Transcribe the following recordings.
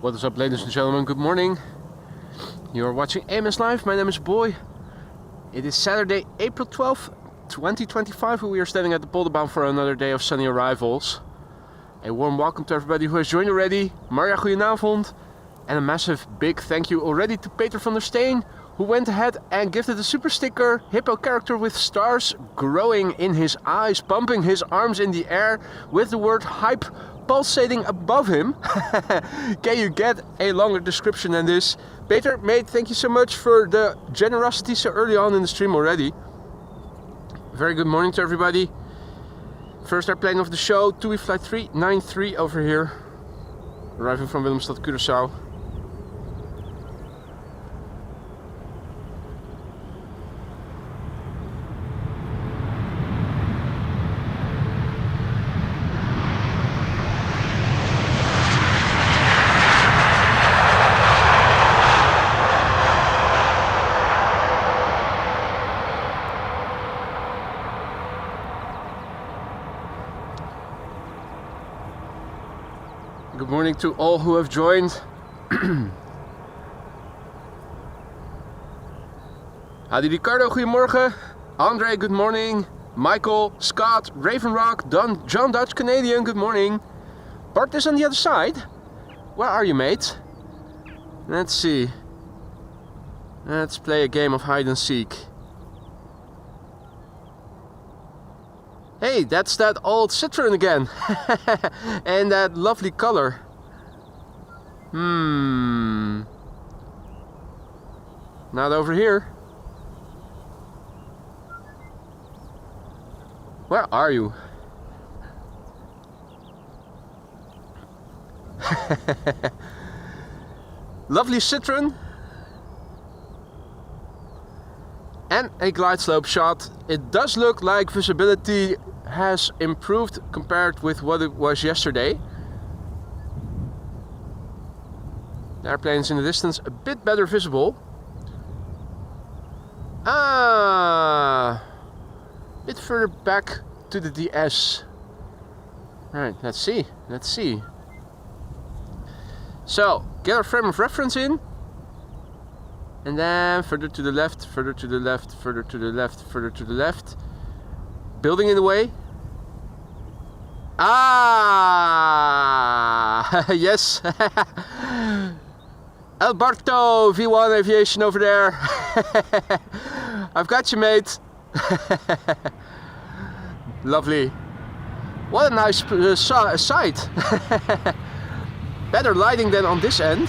What is up, ladies and gentlemen? Good morning. You are watching AMS Live. My name is Boy. It is Saturday, April 12th, 2025. We are standing at the Polderbound for another day of sunny arrivals. A warm welcome to everybody who has joined already. Marja, goedenavond. And a massive big thank you already to Peter van der Steen, who went ahead and gifted a super sticker, hippo character with stars growing in his eyes, pumping his arms in the air with the word hype pulsating above him. Can you get a longer description than this? Peter, mate, thank you so much for the generosity so early on in the stream already. Very good morning to everybody. First airplane of the show, TUI Flight 393 over here, arriving from Willemstad, Curaçao. Good morning to all who have joined. Howdy Ricardo, goedemorgen. Andre, good morning. Michael, Scott, Raven Rock, John Dutch Canadian, good morning. Bart is on the other side. Where are you, mate? Let's see. Let's play a game of hide and seek. Hey, that's that old Citroen again. And that lovely color. Not over here. Where are you? Lovely Citroen. And a glide slope shot. It does look like visibility has improved compared with what it was yesterday. The airplane's in the distance, a bit better visible. A bit further back to the DS. Right, let's see. So, get our frame of reference in. And then further to the left, further to the left, further to the left, further to the left. Building in the way. Yes. Alberto, V1 Aviation over there. I've got you, mate. Lovely. What a nice sight. Better lighting than on this end.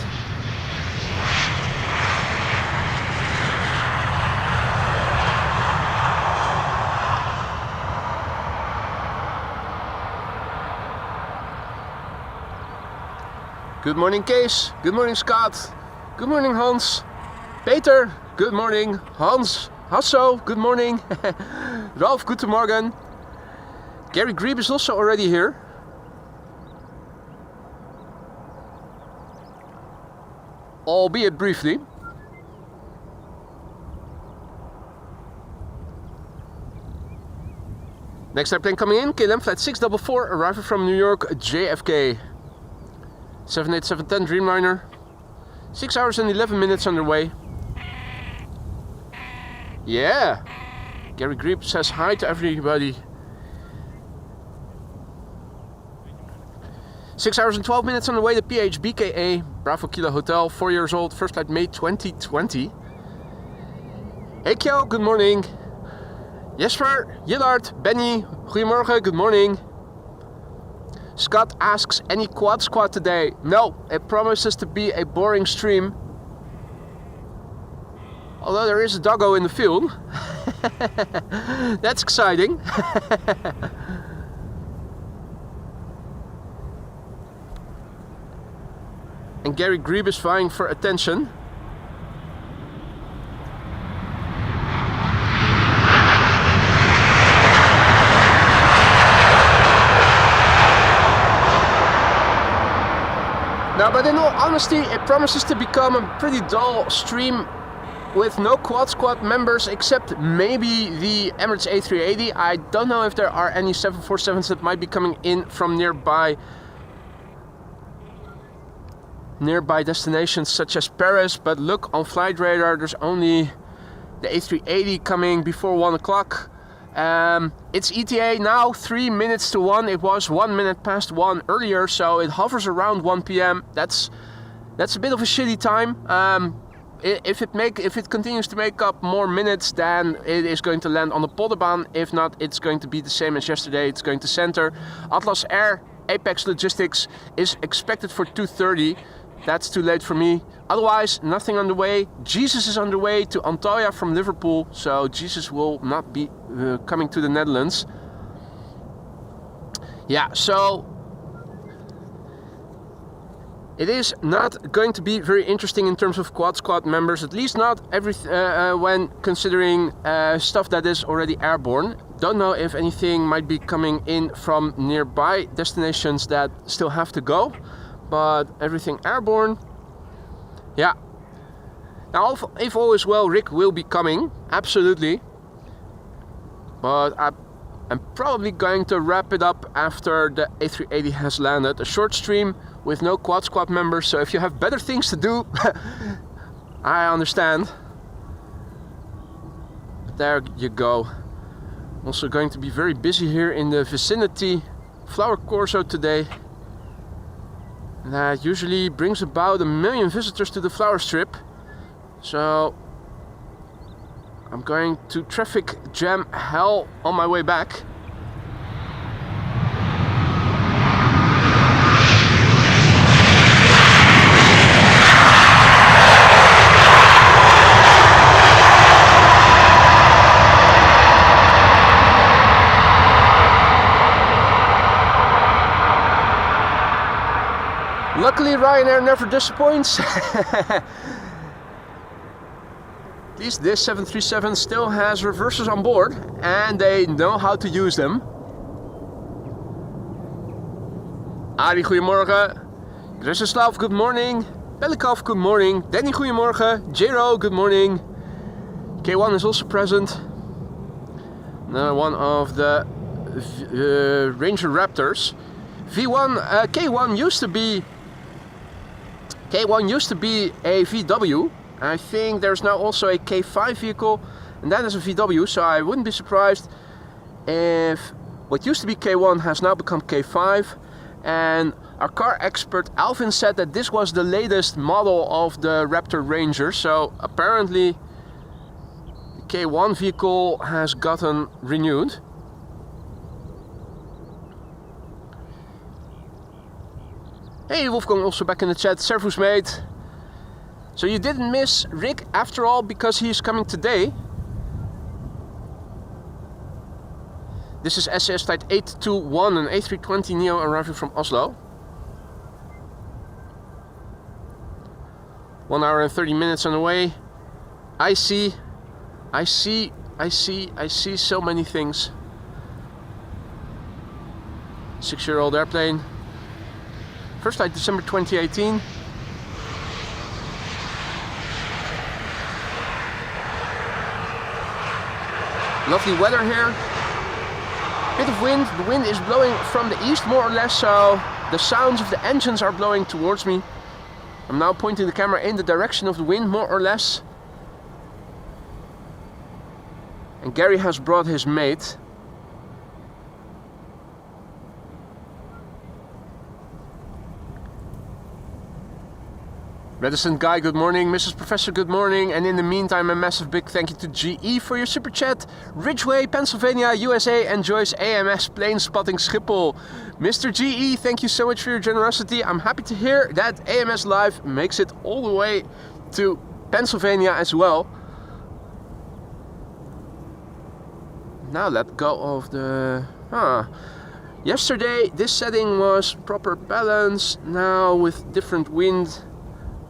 Good morning, Kees. Good morning, Scott. Good morning, Hans. Peter. Good morning, Hans. Hasso. Good morning. Ralph. Guten Morgen. Gary Grebe is also already here. Albeit briefly. Next airplane coming in, KLM Flight 644, arriving from New York, JFK. 787-10 Dreamliner. 6 hours and 11 minutes underway. Yeah! Gary Grebe says hi to everybody. 6 hours and 12 minutes on the way to PHBKA, Bravo Kilo Hotel, 4 years old, first flight May 2020. Hey Kyo, good morning. Jesper, Jillard, Benny, goedemorgen, good morning. Scott asks, any quad squad today? No, it promises to be a boring stream. Although there is a doggo in the field. That's exciting. And Gary Grebe is vying for attention. No, but in all honesty, it promises to become a pretty dull stream with no quad squad members except maybe the Emirates A380. I don't know if there are any 747s that might be coming in from nearby. nearby destinations such as Paris, but look on flight radar, there's only the A380 coming before 1 o'clock. It's ETA now 3 minutes to 1. It was 1 minute past 1 earlier, so it hovers around 1 p.m. That's a bit of a shitty time. If it continues to make up more minutes, then it is going to land on the Polderbaan. If not, it's going to be the same as yesterday. It's going to center. Atlas Air Apex Logistics is expected for 2:30. That's too late for me. Otherwise, nothing on the way. Jesus is on the way to Antalya from Liverpool, so Jesus will not be coming to the Netherlands. Yeah, so it is not going to be very interesting in terms of Quad Squad members, at least not when considering stuff that is already airborne. Don't know if anything might be coming in from nearby destinations that still have to go, but everything airborne. Yeah. Now, if all is well, Rick will be coming, absolutely. But I'm probably going to wrap it up after the A380 has landed. A short stream with no Quad Squad members, so if you have better things to do, I understand. But there you go. Also going to be very busy here in the vicinity. Flower Corso today. That usually brings about 1 million visitors to the flower strip. So I'm going to traffic jam hell on my way back. Luckily, Ryanair never disappoints. At least this 737 still has reversers on board and they know how to use them. Ari, goedemorgen. Grzeslav, good morning. Pelikov, good morning. Danny, goedemorgen. Jero, good morning. K1 is also present. Another one of the Ranger Raptors. K1 used to be a VW. I think there's now also a K5 vehicle, and that is a VW, so I wouldn't be surprised if what used to be K1 has now become K5. And our car expert Alvin said that this was the latest model of the Raptor Ranger, so apparently the K1 vehicle has gotten renewed. Hey, Wolfgang also back in the chat. Servus, mate. So you didn't miss Rick after all because he's coming today. This is SAS Flight 821, an A320neo arriving from Oslo. 1 hour and 30 minutes on the way. I see so many things. 6-year-old airplane. First flight December 2018. Lovely weather here. Bit of wind. The wind is blowing from the east more or less, so the sounds of the engines are blowing towards me. I'm now pointing the camera in the direction of the wind more or less. And Gary has brought his mate. Reticent Guy, good morning. Mrs. Professor, good morning. And in the meantime, a massive big thank you to GE for your super chat. Ridgeway, Pennsylvania, USA enjoys AMS plane spotting Schiphol. Mr. GE, thank you so much for your generosity. I'm happy to hear that AMS Live makes it all the way to Pennsylvania as well. Now let go of the... Yesterday this setting was proper balance. Now with different wind,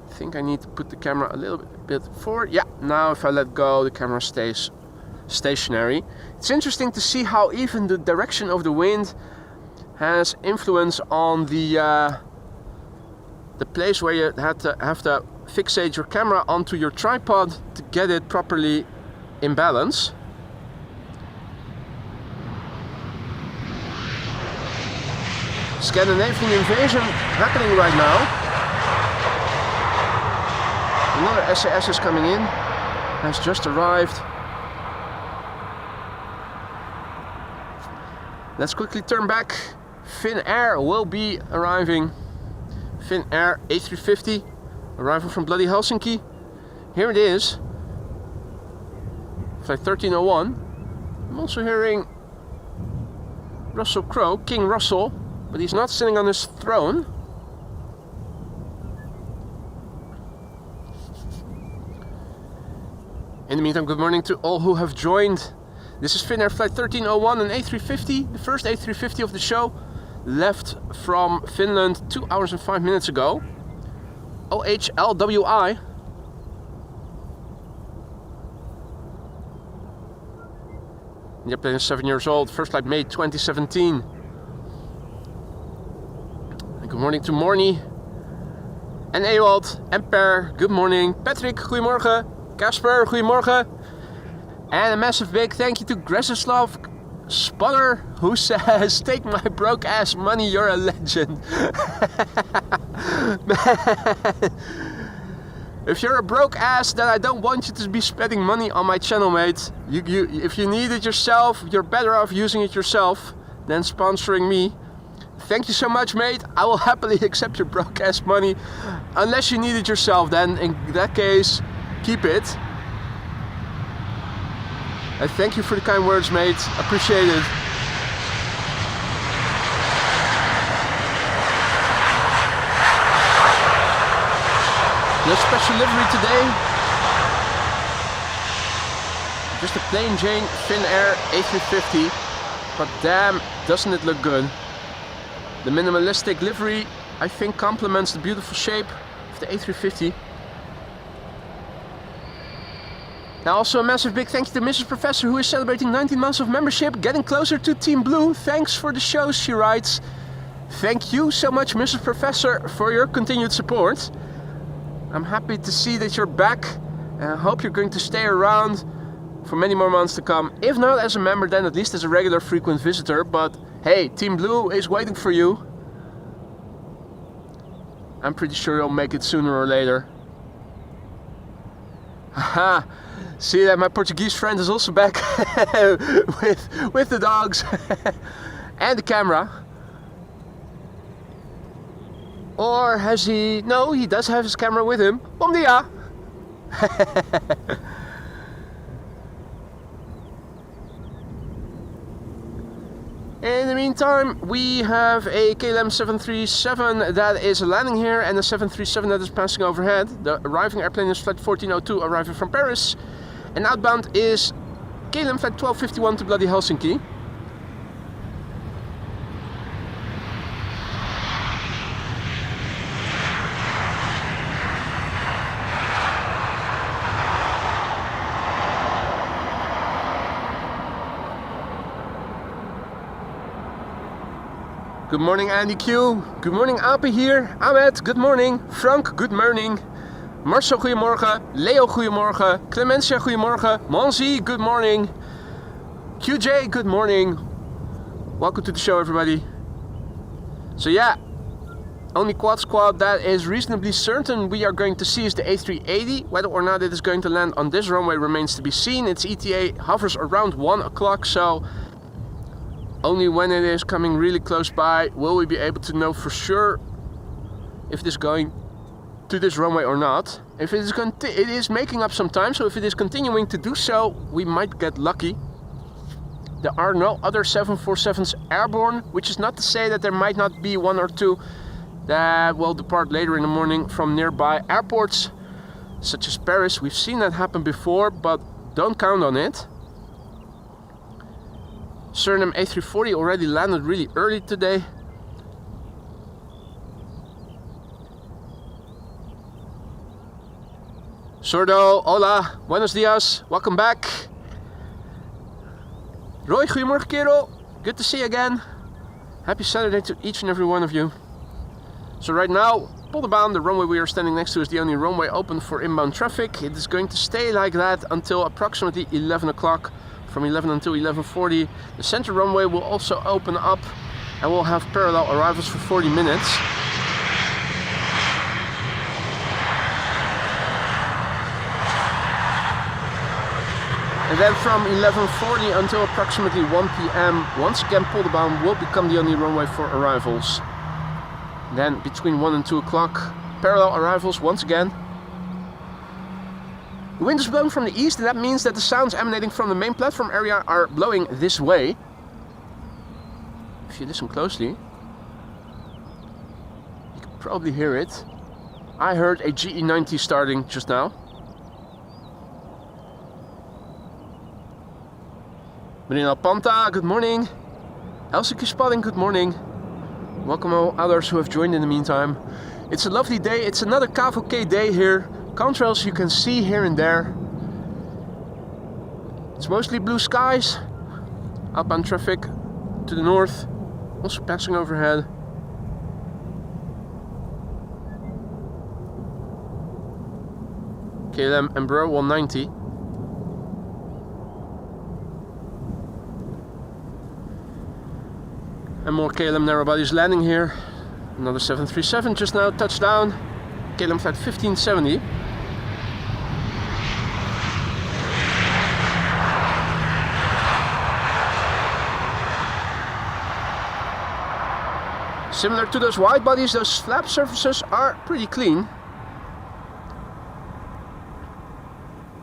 I think I need to put the camera a little bit forward. Yeah, now if I let go, the camera stays stationary. It's interesting to see how even the direction of the wind has influence on the place where you have to fixate your camera onto your tripod to get it properly in balance. Scandinavian invasion happening right now. Another SAS is coming in, has just arrived. Let's quickly turn back. Finnair will be arriving. Finnair A350, arriving from bloody Helsinki. Here it is. Flight 1301. I'm also hearing Russell Crowe, King Russell, but he's not sitting on his throne. In the meantime, good morning to all who have joined. This is Finnair Flight 1301, an A350, the first A350 of the show, left from Finland 2 hours and 5 minutes ago. OHLWI. The airplane is 7 years old, first flight May 2017. And good morning to Morny en Ewald en Per, good morning. Patrick, goedemorgen. Casper, goedemorgen. And a massive big thank you to Gresislav Spotter, who says, take my broke ass money, you're a legend. If you're a broke ass, then I don't want you to be spending money on my channel, mate. If you need it yourself, you're better off using it yourself than sponsoring me. Thank you so much, mate. I will happily accept your broke ass money. Unless you need it yourself, then in that case, keep it. And thank you for the kind words, mate. Appreciate it. No special livery today. Just a plain Jane Finnair A350. But damn, doesn't it look good. The minimalistic livery, I think, complements the beautiful shape of the A350. Now also a massive big thank you to Mrs. Professor, who is celebrating 19 months of membership, getting closer to Team Blue. Thanks for the show, she writes. Thank you so much, Mrs. Professor, for your continued support. I'm happy to see that you're back, and I hope you're going to stay around for many more months to come. If not as a member, then at least as a regular frequent visitor. But hey, Team Blue is waiting for you. I'm pretty sure you'll make it sooner or later. Haha. See that my Portuguese friend is also back with the dogs and the camera. Or has he? No, he does have his camera with him. Bom dia! In the meantime, we have a KLM 737 that is landing here and a 737 that is passing overhead. The arriving airplane is flight 1402, arriving from Paris. And outbound is KLM flight 1251 to bloody Helsinki. Good morning, Andy Q. Good morning, Ape here. Ahmed, good morning. Frank, good morning. Marcel, goedemorgen. Leo, goedemorgen. Clemencia, goedemorgen. Monzi, good morning. QJ, good morning. Welcome to the show, everybody. So yeah, only quad squad that is reasonably certain we are going to see is the A380. Whether or not it is going to land on this runway remains to be seen. Its ETA hovers around 1 o'clock, so only when it is coming really close by will we be able to know for sure if it is going to this runway or not. If it is it is making up some time, so if it is continuing to do so, we might get lucky. There are no other 747s airborne, which is not to say that there might not be one or two that will depart later in the morning from nearby airports, such as Paris. We've seen that happen before, but don't count on it. Suriname A340 already landed really early today. Sordo, hola, buenos dias, welcome back. Roy, goedemorgen kerel. Good to see you again. Happy Saturday to each and every one of you. So right now, Polderbaan, the runway we are standing next to, is the only runway open for inbound traffic. It is going to stay like that until approximately 11 o'clock. From 11 until 11:40. The center runway will also open up and we'll have parallel arrivals for 40 minutes. And then from 11:40 until approximately 1 p.m, once again Polderbound will become the only runway for arrivals. Then between 1 and 2 o'clock, parallel arrivals once again. The wind is blowing from the east, and that means that the sounds emanating from the main platform area are blowing this way. If you listen closely, you can probably hear it. I heard a GE90 starting just now. Meneer Panta, good morning. Helsinki Spotting, good morning. Welcome all others who have joined in the meantime. It's a lovely day. It's another KVK day here. Contrails you can see here and there. It's mostly blue skies. Outbound traffic to the north, also passing overhead. KLM Embraer 190. And more KLM narrow bodies landing here. Another 737 just now touched down. KLM flight 1570. Similar to those wide bodies, those flap surfaces are pretty clean.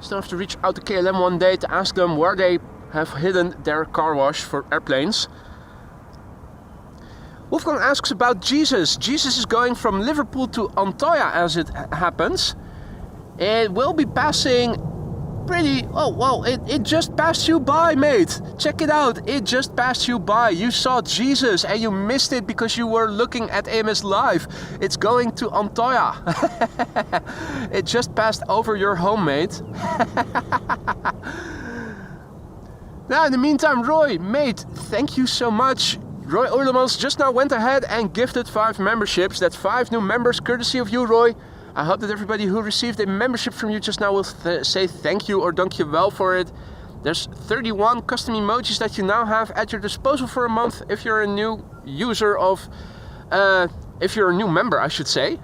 Still have to reach out to KLM one day to ask them where they have hidden their car wash for airplanes. Wolfgang asks about Jesus. Jesus is going from Liverpool to Antalya as it happens. It will be passing pretty... Oh, wow, it just passed you by, mate. Check it out. It just passed you by. You saw Jesus and you missed it because you were looking at AMS Live. It's going to Antalya. It just passed over your home, mate. Now, in the meantime, Roy, mate, thank you so much. Roy Oerlemans just now went ahead and gifted 5 memberships. That's 5 new members, courtesy of you, Roy. I hope that everybody who received a membership from you just now will say thank you or dankjewel for it. There's 31 custom emojis that you now have at your disposal for a month if you're a new user of... if you're a new member, I should say.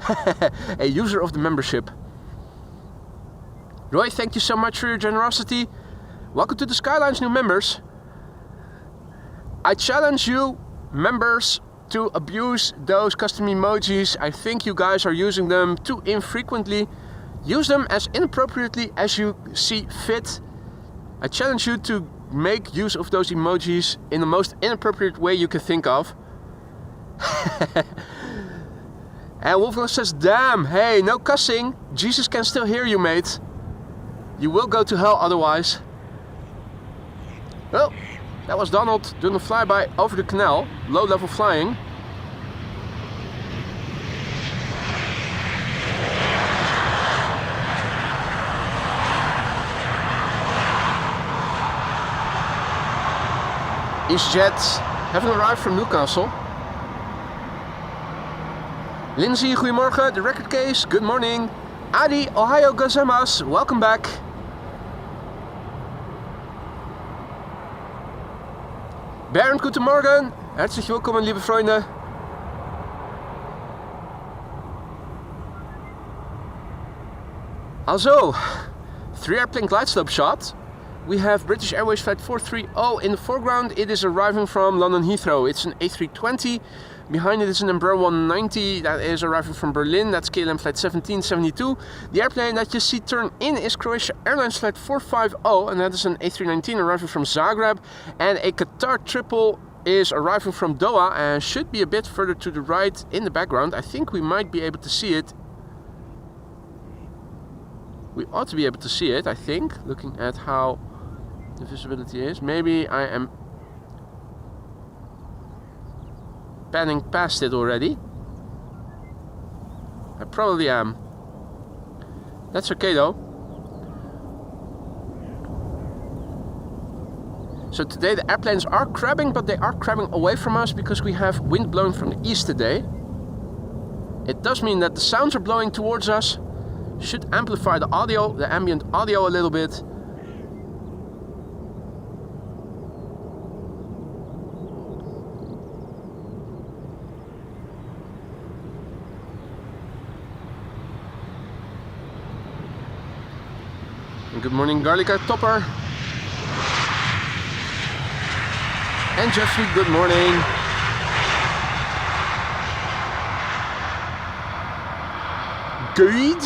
A user of the membership. Roy, thank you so much for your generosity. Welcome to the Skylines new members. I challenge you, members, to abuse those custom emojis. I think you guys are using them too infrequently. Use them as inappropriately as you see fit. I challenge you to make use of those emojis in the most inappropriate way you can think of. And Wolfgang says, damn, hey, no cussing. Jesus can still hear you, mate. You will go to hell otherwise. Well, that was Donald doing a flyby over the canal, low level flying. EasyJet haven't arrived from Newcastle. Lindsay, goedemorgen. The record case, good morning. Adi, Ohio gozaimasu, welcome back. Bernd, guten Morgen. Herzlich willkommen, liebe Freunde. Also, 3 airplane glide slope shot. We have British Airways flight 430 in the foreground. It is arriving from London Heathrow. It's an A320. Behind it is an Embraer 190 that is arriving from Berlin. That's KLM flight 1772. The airplane that you see turn in is Croatia Airlines flight 450, and that is an A319 arriving from Zagreb. And a Qatar triple is arriving from Doha and should be a bit further to the right in the background. I think we might be able to see it. We ought to be able to see it, I think, looking at how the visibility is. Maybe I am panning past it already. I probably am. That's okay though. So today the airplanes are crabbing, but they are crabbing away from us because we have wind blowing from the east today. It does mean that the sounds are blowing towards us. Should amplify the audio, the ambient audio a little bit. And good morning, Garlica Topper. And Jeffrey, good morning. Good.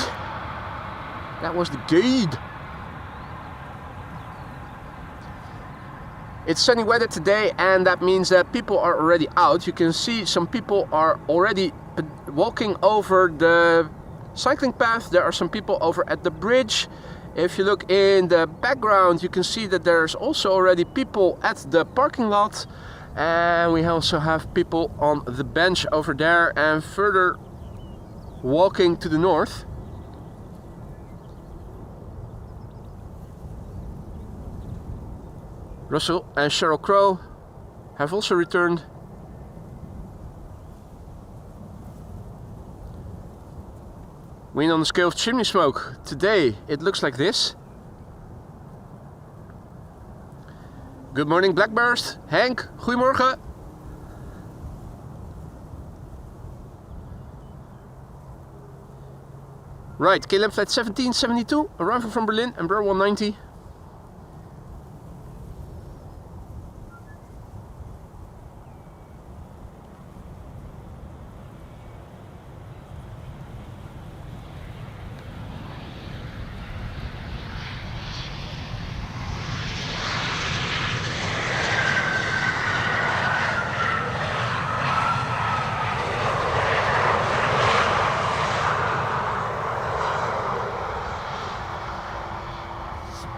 That was the good. It's sunny weather today, and that means that people are already out. You can see some people are already walking over the cycling path. There are some people over at the bridge. If you look in the background, you can see that there's also already people at the parking lot. And we also have people on the bench over there and further walking to the north. Russell and Sheryl Crow have also returned. Wind on the scale of chimney smoke. Today it looks like this. Good morning Blackburst. Henk, goedemorgen. Right, KLM flight 1772, arrival from Berlin, Embraer 190.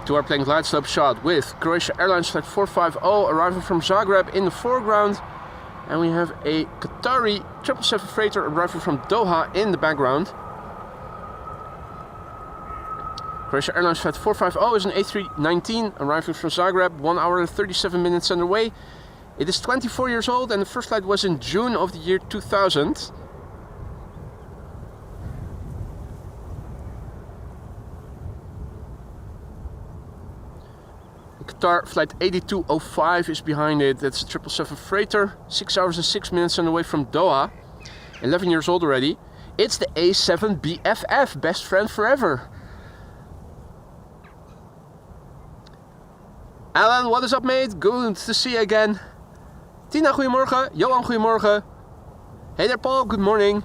To our plane glide slope shot with Croatia Airlines flight 450 arriving from Zagreb in the foreground, and we have a Qatari 777 freighter arriving from Doha in the background. Croatia Airlines flight 450 is an A380 arriving from Zagreb, 1 hour and 37 minutes underway. It is 24 years old and the first flight was in June of the year 2000. Qatar flight 8205 is behind it. That's a 777 freighter, 6 hours and 6 minutes on the way from Doha. 11 years old already. It's the A7 BFF, best friend forever. Alan, what is up mate? Good to see you again. Tina, goedemorgen. Johan, goedemorgen. Hey there Paul, good morning.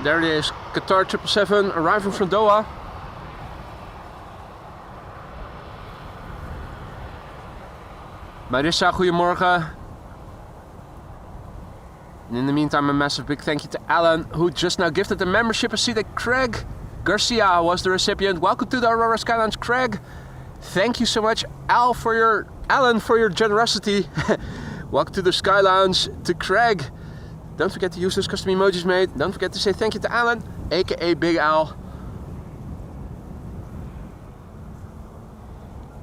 There it is, Qatar 777 arriving from Doha. Marissa, goedemorgen. And in the meantime, a massive big thank you to Alan, who just now gifted a membership. I see that Craig Garcia was the recipient. Welcome to the Aurora Sky Lounge, Craig. Thank you so much, Alan, for your generosity. Welcome to the Sky Lounge, to Craig. Don't forget to use those custom emojis, mate. Don't forget to say thank you to Alan, aka Big Al.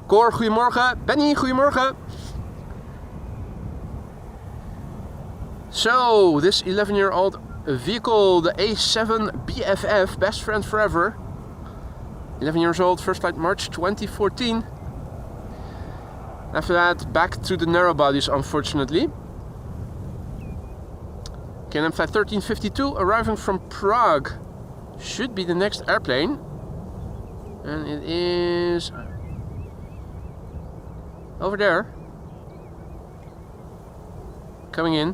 Cor, goedemorgen. Benny, goedemorgen. So, this 11-year-old vehicle, the A7 BFF, best friend forever. 11 years old, first flight March 2014. After that, back to the narrow bodies, unfortunately. KLM flight 1352 arriving from Prague. Should be the next airplane. And it is over there. Coming in.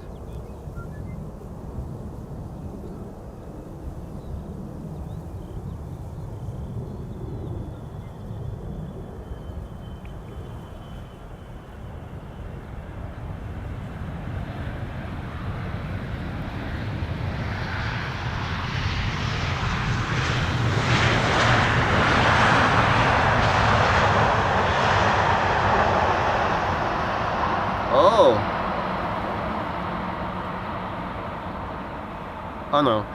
know.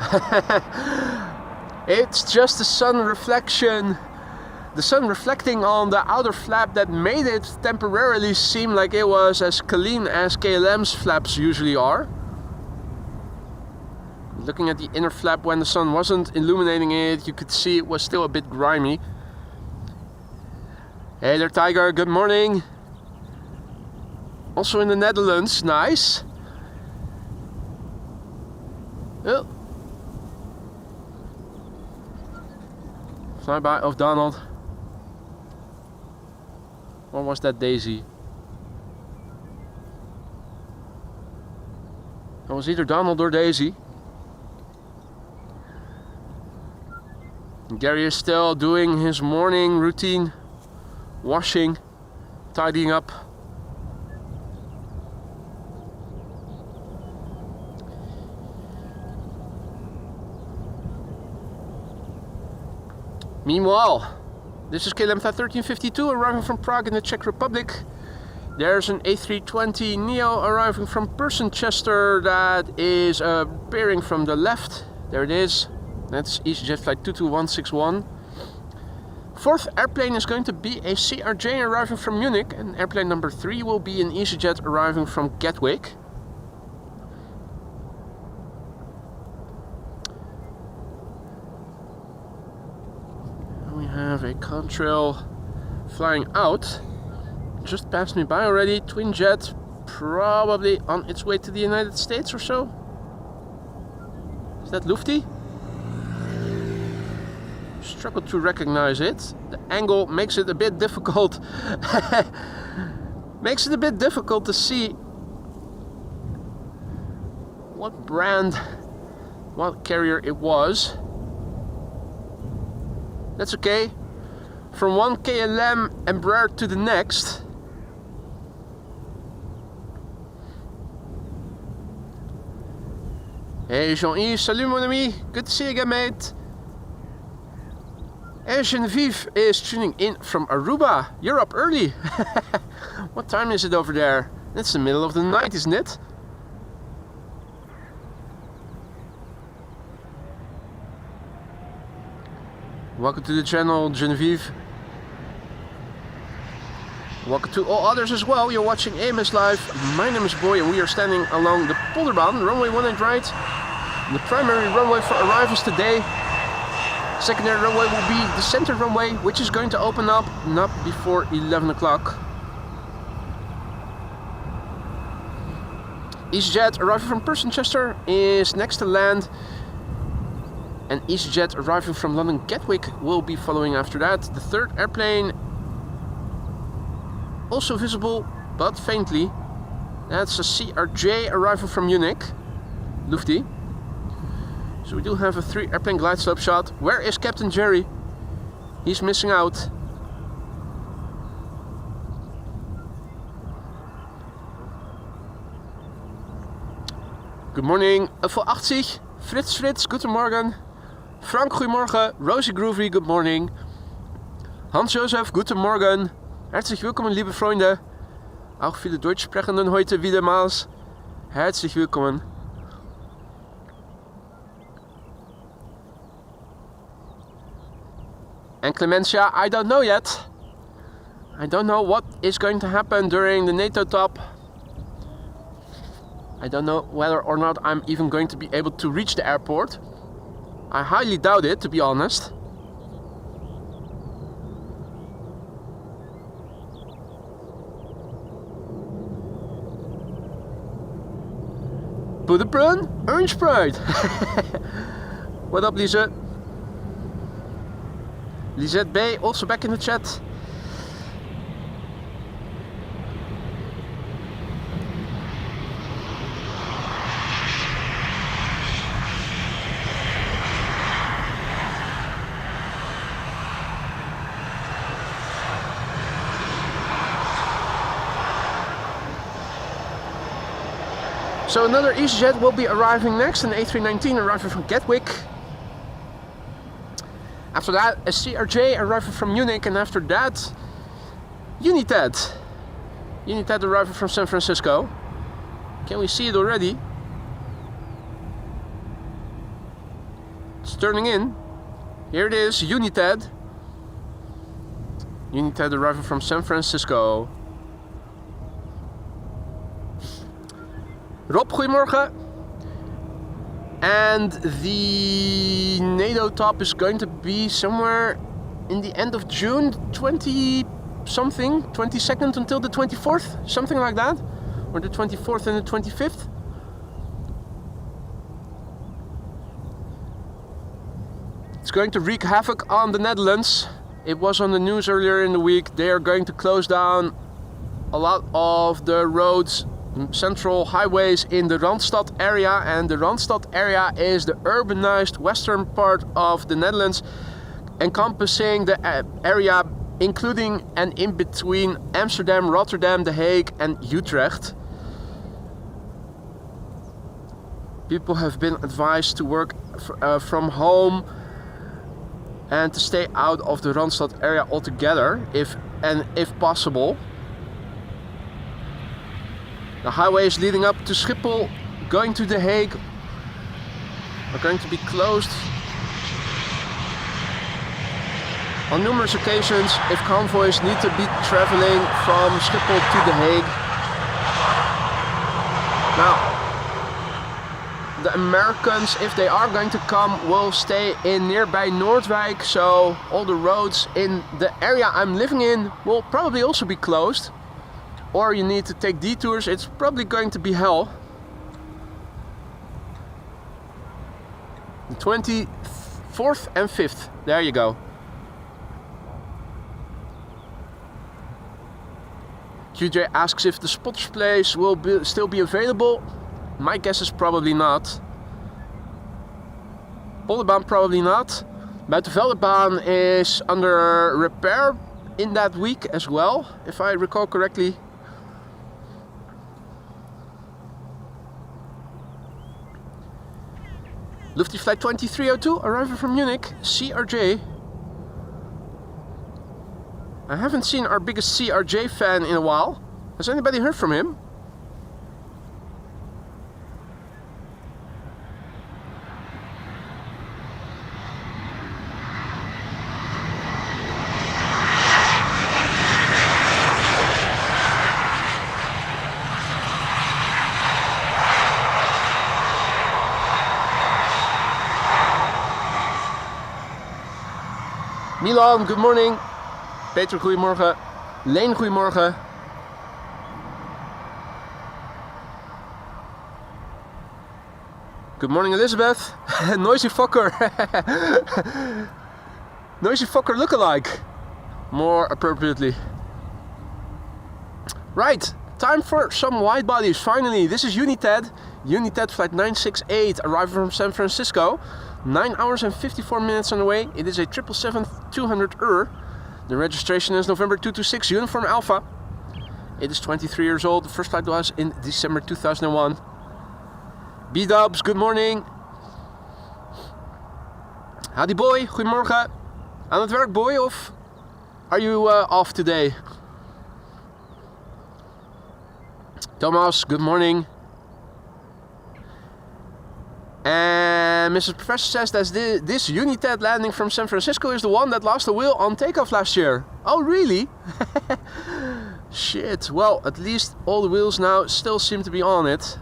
It's just the sun reflection. The sun reflecting on the outer flap that made it temporarily seem like it was as clean as KLM's flaps usually are. Looking at the inner flap when the sun wasn't illuminating it, you could see it was still a bit grimy. Hey there, Tiger, good morning. Also in the Netherlands, nice. Oh. Flyby of Donald. Or was that Daisy? It was either Donald or Daisy. Gary is still doing his morning routine, washing, tidying up. Meanwhile, this is KLM Flight 1352 arriving from Prague in the Czech Republic. There's an A320 Neo arriving from Chester that is bearing from the left. There it is. That's EasyJet Flight 22161. Fourth airplane is going to be a CRJ arriving from Munich, and airplane number 3 will be an EasyJet arriving from Gatwick. We have a contrail flying out. Just passed me by already. Twin jet, probably on its way to the United States or so. Is that Lufty? Struggle to recognize it. The angle makes it a bit difficult. Makes it a bit difficult to see what brand, what carrier it was. That's okay. From one KLM Embraer to the next. Hey Jean-Yves, salut mon ami. Good to see you again, mate. And Genevieve is tuning in from Aruba. You're up early. What time is it over there? It's the middle of the night, isn't it? Welcome to the channel, Genevieve. Welcome to all others as well. You're watching AMS Live. My name is Boy and we are standing along the Polderbaan, runway 18 right. The primary runway for arrivals today. Secondary runway will be the center runway, which is going to open up not before 11 o'clock. EasyJet arriving from Chester is next to land. And EasyJet arriving from London Gatwick will be following after that. The third airplane, also visible, but faintly. That's a CRJ arriving from Munich, Lufty. So we do have a 3 airplane glide slope shot. Where is Captain Jerry? He's missing out. Good morning, for 80. Fritz, guten Morgen. Frank, goedemorgen. Rosie Groovy, good morning. Hans-Josef, guten Morgen. Herzlich willkommen, liebe Freunde. Auch viele Deutschsprechenden heute wiedermals. Herzlich willkommen. And Clemencia, I don't know yet. I don't know what is going to happen during the NATO top. I don't know whether or not I'm even going to be able to reach the airport. I highly doubt it, to be honest. Buddenbrunn? Orange Pride! What up, Lisa? Lisette Bay, also back in the chat. So another EasyJet will be arriving next, an A319 arriving from Gatwick. After that, a CRJ arriving from Munich, and after that, United. United arriving from San Francisco. Can we see it already? turning in. Here it is, United. United arriving from San Francisco. Rob, goedemorgen. And the NATO top is going to be somewhere in the end of June, 20 something, 22nd until the 24th, something like that, or the 24th and the 25th. It's going to wreak havoc on the Netherlands. It was on the news earlier in the week. They are going to close down a lot of the roads, central highways in the Randstad area, and the Randstad area is the urbanized western part of the Netherlands, encompassing the area including and in between Amsterdam, Rotterdam, The Hague and Utrecht. People have been advised to work from home and to stay out of the Randstad area altogether if possible. The highways leading up to Schiphol, going to The Hague, are going to be closed on numerous occasions if convoys need to be traveling from Schiphol to The Hague. Now, the Americans, if they are going to come, will stay in nearby Noordwijk, so all the roads in the area I'm living in will probably also be closed. Or you need to take detours. It's probably going to be hell. The 24th and 5th. There you go. QJ asks if the Spotters place will still be available. My guess is probably not. Polderbaan probably not. Buitenveldebaan is under repair in that week as well, if I recall correctly. Lufty Flight 2302 arriving from Munich, CRJ. I haven't seen our biggest CRJ fan in a while. Has anybody heard from him? Milan, good morning. Peter, goedemorgen. Leen, goedemorgen. Good morning, Elizabeth. Noisy fucker. Noisy fucker lookalike. More appropriately. Right, time for some wide bodies. Finally, this is United. United Flight 968 arriving from San Francisco. 9 hours and 54 minutes on the way. It is a 777-200 The registration is November 226 Uniform Alpha. It is 23 years old. The first flight was in December 2001. B-dubs, good morning. Howdy boy, goedemorgen. Aan het werk boy, of are you off today? Thomas, good morning. And Mrs. Professor says that this United landing from San Francisco is the one that lost the wheel on takeoff last year. Oh, really? Shit. Well, at least all the wheels now still seem to be on it.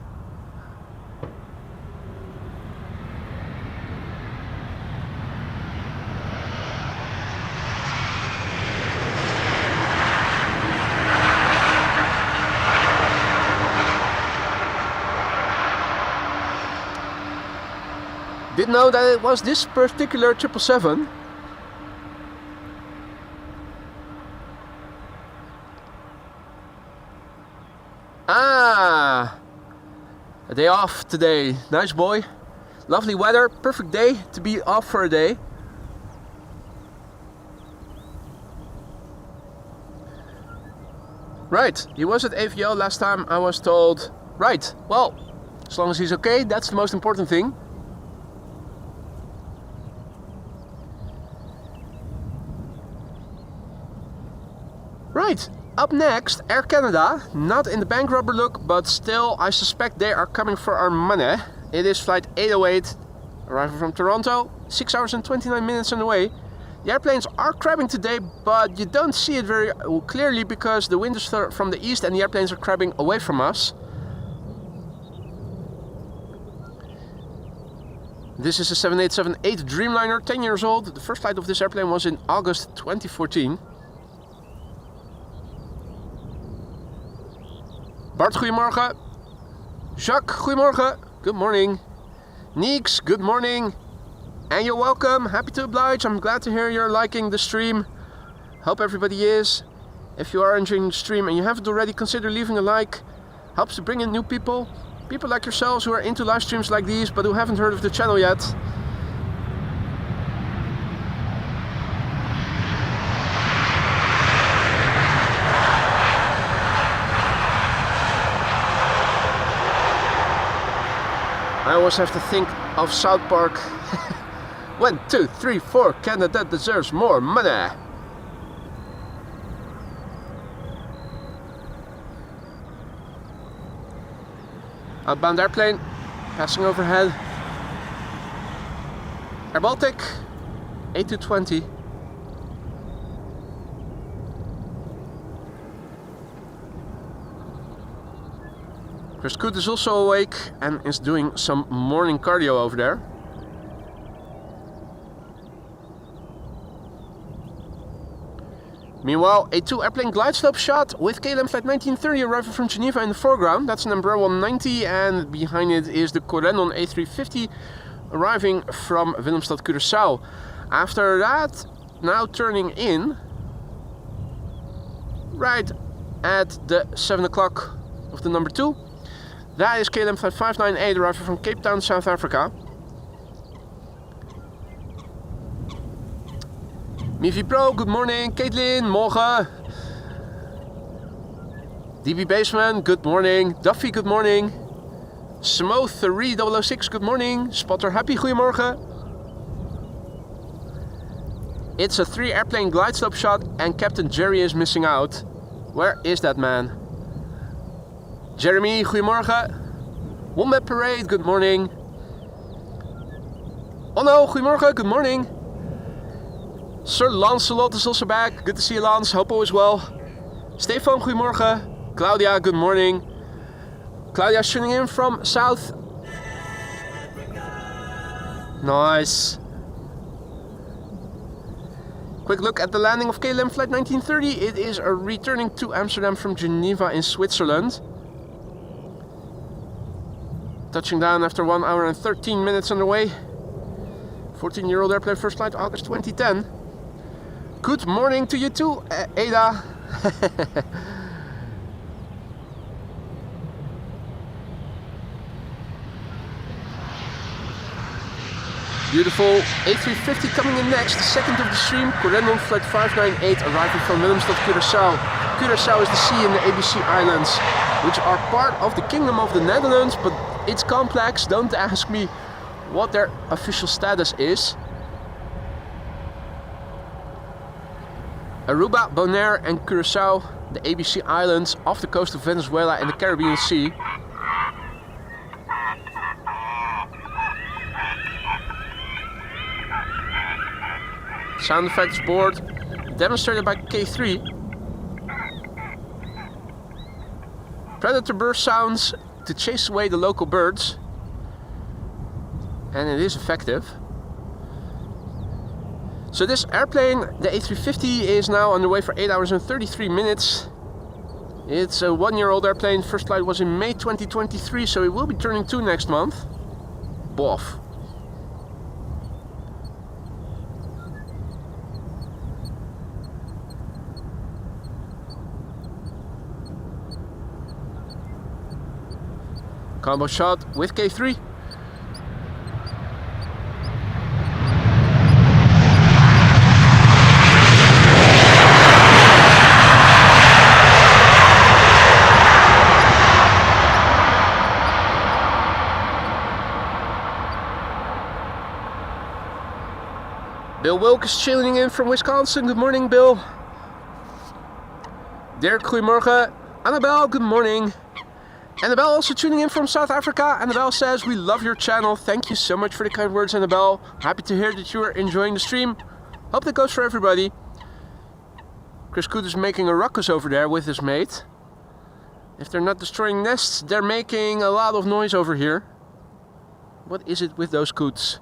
Didn't know that it was this particular 777. Ah, a day off today. Nice boy. Lovely weather. Perfect day to be off for a day. Right, he was at AVO last time, I was told. Right, well, as long as he's okay, that's the most important thing. Right, up next, Air Canada, not in the bank rubber look, but still I suspect they are coming for our money. It is flight 808 Arrival from Toronto, 6 hours and 29 minutes on the way. The airplanes are crabbing today, but you don't see it very clearly because the wind is from the east and the airplanes are crabbing away from us. This is a 7878 Dreamliner, 10 years old. The first flight of this airplane was in August 2014. Bart, goedemorgen. Jacques, goedemorgen. Good morning. Neeks, good morning. And you're welcome. Happy to oblige. I'm glad to hear you're liking the stream. Hope everybody is. If you are enjoying the stream and you haven't already, consider leaving a like. Helps to bring in new people. People like yourselves who are into live streams like these but who haven't heard of the channel yet. I always have to think of South Park. 1, 2, 3, 4, Canada deserves more money. Outbound airplane, passing overhead. Air Baltic, A220. Chris Coot is also awake and is doing some morning cardio over there. Meanwhile, a 2 airplane glide slope shot with KLM flight 1930 arriving from Geneva in the foreground. That's an Embraer 190, and behind it is the Corendon A350 arriving from Willemstad, Curaçao. After that, now turning in right at the 7 o'clock of the number 2. That is KLM flight 598 arriving from Cape Town, South Africa. Mivi Pro, good morning. Caitlin, morgen. DB Baseman, good morning. Duffy, good morning. Smo 3006, good morning. Spotter Happy, goedemorgen. It's a 3 airplane glide slope shot and Captain Jerry is missing out. Where is that man? Jeremy, goedemorgen. Wombat Parade, good morning. Oh no, goedemorgen, good morning. Sir Lancelot is also back. Good to see you, Lance. Hope all is well. Stefan, goedemorgen. Claudia, good morning. Claudia tuning in from South. Nice. Quick look at the landing of KLM flight 1930. It is returning to Amsterdam from Geneva in Switzerland. Touching down after 1 hour and 13 minutes on the way. 14-year-old airplane, first flight August 2010. Good morning to you too, Ada. Beautiful A350 coming in next, the second of the stream. Corendon flight 598 arriving from Willemstad, Curaçao. Curaçao is the sea in the ABC Islands, which are part of the Kingdom of the Netherlands, but it's complex. Don't ask me what their official status is. Aruba, Bonaire and Curaçao, the ABC Islands off the coast of Venezuela in the Caribbean Sea. Sound effects board demonstrated by K3. Predator burst sounds to chase away the local birds. And it is effective. So this airplane, the A350, is now on the way for 8 hours and 33 minutes. It's a 1-year-old airplane. First flight was in May 2023, so it will be turning 2 next month. Boff. Combo shot with K3. Bill Wilk is tuning in from Wisconsin. Good morning, Bill. Dirk, goedemorgen. Annabelle, good morning. Annabelle also tuning in from South Africa. Annabelle says, we love your channel. Thank you so much for the kind words, Annabelle. Happy to hear that you are enjoying the stream. Hope that goes for everybody. Chris Coot is making a ruckus over there with his mate. If they're not destroying nests, they're making a lot of noise over here. What is it with those coots?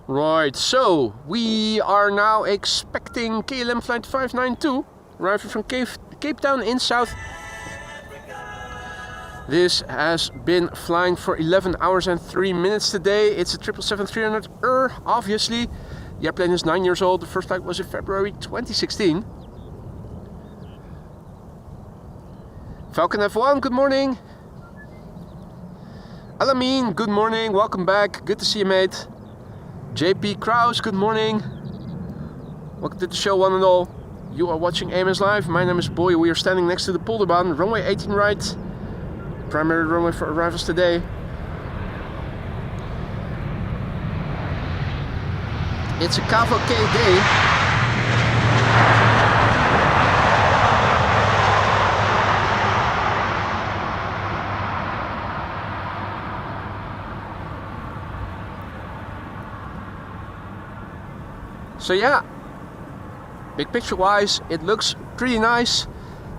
Right, so we are now expecting KLM flight 592, arriving from Cape Town in South. This has been flying for 11 hours and 3 minutes today. It's a 777-300 obviously. The airplane is 9 years old. The first flight was in February 2016. Falcon F1, good morning. Alameen, good morning. Welcome back. Good to see you, mate. JP Kraus, good morning. Welcome to the show, one and all. You are watching AMS Live. My name is Boy. We are standing next to the Polderbaan, runway 18 right. Primary runway for arrivals today. It's a cavalcade day. So yeah, big picture wise, it looks pretty nice.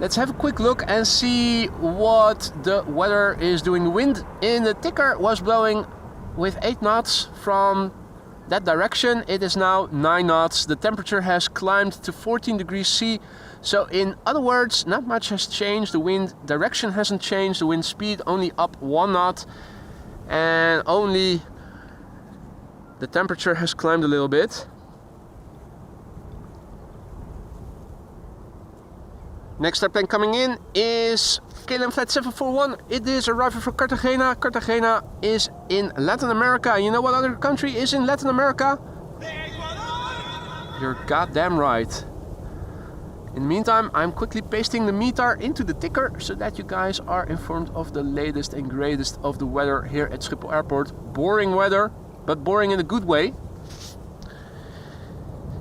Let's have a quick look and see what the weather is doing. The wind in the ticker was blowing with 8 knots from that direction. It is now 9 knots. The temperature has climbed to 14 degrees C. So in other words, not much has changed. The wind direction hasn't changed. The wind speed only up 1 knot. And only the temperature has climbed a little bit. Next airplane coming in is KLM flight 741. It is arriving from Cartagena. Cartagena is in Latin America. And you know what other country is in Latin America? You're goddamn right. In the meantime, I'm quickly pasting the METAR into the ticker so that you guys are informed of the latest and greatest of the weather here at Schiphol Airport. Boring weather, but boring in a good way.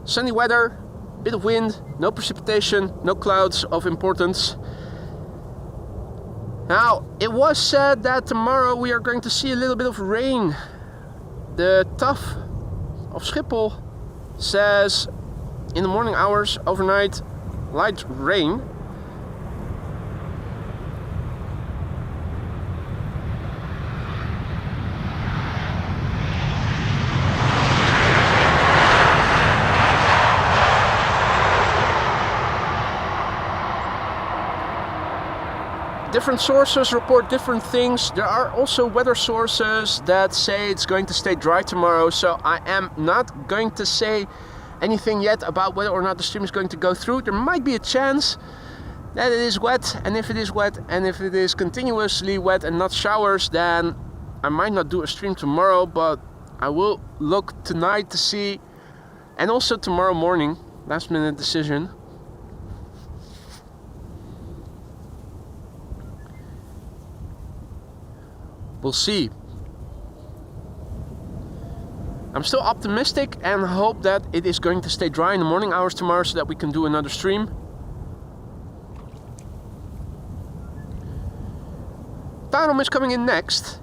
Sunny weather. Bit of wind, no precipitation, no clouds of importance. Now, it was said that tomorrow we are going to see a little bit of rain. The TAF of Schiphol says in the morning hours, overnight, light rain. Different sources report different things. There are also weather sources that say it's going to stay dry tomorrow, so I am not going to say anything yet about whether or not the stream is going to go through. There might be a chance that it is wet, and if it is wet and if it is continuously wet and not showers, then I might not do a stream tomorrow, but I will look tonight to see, and also tomorrow morning, last minute decision. We'll see. I'm still optimistic and hope that it is going to stay dry in the morning hours tomorrow so that we can do another stream. Tarom is coming in next.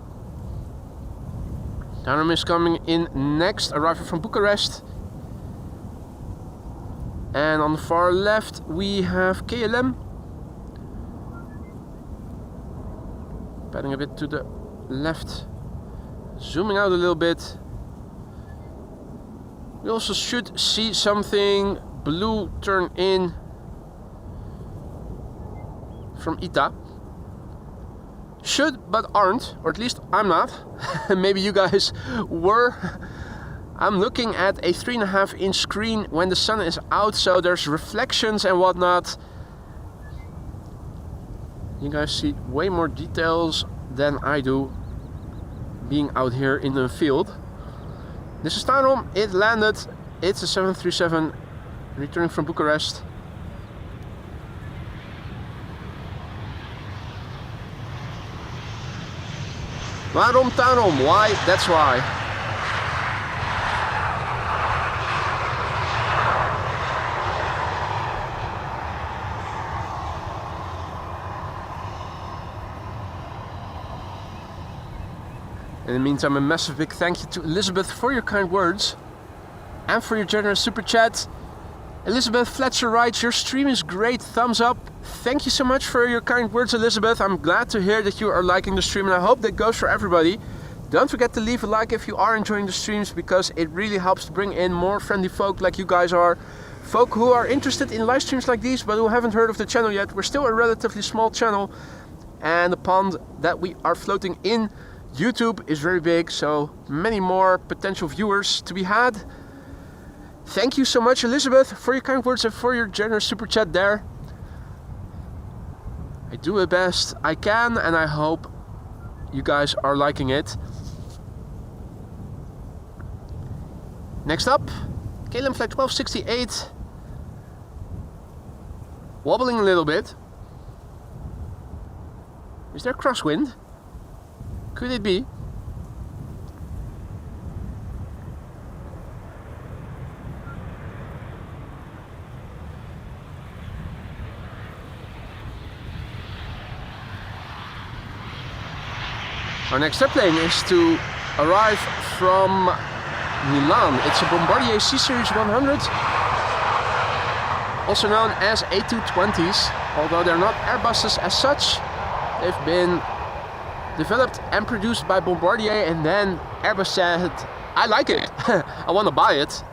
Tarom is coming in next, arriving from Bucharest. And on the far left we have KLM. Padding a bit to the left, zooming out a little bit. We also should see something blue turn in from ITA. Should, but aren't, or at least I'm not. Maybe you guys were. I'm looking at a 3.5 inch screen when the sun is out, so there's reflections and whatnot. You guys see way more details than I do being out here in the field. This is Tarom. It landed. It's a 737 returning from Bucharest. Waarom Tarom? Why? That's why. In the meantime, a massive big thank you to Elizabeth for your kind words and for your generous super chat. Elizabeth Fletcher writes, your stream is great, thumbs up. Thank you so much for your kind words, Elizabeth. I'm glad to hear that you are liking the stream, and I hope that goes for everybody. Don't forget to leave a like if you are enjoying the streams, because it really helps to bring in more friendly folk like you guys are. Folk who are interested in live streams like these but who haven't heard of the channel yet. We're still a relatively small channel, and the pond that we are floating in YouTube is very big, so many more potential viewers to be had. Thank you so much, Elizabeth, for your kind words and for your generous super chat there. I do the best I can, and I hope you guys are liking it. Next up, KLM flight 1268. Wobbling a little bit. Is there crosswind? Could it be? Our next airplane is to arrive from Milan. It's a Bombardier C-Series 100, also known as A220s, although they're not Airbuses as such. They've been developed and produced by Bombardier, and then Airbus said, I like it, I want to buy it.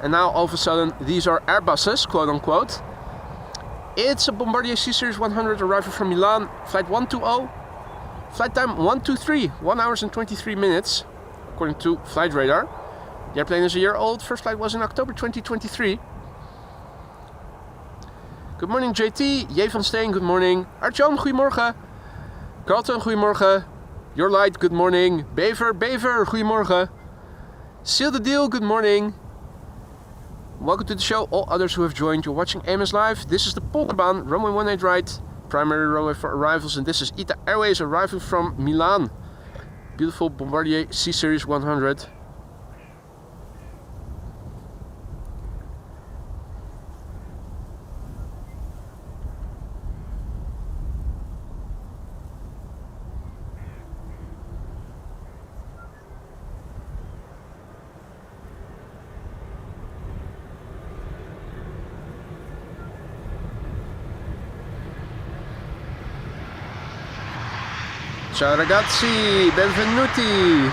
And now all of a sudden these are Airbuses, quote unquote. It's a Bombardier C-Series 100 arriving from Milan, flight 120. Flight time 123, 1 hours and 23 minutes, according to Flight Radar. The airplane is a year old, first flight was in October 2023. Good morning JT, J van Steen, good morning. Artjan, goedemorgen. Carlton, goedemorgen. Your Light, good morning. Bever, goedemorgen. Seal the Deal, good morning. Welcome to the show, all others who have joined. You're watching AMS Live. This is the Polderbaan, runway 18 right. Primary runway for arrivals, and this is ITA Airways arriving from Milan. Beautiful Bombardier C-Series 100. Ciao ragazzi, benvenuti!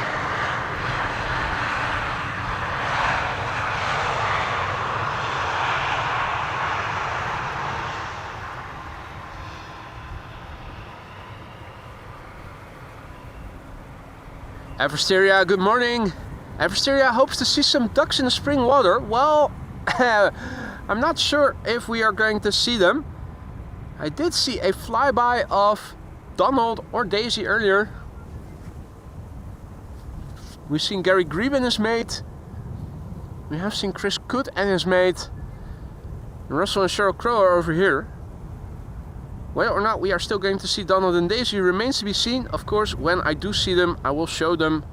Eversteria, good morning! Eversteria hopes to see some ducks in the spring water. Well, I'm not sure if we are going to see them. I did see a flyby of Donald or Daisy earlier. We've seen Gary Grebe and his mate. We have seen Chris Coot and his mate. And Russell and Sheryl Crow are over here. Whether or not we are still going to see Donald and Daisy remains to be seen. Of course, when I do see them, I will show them.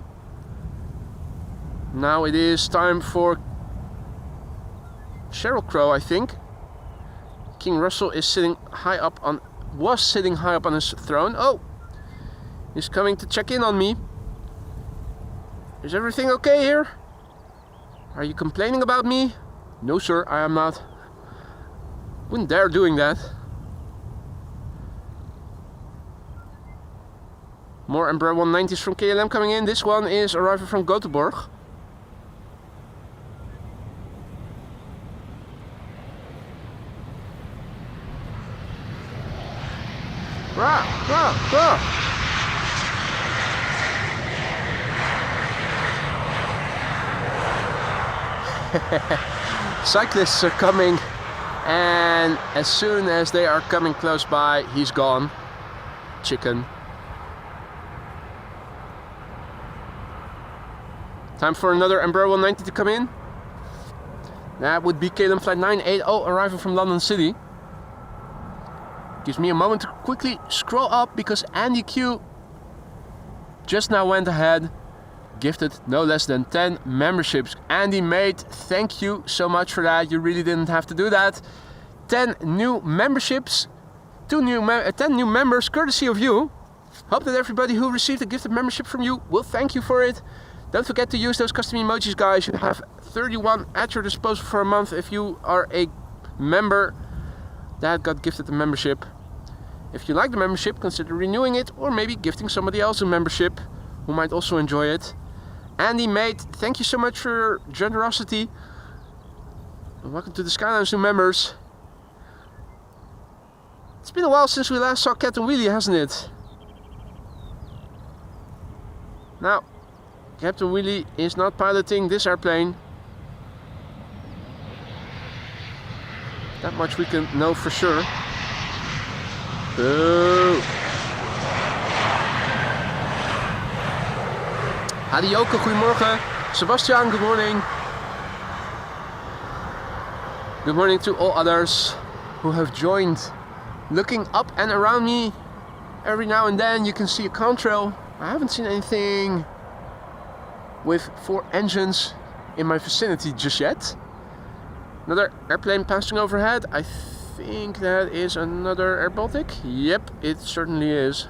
Now it is time for Sheryl Crow, I think. King Russell is sitting high up on his throne. Oh, he's coming to check in on me. Is everything okay here? Are you complaining about me? No sir, I am not. Wouldn't dare doing that. More Embraer 190s from KLM coming in. This one is arriving from Göteborg. Rah, rah, rah. Cyclists are coming, and as soon as they are coming close by, he's gone. Chicken. Time for another Embraer 190 to come in. That would be KLM flight 980 arriving from London City. Gives me a moment to quickly scroll up because Andy Q just now went ahead, gifted no less than 10 memberships. Andy, mate, thank you so much for that. You really didn't have to do that. 10 new memberships, 10 new members courtesy of you. Hope that everybody who received a gifted membership from you will thank you for it. Don't forget to use those custom emojis, guys. You have 31 at your disposal for a month if you are a member that got gifted the membership. If you like the membership, consider renewing it or maybe gifting somebody else a membership who might also enjoy it. Andy, mate, thank you so much for your generosity. And welcome to the Skyline's new members. It's been a while since we last saw Captain Wheelie, hasn't it? Now, Captain Wheelie is not piloting this airplane. That much we can know for sure. Boo! Hadi Joke, goedemorgen. Sebastian, good morning. Good morning to all others who have joined. Looking up and around me, every now and then you can see a contrail. I haven't seen anything with 4 engines in my vicinity just yet. Another airplane passing overhead. I think that is another Air Baltic. Yep, it certainly is.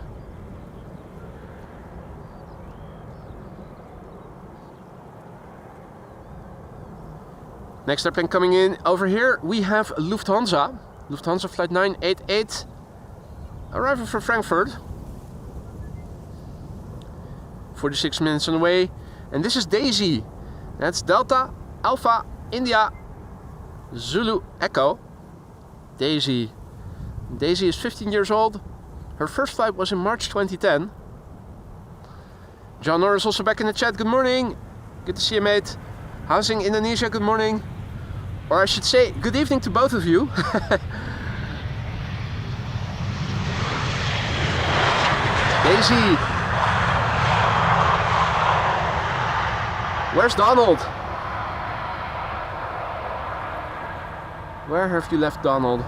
Next airplane coming in over here, we have Lufthansa. Lufthansa flight 988, arriving from Frankfurt. 46 minutes on the way. And this is Daisy. That's Delta, Alpha, India, Zulu, Echo. Daisy. Daisy is 15 years old. Her first flight was in March 2010. John Norris also back in the chat. Good morning. Good to see you, mate. Housing Indonesia, good morning. Or I should say, good evening to both of you. Daisy. Where's Donald? Where have you left Donald?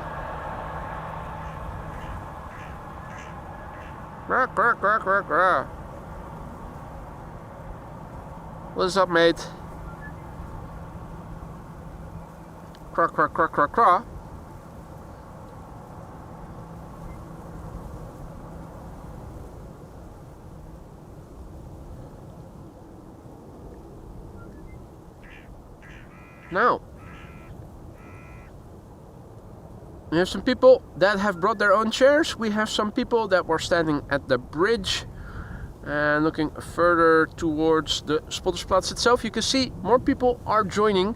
What's up, mate? Craw, craw, craw, craw, craw. Now, we have some people that have brought their own chairs. We have some people that were standing at the bridge and looking further towards the Spottersplatz itself. You can see more people are joining.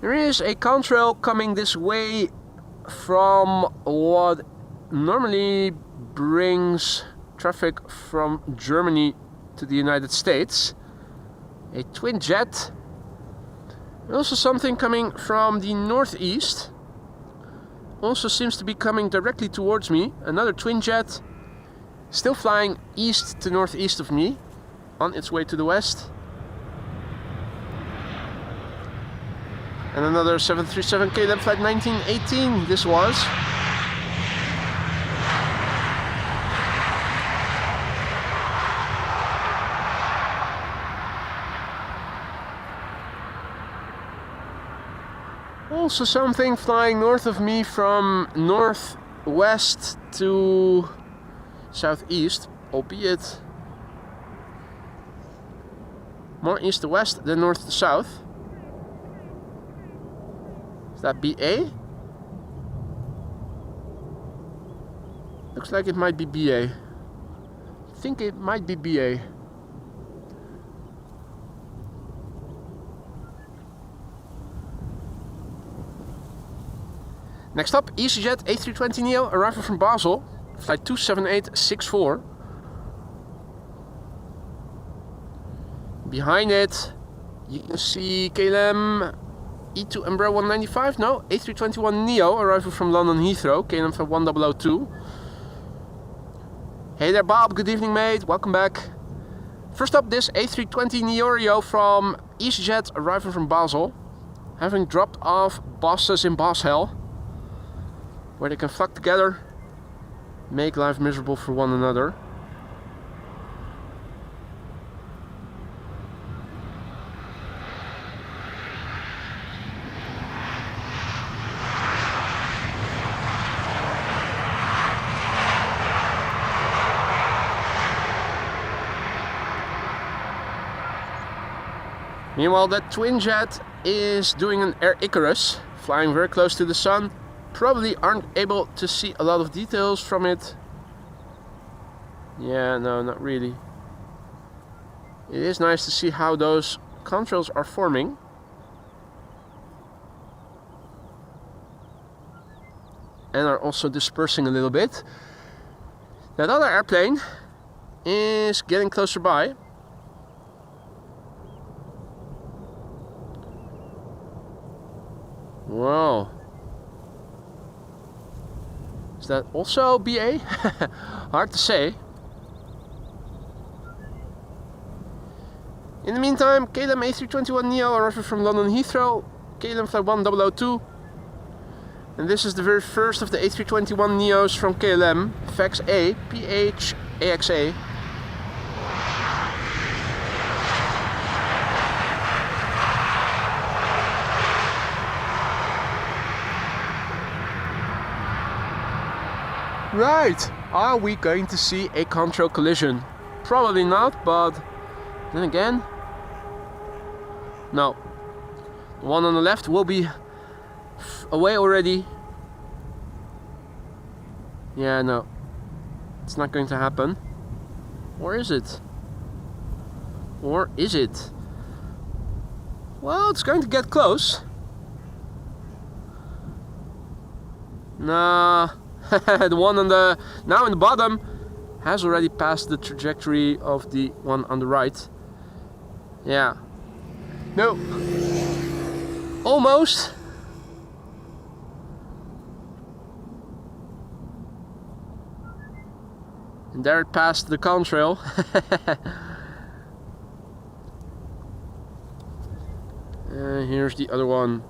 There is a contrail coming this way from what normally brings traffic from Germany to the United States. A twin jet. And also something coming from the northeast. Also seems to be coming directly towards me. Another twin jet. Still flying east to northeast of me. On its way to the west. And another 737 KLM flight 1918 this was. Also something flying north of me from northwest to southeast, albeit more east to west than north to south. Is that BA? Looks like it might be BA. I think it might be BA. Next up, EasyJet A320neo arriving from Basel, flight 27864. Behind it, you can see KLM E2 Embraer 195, no, A321neo arriving from London Heathrow, KLM flight 1002. Hey there Bob, good evening mate, welcome back. First up, this A320neo from EasyJet arriving from Basel, having dropped off bosses in boss hell, where they can flock together, make life miserable for one another. Meanwhile, that twin jet is doing an Air Icarus, flying very close to the sun. Probably aren't able to see a lot of details from it. Yeah, no, not really. It is nice to see how those contrails are forming. And are also dispersing a little bit. That other airplane is getting closer by. Wow. Is that also BA? Hard to say. In the meantime, KLM A321neo arriving from London Heathrow, KLM Flight 1002. And this is the very first of the A321neos from KLM, FAX A, PHAXA. Right, are we going to see a contrail collision? Probably not, but then again, no. The one on the left will be away already. Yeah, no, it's not going to happen. Or is it? Or is it? Well, it's going to get close. Nah. The one on the now in the bottom has already passed the trajectory of the one on the right. Yeah. No. Almost. And there it passed the contrail. Here's the other one.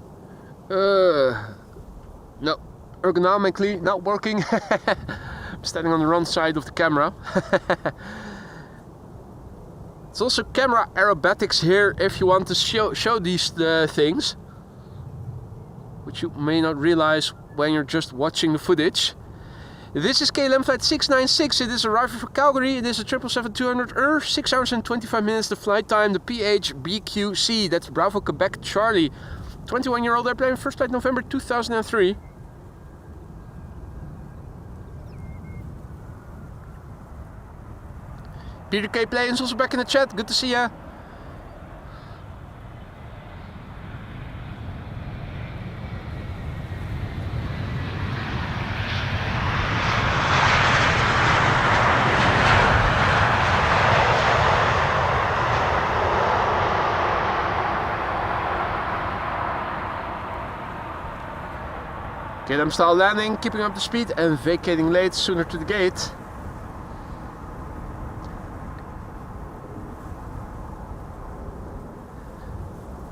No. Ergonomically not working. I'm standing on the wrong side of the camera. It's also camera aerobatics here if you want to show these things, which you may not realize when you're just watching the footage. This is KLM flight 696. It is arriving from Calgary. It is a 777-200 6 hours and 25 minutes the flight time. The PHBQC, that's Bravo Quebec Charlie. 21-year-old airplane, first flight November 2003. Peter K. Planes also back in the chat. Good to see ya. KLM style landing, keeping up the speed and vacating late sooner to the gate.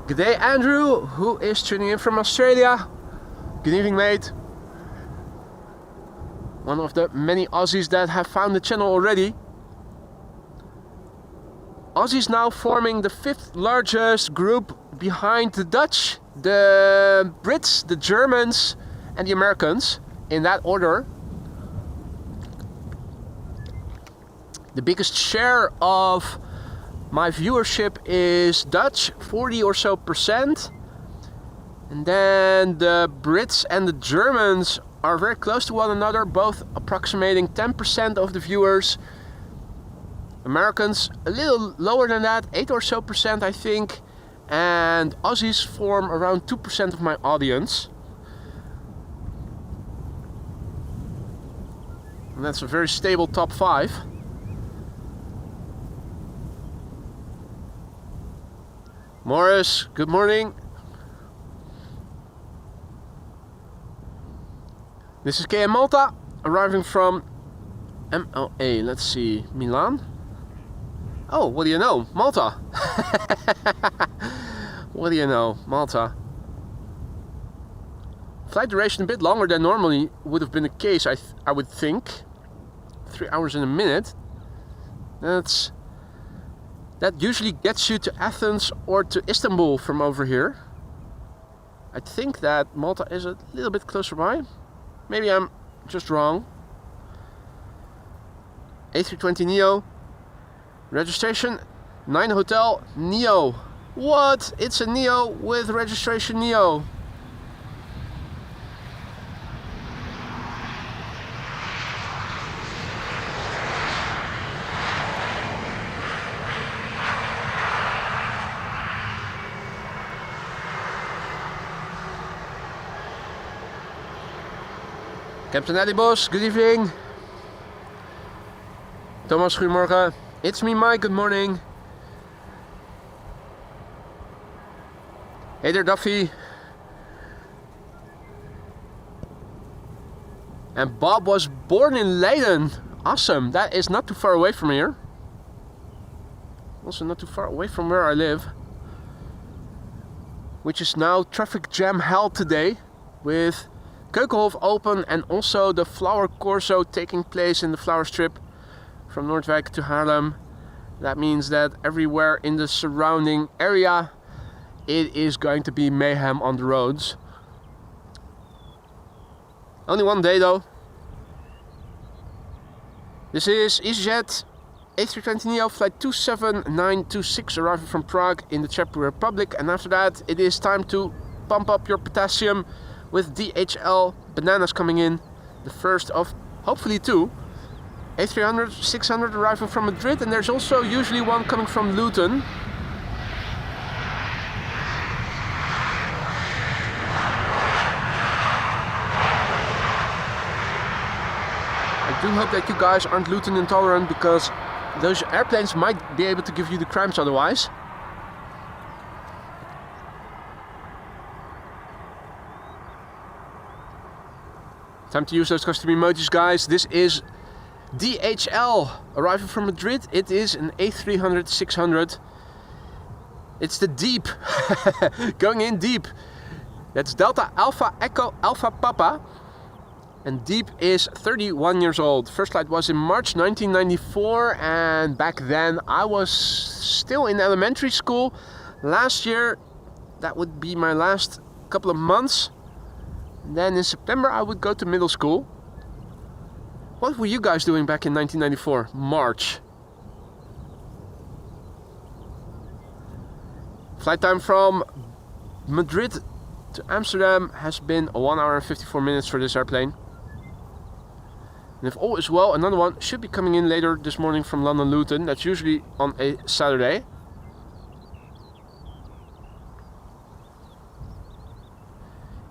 Good day, Andrew, who is tuning in from Australia. Good evening, mate. One of the many Aussies that have found the channel already. Aussies now forming the 5th largest group behind the Dutch, the Brits, the Germans, and the Americans, in that order. The biggest share of my viewership is Dutch, 40 or so %. And then the Brits and the Germans are very close to one another, both approximating 10% of the viewers. Americans a little lower than that, 8 or so % I think. And Aussies form around 2% of my audience. And that's a very stable top 5. Morris, good morning. This is KM Malta, arriving from MLA. Let's see, Milan. Oh, what do you know? Malta. What do you know? Malta. Flight duration a bit longer than normally would have been the case, I would think. 3 hours and a minute. That usually gets you to Athens or to Istanbul from over here. I think that Malta is a little bit closer by. Maybe I'm just wrong. A320neo. Registration 9 Hotel Neo. What? It's a Neo with registration Neo. Captain Adibos, good evening. Thomas, goedemorgen. It's me, Mike, good morning. Hey there, Duffy. And Bob was born in Leiden. Awesome, that is not too far away from here. Also not too far away from where I live. Which is now traffic jam hell today. With Keukenhof open and also the flower corso taking place in the flower strip from Noordwijk to Haarlem. That means that everywhere in the surrounding area it is going to be mayhem on the roads. Only one day though. This is EasyJet A320neo flight 27926 arriving from Prague in the Czech Republic, and after that it is time to pump up your potassium with DHL bananas coming in, the first of hopefully two. A300, 600 arriving from Madrid, and there's also usually one coming from Luton. I do hope that you guys aren't Luton intolerant, because those airplanes might be able to give you the cramps otherwise. Time to use those custom emojis, guys. This is DHL arriving from Madrid. It is an A300 600. It's the deep. Going in deep. That's Delta Alpha Echo Alpha Papa. And deep is 31 years old. First flight was in March 1994, and back then I was still in elementary school. Last year, that would be my last couple of months. Then in September I would go to middle school. What were you guys doing back in 1994? March. Flight time from Madrid to Amsterdam has been 1 hour and 54 minutes for this airplane. And if all is well, another one should be coming in later this morning from London Luton. That's usually on a Saturday.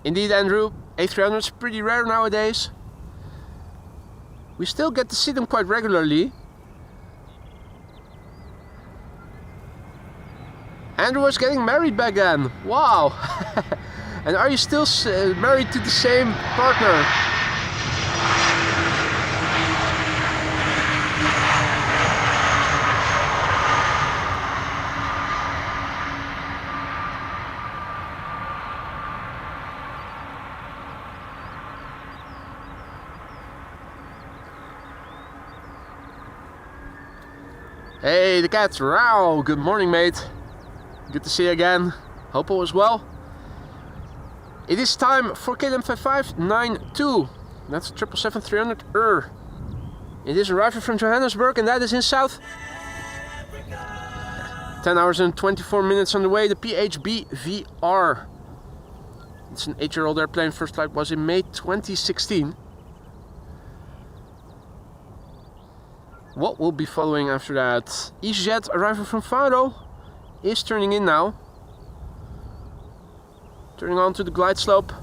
Indeed, Andrew, A300 is pretty rare nowadays. We still get to see them quite regularly. Andrew was getting married back then. Wow! And are you still married to the same partner? Hey, the cat, Rao. Good morning, mate. Good to see you again. Hope all is well. It is time for KLM 5592. That's 777-300. It is arriving from Johannesburg, and that is in South. 10 hours and 24 minutes on the way. The PHB VR. It's an 8-year-old airplane. First flight was in May 2016. What will be following after that? EasyJet arriving from Faro is turning in now. Turning on to the glide slope.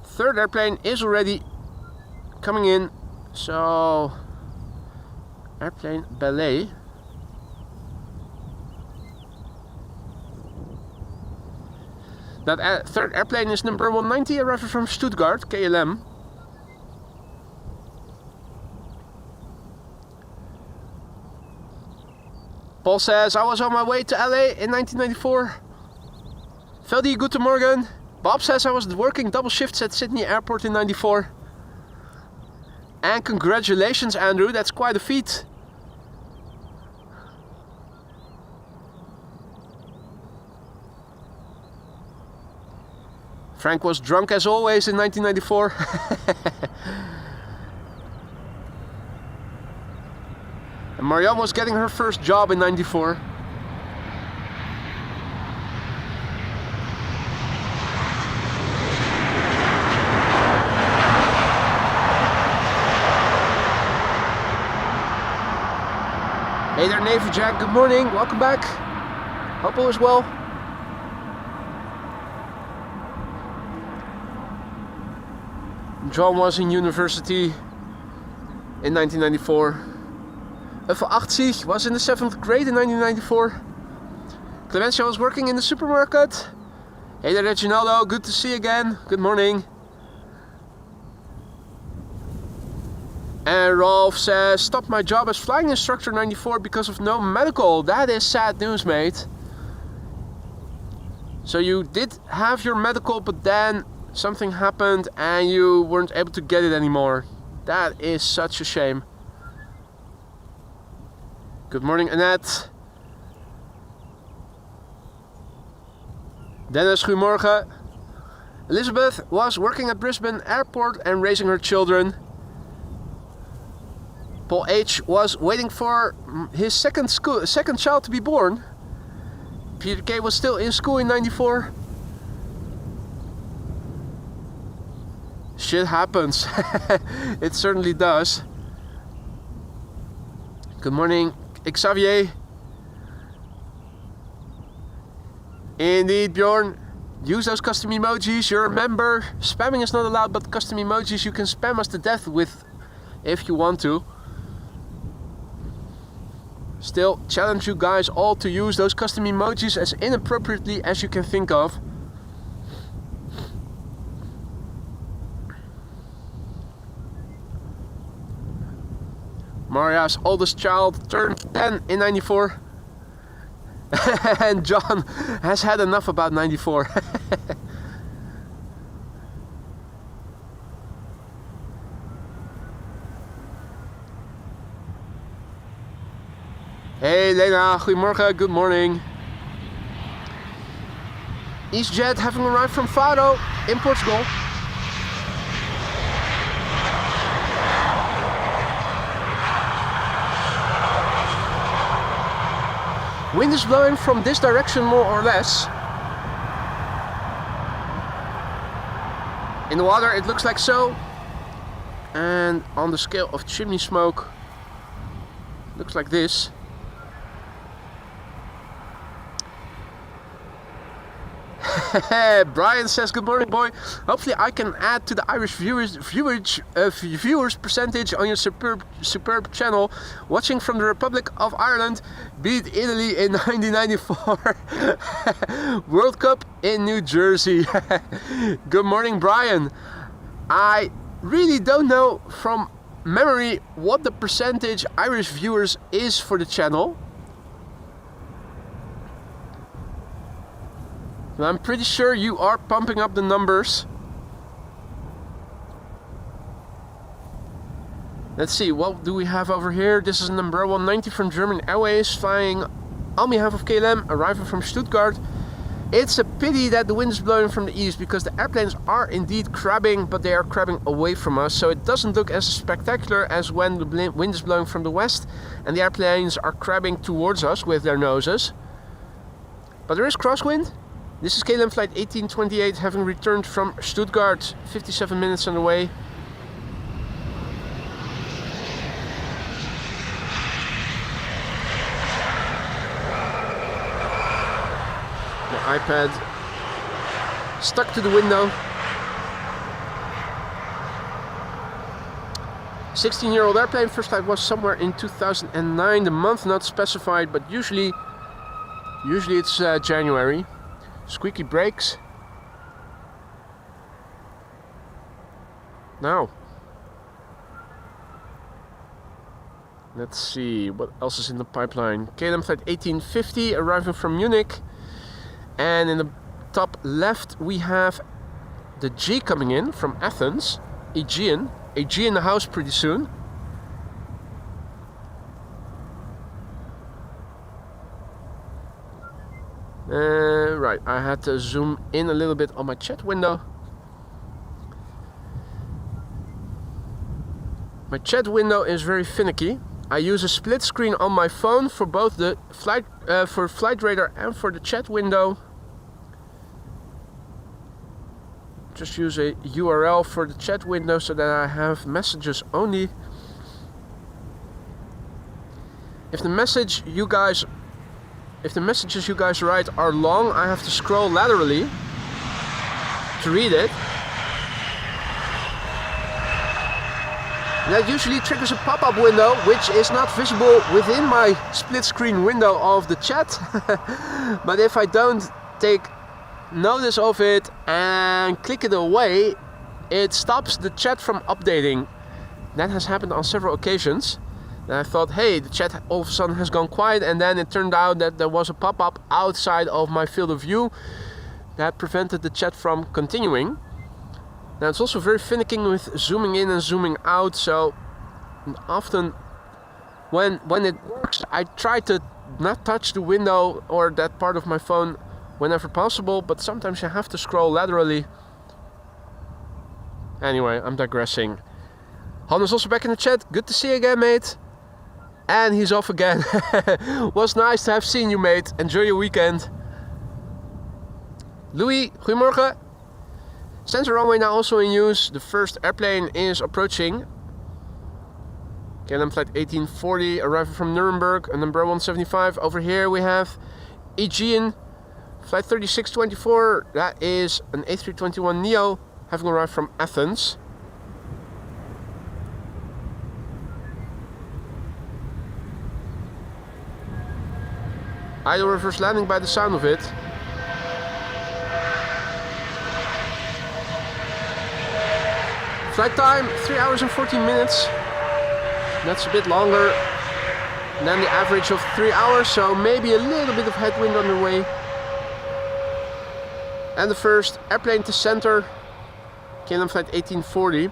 Third airplane is already coming in. So, airplane ballet. That third airplane is number 190, arriving from Stuttgart, KLM. Paul says, I was on my way to LA in 1994. Veldi, guten Morgen. Bob says, I was working double shifts at Sydney Airport in 94. And congratulations, Andrew, that's quite a feat. Frank was drunk as always in 1994. And Marianne was getting her first job in '94. Hey there, Navy Jack. Good morning. Welcome back. Hope all is well. John was in university in 1994. Uffe 80 was in the 7th grade in 1994. Clemencia was working in the supermarket. Hey there, Reginaldo. Good to see you again. Good morning. And Rolf says, stopped my job as flying instructor 94 because of no medical. That is sad news, mate. So you did have your medical, but then something happened and you weren't able to get it anymore. That is such a shame. Good morning, Annette. Dennis, goedemorgen. Elizabeth was working at Brisbane Airport and raising her children. Paul H was waiting for his second child to be born. Peter K was still in school in '94. Shit happens. It certainly does. Good morning, Xavier. Indeed, Bjorn. Use those custom emojis. You're a member. Spamming is not allowed, but custom emojis you can spam us to death with if you want to. Still, challenge you guys all to use those custom emojis as inappropriately as you can think of. Maria's oldest child turned 10 in '94. And John has had enough about '94. Hey Lena, goedemorgen, good morning. EasyJet having arrived from Faro in Portugal. Wind is blowing from this direction more or less. In the water it looks like so. And on the scale of chimney smoke, looks like this. Brian says, good morning, boy. Hopefully I can add to the Irish viewers percentage on your superb channel. Watching from the Republic of Ireland beat Italy in 1994 World Cup in New Jersey. Good morning, Brian. I really don't know from memory what the percentage Irish viewers is for the channel. I'm pretty sure you are pumping up the numbers. Let's see, what do we have over here? This is number 190 from German Airways, flying on behalf of KLM, arriving from Stuttgart. It's a pity that the wind is blowing from the east, because the airplanes are indeed crabbing, but they are crabbing away from us, so it doesn't look as spectacular as when the wind is blowing from the west and the airplanes are crabbing towards us with their noses. But there is crosswind. This is KLM flight 1828, having returned from Stuttgart, 57 minutes on the way. The iPad stuck to the window. 16-year-old airplane, first flight was somewhere in 2009, the month not specified, but usually it's January. Squeaky brakes. Now, let's see what else is in the pipeline. KLM flight 1850 arriving from Munich, and in the top left we have the G coming in from Athens. Aegean in the house pretty soon. Right, I had to zoom in a little bit on my chat window. My chat window is very finicky. I use a split screen on my phone for both the flight radar and for the chat window. Just use a URL for the chat window so that I have messages only. If the messages you guys write are long, I have to scroll laterally to read it. That usually triggers a pop-up window, which is not visible within my split screen window of the chat. But if I don't take notice of it and click it away, it stops the chat from updating. That has happened on several occasions. And I thought, hey, the chat all of a sudden has gone quiet, and then it turned out that there was a pop-up outside of my field of view that prevented the chat from continuing. Now it's also very finicky with zooming in and zooming out, so often when it works, I try to not touch the window or that part of my phone whenever possible, but sometimes you have to scroll laterally. Anyway, I'm digressing. Han is also back in the chat. Good to see you again, mate. And he's off again. Was nice to have seen you, mate. Enjoy your weekend. Louis, goedemorgen. Sensor runway now also in use. The first airplane is approaching. KLM flight 1840 arriving from Nuremberg, number 175. Over here we have Aegean flight 3624. That is an A321neo having arrived from Athens. Idle reverse landing by the sound of it. Flight time 3 hours and 14 minutes. That's a bit longer than the average of 3 hours, so maybe a little bit of headwind on the way. And the first airplane to center, KLM flight 1840.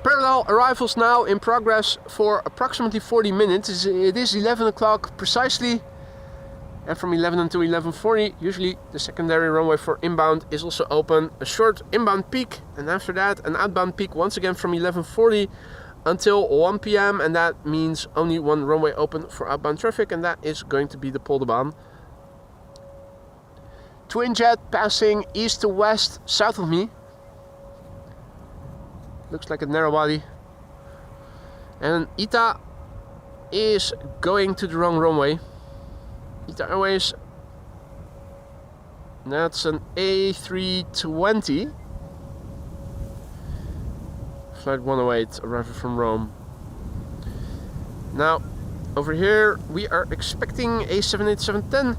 Parallel arrivals now in progress for approximately 40 minutes. It is 11 o'clock precisely. And from 11 until 11:40, usually the secondary runway for inbound is also open. A short inbound peak, and after that an outbound peak once again from 11:40 until 1 p.m. And that means only one runway open for outbound traffic, and that is going to be the Polderbaan. Twin jet passing east to west south of me. Looks like a narrow body. And ITA is going to the wrong runway. ITA Airways, that's an A320. Flight 108 arriving from Rome. Now, over here we are expecting a 787-10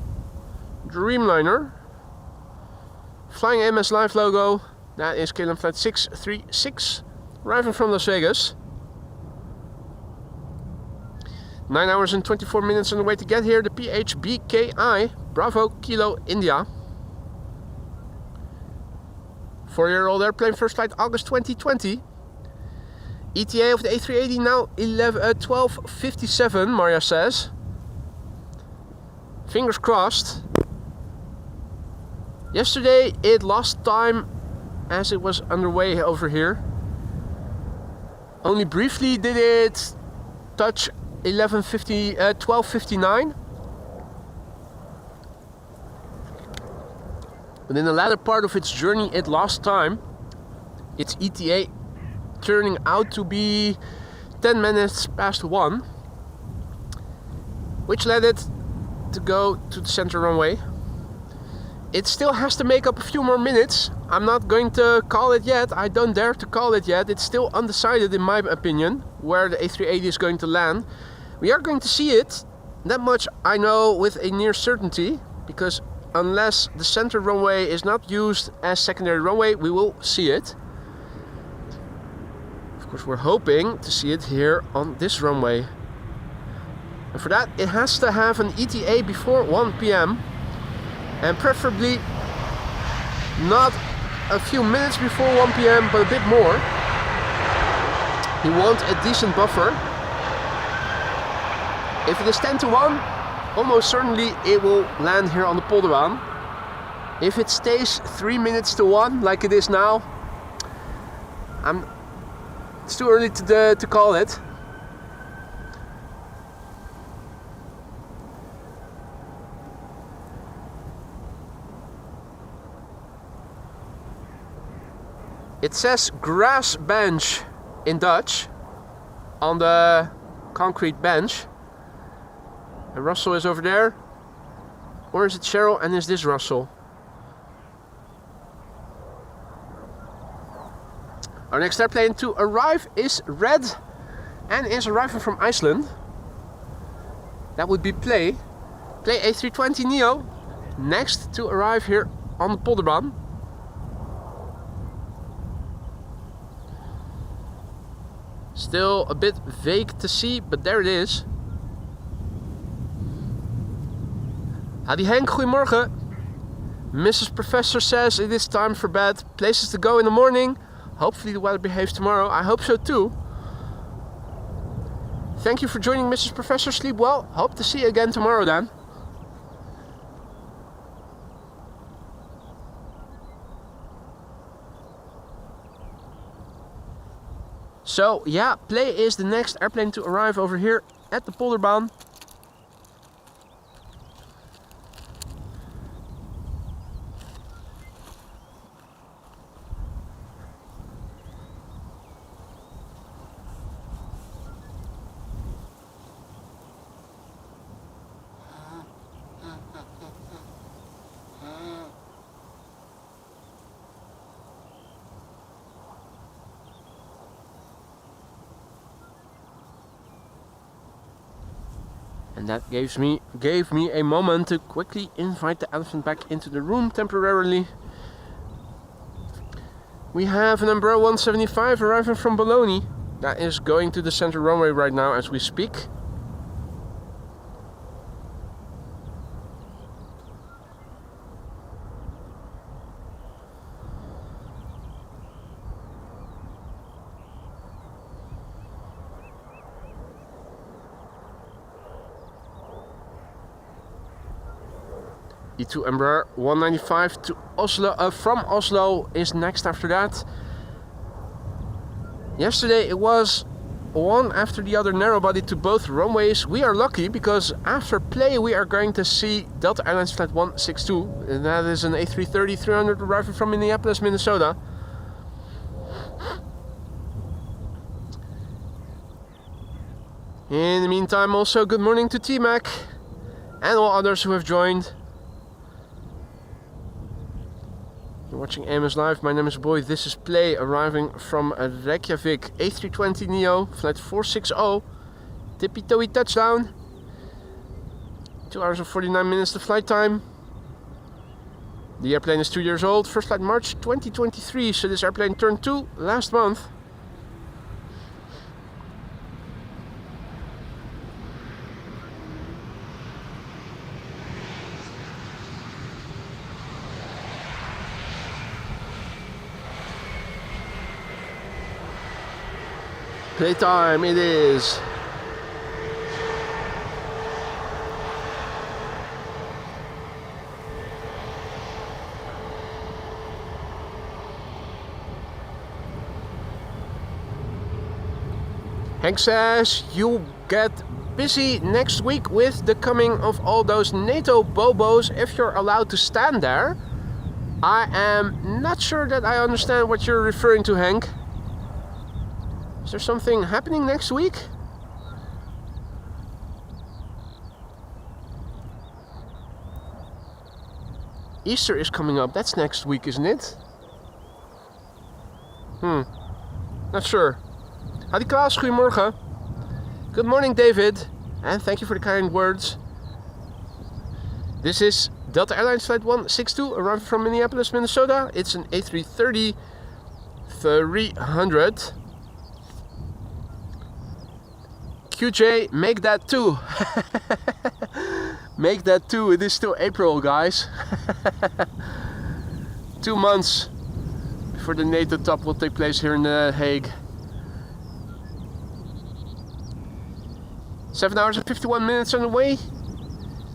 Dreamliner. Flying AMS Live logo, that is KLM flight 636, arriving from Las Vegas. 9 hours and 24 minutes on the way to get here. The PHBKI, Bravo Kilo India. 4-year-old airplane, first flight August 2020. ETA of the A380 now 12:57, Maria says. Fingers crossed. Yesterday it lost time as it was underway over here. Only briefly did it touch 12:59. But in the latter part of its journey it lost time. Its ETA turning out to be 10 minutes past 1, which led it to go to the center runway. It still has to make up a few more minutes. I'm not going to call it yet. I don't dare to call it yet. It's still undecided in my opinion where the A380 is going to land. We are going to see it. That much I know with a near certainty, because unless the center runway is not used as secondary runway, we will see it. Of course, we're hoping to see it here on this runway. And for that, it has to have an ETA before 1 p.m. and preferably not a few minutes before 1 p.m. but a bit more. You want a decent buffer. If it is 10 to 1, almost certainly it will land here on the Polderbaan. If it stays 3 minutes to 1 like it is now, it's too early to call it. It says grass bench in Dutch on the concrete bench. And Russell is over there. Or is it Cheryl and is this Russell? Our next airplane to arrive is red and is arriving from Iceland. That would be Play A320neo, next to arrive here on the Polderbaan. Still a bit vague to see, but there it is. Howdy Henk, goedemorgen. Mrs. Professor says it is time for bed. Places to go in the morning. Hopefully the weather behaves tomorrow. I hope so too. Thank you for joining, Mrs. Professor. Sleep well. Hope to see you again tomorrow then. So yeah, Play is the next airplane to arrive over here at the Polderbaan. And that gave me a moment to quickly invite the elephant back into the room temporarily. We have an Embraer 175 arriving from Bologna. That is going to the center runway right now as we speak. E2 Embraer 195 to Oslo, from Oslo is next after that. Yesterday it was one after the other narrow body to both runways. We are lucky because after Play we are going to see Delta Airlines Flight 162. And that is an A330-300 arriving from Minneapolis, Minnesota. In the meantime, also good morning to T-Mac and all others who have joined. You're watching AMS Live. My name is Boy. This is Play arriving from Reykjavik. A320neo, flight 460. Tippy toey touchdown. 2 hours and 49 minutes the flight time. The airplane is 2 years old. First flight March 2023. So this airplane turned 2 last month. Playtime it is. Hank says you'll get busy next week with the coming of all those NATO bobos if you're allowed to stand there. I am not sure that I understand what you're referring to, Hank. Is there something happening next week? Easter is coming up. That's next week, isn't it? Not sure. Howdy Klaas, goedemorgen. Good morning, David. And thank you for the kind words. This is Delta Airlines Flight 162 arriving from Minneapolis, Minnesota. It's an A330-300. QJ, make that 2. Make that 2. It is still April, guys. 2 months before the NATO top will take place here in The Hague. 7 hours and 51 minutes on the way.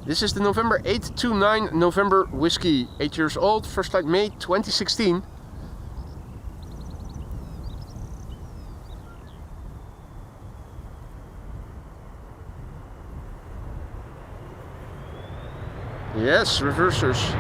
This is the November 829 November Whiskey. 8 years old. First flight May 2016. Yes, reversers.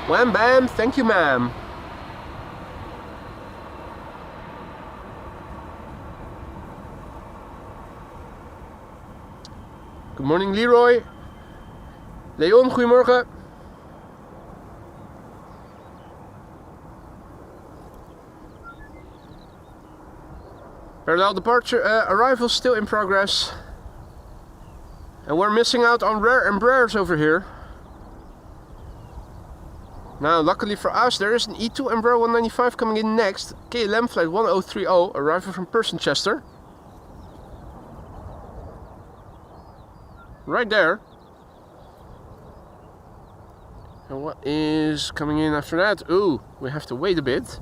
Wham bam, thank you ma'am. Good morning Leroy. Leon, goedemorgen. Parallel departure arrival still in progress. And we're missing out on rare Embraers over here. Now, luckily for us, there is an E2 Embraer 195 coming in next. KLM flight 1030 arriving from Persenchester. Right there. And what is coming in after that? Ooh, we have to wait a bit.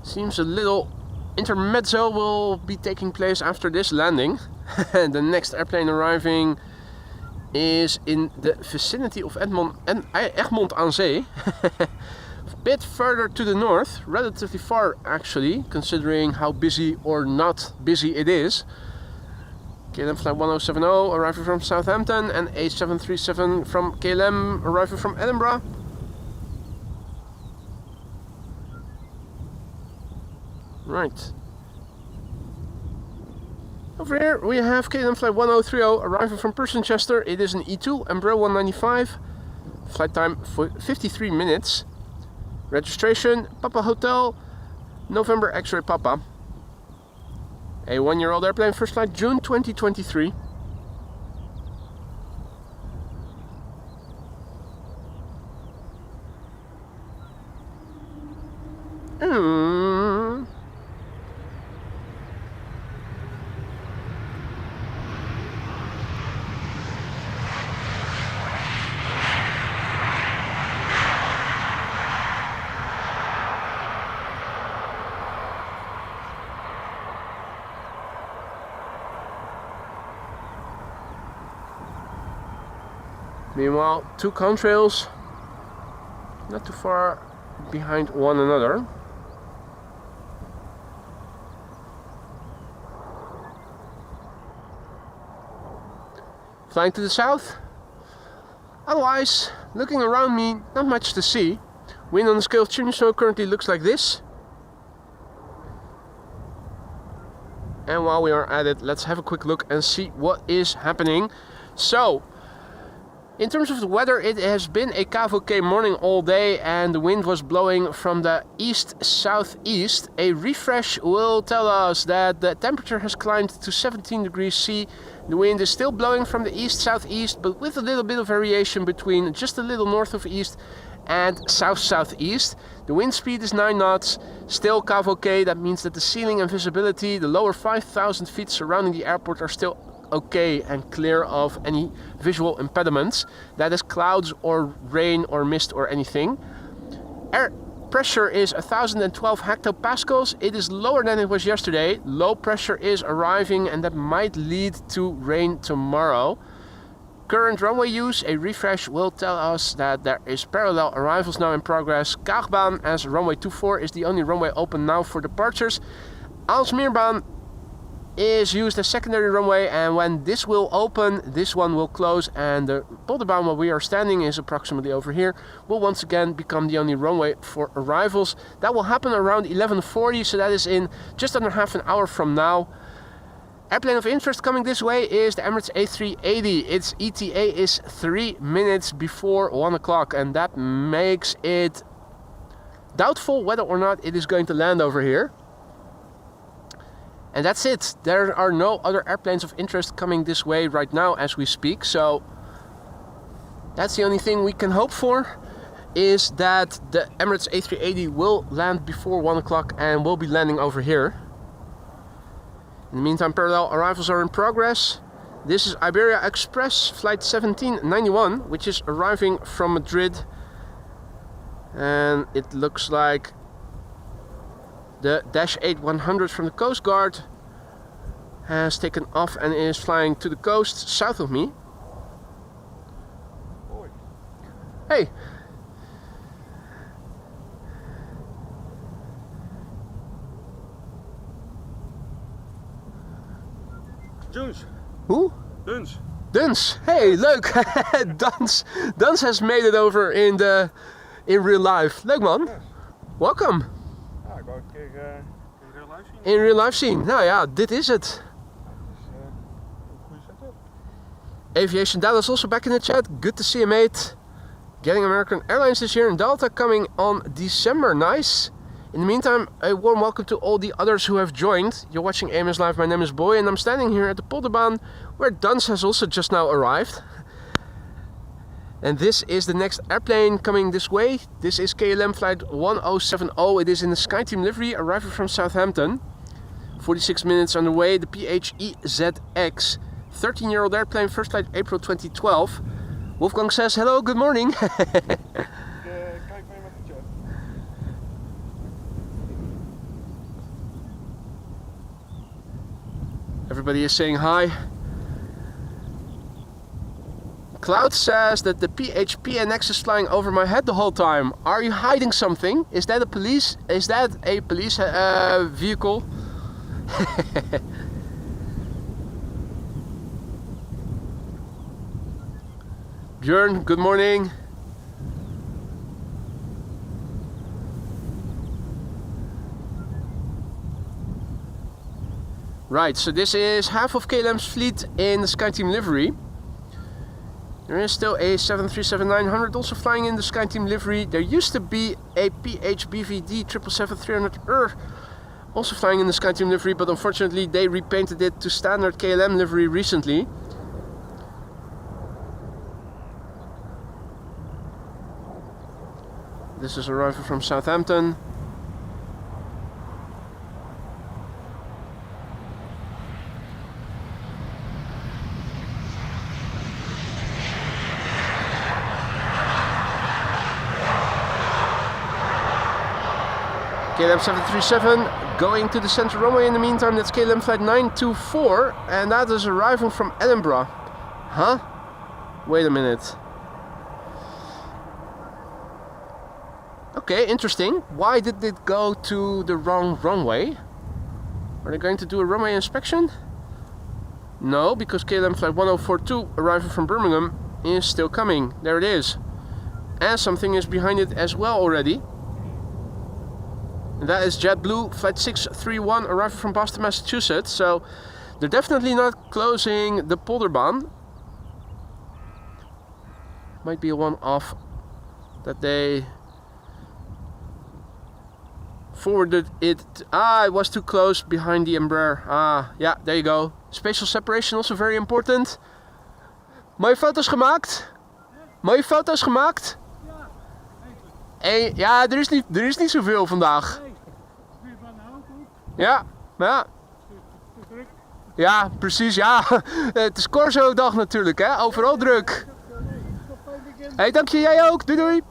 Seems a little intermezzo will be taking place after this landing. The next airplane arriving is in the vicinity of Egmond aan Zee. A bit further to the north, relatively far actually, considering how busy or not busy it is. KLM flight 1070 arriving from Southampton and A737 from KLM arriving from Edinburgh. Right. Over here we have KLM flight 1030 arriving from Persenchester. It is an E2 Embraer 195. Flight time for 53 minutes. Registration Papa Hotel November X-ray Papa. A 1-year-old airplane, first flight June 2023. Meanwhile, two contrails not too far behind one another. Flying to the south. Otherwise, looking around me, not much to see. Wind on the scale of Chunso currently looks like this. And while we are at it, let's have a quick look and see what is happening. So, in terms of the weather, it has been a KVK morning all day and the wind was blowing from the east-southeast. A refresh will tell us that the temperature has climbed to 17 degrees C. The wind is still blowing from the east-southeast, but with a little bit of variation between just a little north of east and south-southeast. The wind speed is 9 knots, still KVK. That means that the ceiling and visibility, the lower 5,000 feet surrounding the airport, are still okay and clear of any visual impediments, that is clouds or rain or mist or anything. Air pressure is 1012 hectopascals. It is lower than it was yesterday. Low pressure is arriving and that might lead to rain tomorrow. Current runway use, a refresh will tell us that there is parallel arrivals now in progress. Kaagbaan as runway 24 is the only runway open now for departures. Aalsmeerbaan is used as secondary runway, and when this will open, this one will close, and the Polderbaan where we are standing is approximately over here, will once again become the only runway for arrivals. That will happen around 11:40, so that is in just under half an hour from now. Airplane of interest coming this way is the Emirates A380. Its ETA is 3 minutes before 1 o'clock, and that makes it doubtful whether or not it is going to land over here. And that's it. There are no other airplanes of interest coming this way right now as we speak. So that's the only thing we can hope for, is that the Emirates A380 will land before 1 o'clock and will be landing over here. In the meantime, parallel arrivals are in progress. This is Iberia Express flight 1791, which is arriving from Madrid. And it looks like the Dash 8-100 from the Coast Guard has taken off and is flying to the coast south of me. Hey! Jules. Who? Duns. Duns, hey, leuk. Duns has made it over in real life. Leuk man. Yes. Welcome. Ja, ik wou het een keer in real life zien. In real life zien. Nou ja, dit is het. Dus, een goede setup. Aviation Dallas also back in the chat. Good to see you, mate. Getting American Airlines this year in Delta coming on December. Nice. In the meantime, a warm welcome to all the others who have joined. You're watching AMS Live. My name is Boy and I'm standing here at the Polderbaan where Duns has also just now arrived. And this is the next airplane coming this way. This is KLM flight 1070. It is in the SkyTeam livery, arriving from Southampton. 46 minutes underway. The PHEZX. 13-year-old airplane, first flight April 2012. Wolfgang says, hello, good morning. Kijk mee met de chat. Everybody is saying hi. Cloud says that the PHPNX is flying over my head the whole time. Are you hiding something? Is that a police? Is that a police vehicle? Björn, good morning. Right, so this is half of KLM's fleet in the SkyTeam livery. There is still a 737-900 also flying in the SkyTeam livery. There used to be a PHBVD 777-300 also flying in the SkyTeam livery, but unfortunately they repainted it to standard KLM livery recently. This is arrival from Southampton. KLM 737 going to the center runway in the meantime. That's KLM flight 924 and that is arriving from Edinburgh. Huh? Wait a minute. Okay, interesting. Why did it go to the wrong runway? Are they going to do a runway inspection? No, because KLM flight 1042 arriving from Birmingham is still coming. There it is. And something is behind it as well already. And that is JetBlue flight 631 arriving from Boston, Massachusetts. So they're definitely not closing the Polderbaan. Might be a one-off that they forwarded it. It was too close behind the Embraer. Yeah, there you go. Spatial separation also very important. Mooie foto's gemaakt? Mooie foto's gemaakt? En, ja, er is niet zoveel vandaag. Ja, maar ja. Ja, precies, ja. Het is Corso-dag natuurlijk, hè. Overal druk. Hey, dank je, jij ook. Doei doei.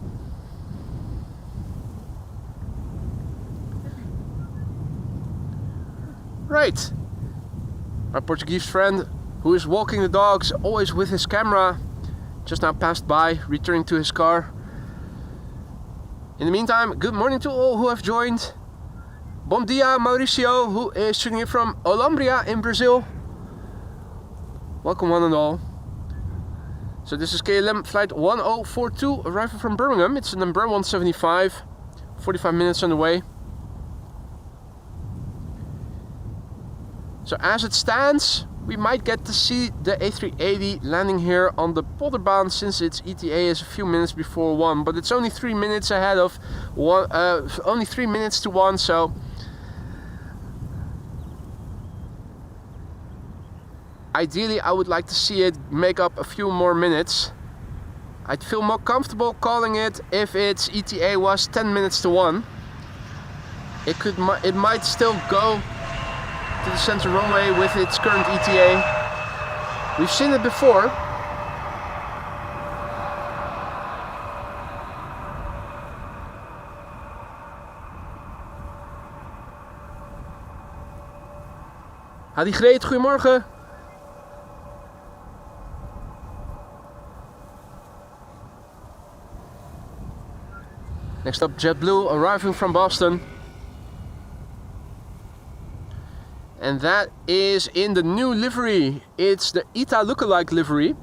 Right. Our Portuguese friend who is walking the dogs, always with his camera, just now passed by, returning to his car. In the meantime, good morning to all who have joined. Bom dia, Mauricio, who is tuning in from Olambria in Brazil. Welcome one and all. So this is KLM flight 1042 arriving from Birmingham. It's an Embraer 175, 45 minutes on the way. So as it stands, we might get to see the A380 landing here on the Polderbaan since its ETA is a few minutes before 1, but it's only 3 minutes ahead of 1, only 3 minutes to 1, so ideally I would like to see it make up a few more minutes. I'd feel more comfortable calling it if its ETA was 10 minutes to 1. It might still go to the center runway with its current ETA. We've seen it before. Hadi Greet, goedemorgen. Next up, JetBlue arriving from Boston. and that is in the new livery. It's the ITA lookalike livery.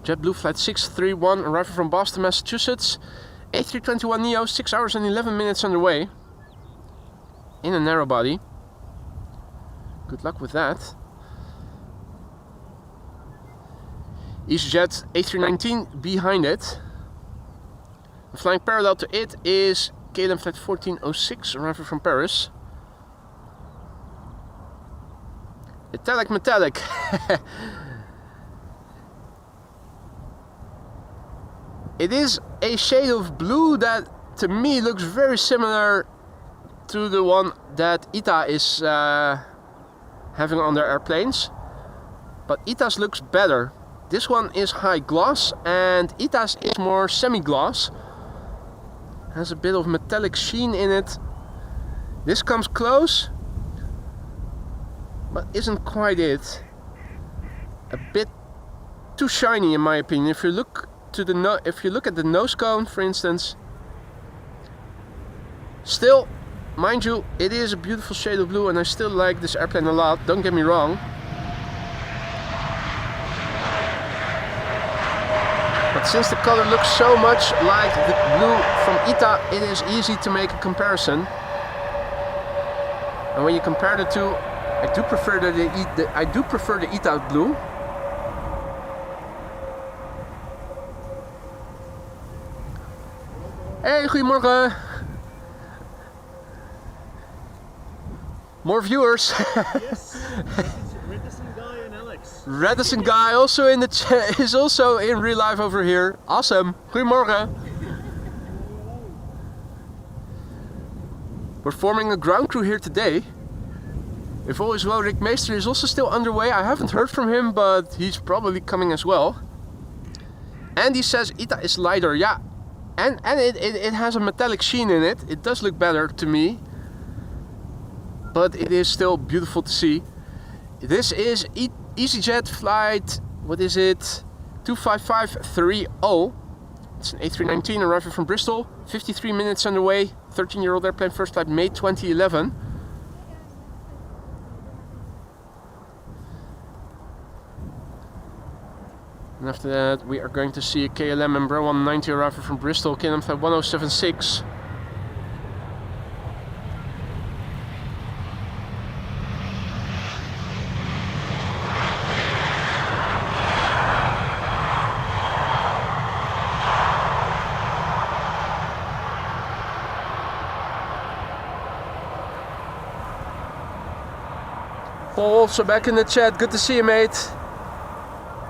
JetBlue Flight 631, arriving from Boston, Massachusetts. A321neo, 6 hours and 11 minutes underway. In a narrow body. Good luck with that. EasyJet A319 behind it. And flying parallel to it is KLM Flight 1406, arriving from Paris. Metallic. It is a shade of blue that to me looks very similar to the one that ITA is having on their airplanes. But ITA's looks better. This one is high gloss and ITA's is more semi-gloss. Has a bit of metallic sheen in it. This comes close, but isn't quite it. A bit too shiny in my opinion. If you look at the nose cone, for instance, still, mind you, it is a beautiful shade of blue and I still like this airplane a lot, don't get me wrong. But since the color looks so much like the blue from ITA, it is easy to make a comparison. And when you compare the two, I do prefer the ITA blue. Hey, goedemorgen. More viewers. Yes, Redison Guy and Alex. Redison Guy also in the chat is also in real life over here. Awesome. Goedemorgen. We're forming a ground crew here today. If all is well, Rick Meester is also still underway. I haven't heard from him, but he's probably coming as well. And he says ITA is lighter. Yeah. And it has a metallic sheen in it. It does look better to me. But it is still beautiful to see. This is EasyJet flight, what is it? 25530. It's an A319 arriving from Bristol. 53 minutes underway. 13-year-old airplane, first flight May 2011. And after that, we are going to see a KLM Embraer 190 arriving from Bristol, KLM Flight 1076. Paul also back in the chat. Good to see you, mate.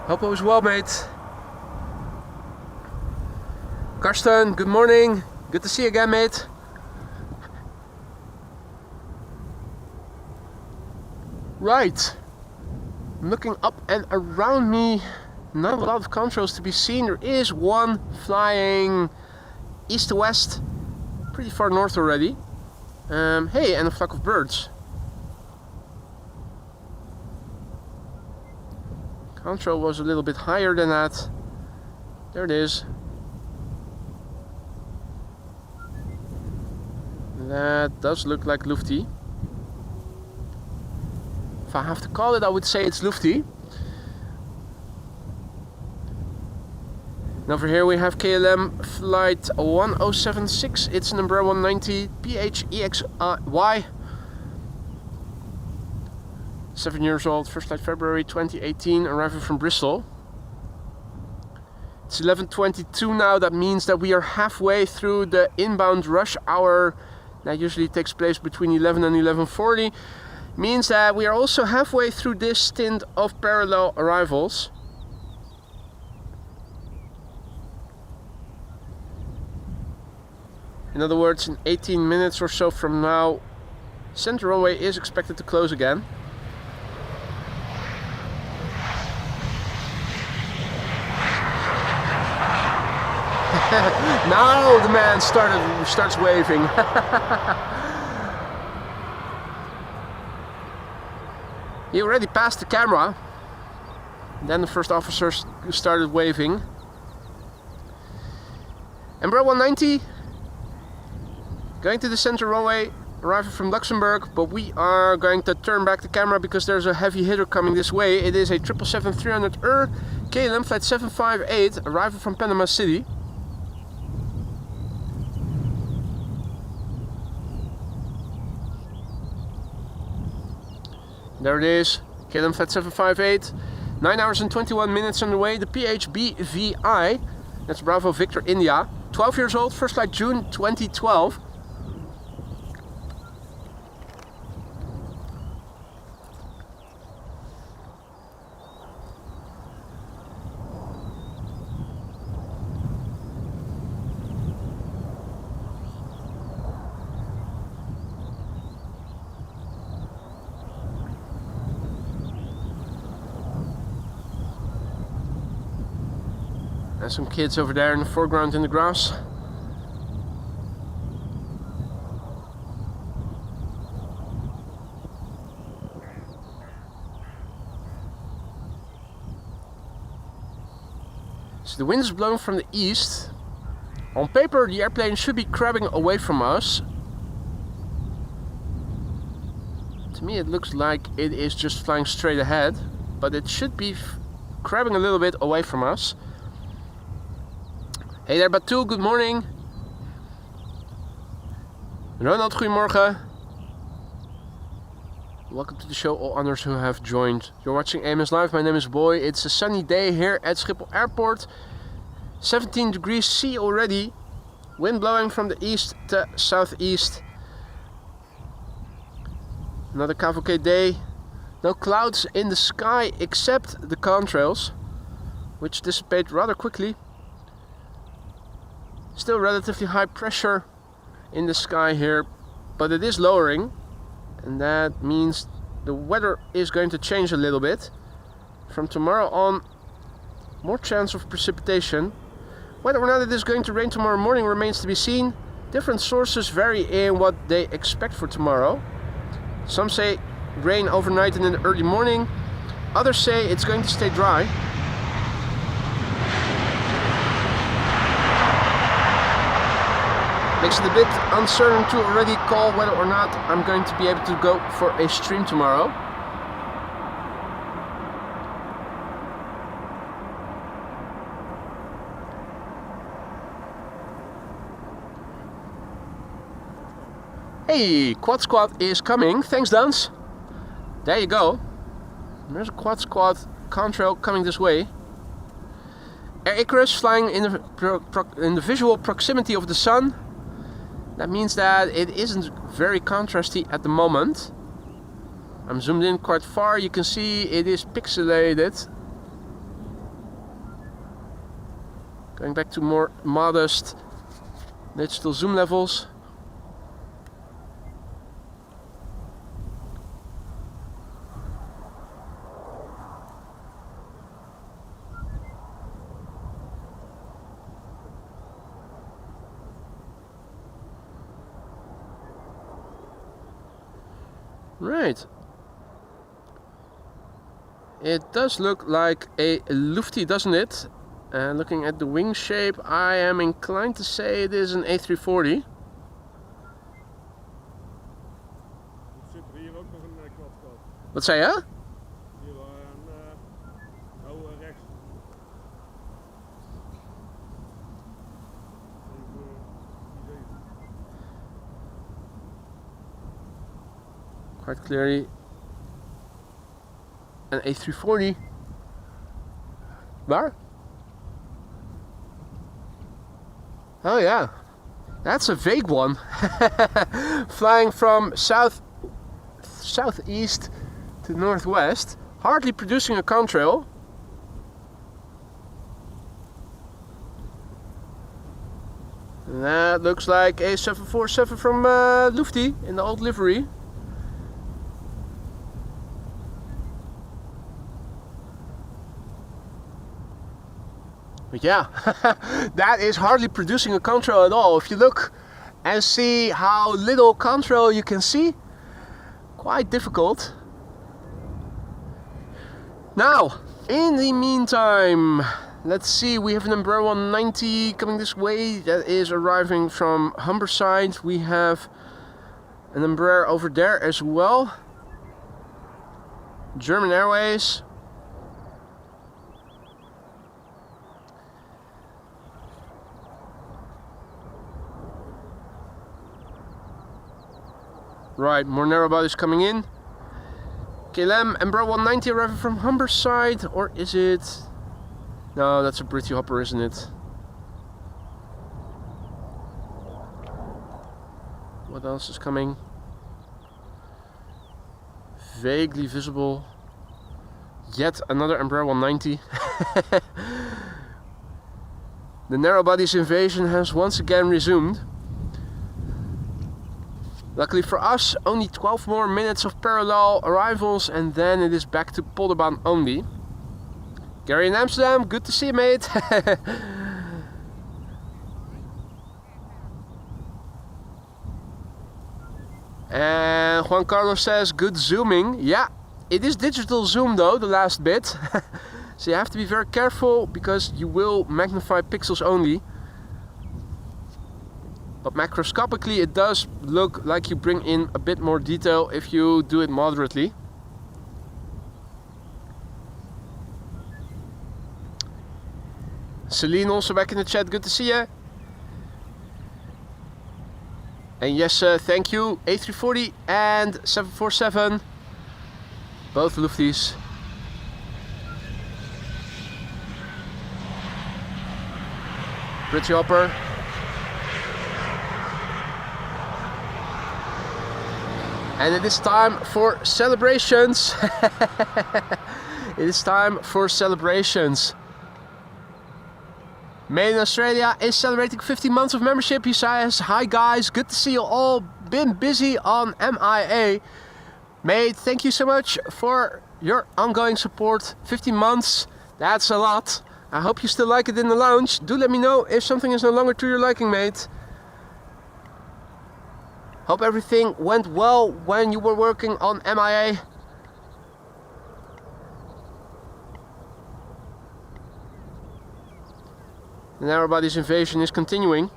Hope all is well, mate. Karsten, good morning. Good to see you again, mate. Right. I'm looking up and around me. Not a lot of contrails to be seen. There is one flying east to west. Pretty far north already. Hey, and a flock of birds. Contrail was a little bit higher than that. There it is. That does look like Lufty. If I have to call it, I would say it's Lufty. And over here we have KLM flight 1076. It's an Embraer 190 PHEXY. 7 years old, first flight February 2018, arriving from Bristol. It's 11:22 now. That means that we are halfway through the inbound rush hour. That usually takes place between 11 and 11:40. Means that we are also halfway through this stint of parallel arrivals. In other words, in 18 minutes or so from now, center runway is expected to close again. Now the man starts waving. He already passed the camera. Then the first officer started waving. Embraer 190. Going to the center runway, arriving from Luxembourg, but we are going to turn back the camera because there's a heavy hitter coming this way. It is a 777-300ER KLM flight 758 arriving from Panama City. There it is, KLM flight 758, 9 hours and 21 minutes on the way, the PHBVI, that's Bravo Victor India, 12 years old, first flight June 2012. And some kids over there in the foreground in the grass. So the wind is blowing from the east. On paper the airplane should be crabbing away from us. To me it looks like it is just flying straight ahead, but it should be crabbing a little bit away from us. Hey there Batul, good morning. Ronald, goedemorgen. Welcome to the show, all others who have joined. You're watching AMS Live, my name is Boy. It's a sunny day here at Schiphol Airport. 17 degrees C already. Wind blowing from the east to southeast. Another cavalcade day. No clouds in the sky except the contrails, which dissipate rather quickly. Still relatively high pressure in the sky here, but it is lowering, and that means the weather is going to change a little bit. From tomorrow on, more chance of precipitation. Whether or not it is going to rain tomorrow morning remains to be seen. Different sources vary in what they expect for tomorrow. Some say rain overnight and in the early morning. Others say it's going to stay dry. Makes it a bit uncertain to already call whether or not I'm going to be able to go for a stream tomorrow. Hey, Quad Squad is coming. Thanks, Dance. There you go. There's a Quad Squad contrail coming this way. Air Icarus flying in the visual proximity of the sun. That means that it isn't very contrasty at the moment. I'm zoomed in quite far, you can see it is pixelated. Going back to more modest digital zoom levels. Right. It does look like a Lufty, doesn't it? Looking at the wing shape, I am inclined to say it is an A340. Wat zei je? Quite clearly an A340. Waar? Oh yeah, that's a vague one. Flying from southeast to northwest, hardly producing a contrail. That looks like a 747 from Lufty in the old livery. But yeah, that is hardly producing a contrail at all. If you look and see how little contrail you can see, quite difficult. Now, in the meantime, Let's see, we have an Embraer 190 coming this way. That is arriving from Humberside. We have an Embraer over there as well. German Airways. Right, more narrow bodies coming in. KLM, Embraer 190 arriving from Humberside, or is it? No, that's a British Hopper, isn't it? What else is coming? Vaguely visible. Yet another Embraer 190. The narrow bodies invasion has once again resumed. Luckily for us, only 12 more minutes of parallel arrivals and then it is back to Polderbaan only. Gary in Amsterdam, good to see you, mate. And Juan Carlos says, good zooming. Yeah, it is digital zoom though, the last bit. So you have to be very careful because you will magnify pixels only. But macroscopically it does look like you bring in a bit more detail if you do it moderately. Celine also back in the chat, good to see you. And yes, thank you, A340 and 747, both Lufties. British Hopper. And it is time for celebrations. It is time for celebrations. Made in Australia is celebrating 15 months of membership. He says, hi guys, good to see you all. Been busy on MIA. Mate, thank you so much for your ongoing support. 15 months, that's a lot. I hope you still like it in the lounge. Do let me know if something is no longer to your liking, mate. Hope everything went well when you were working on MIA. The narrow bodies invasion is continuing.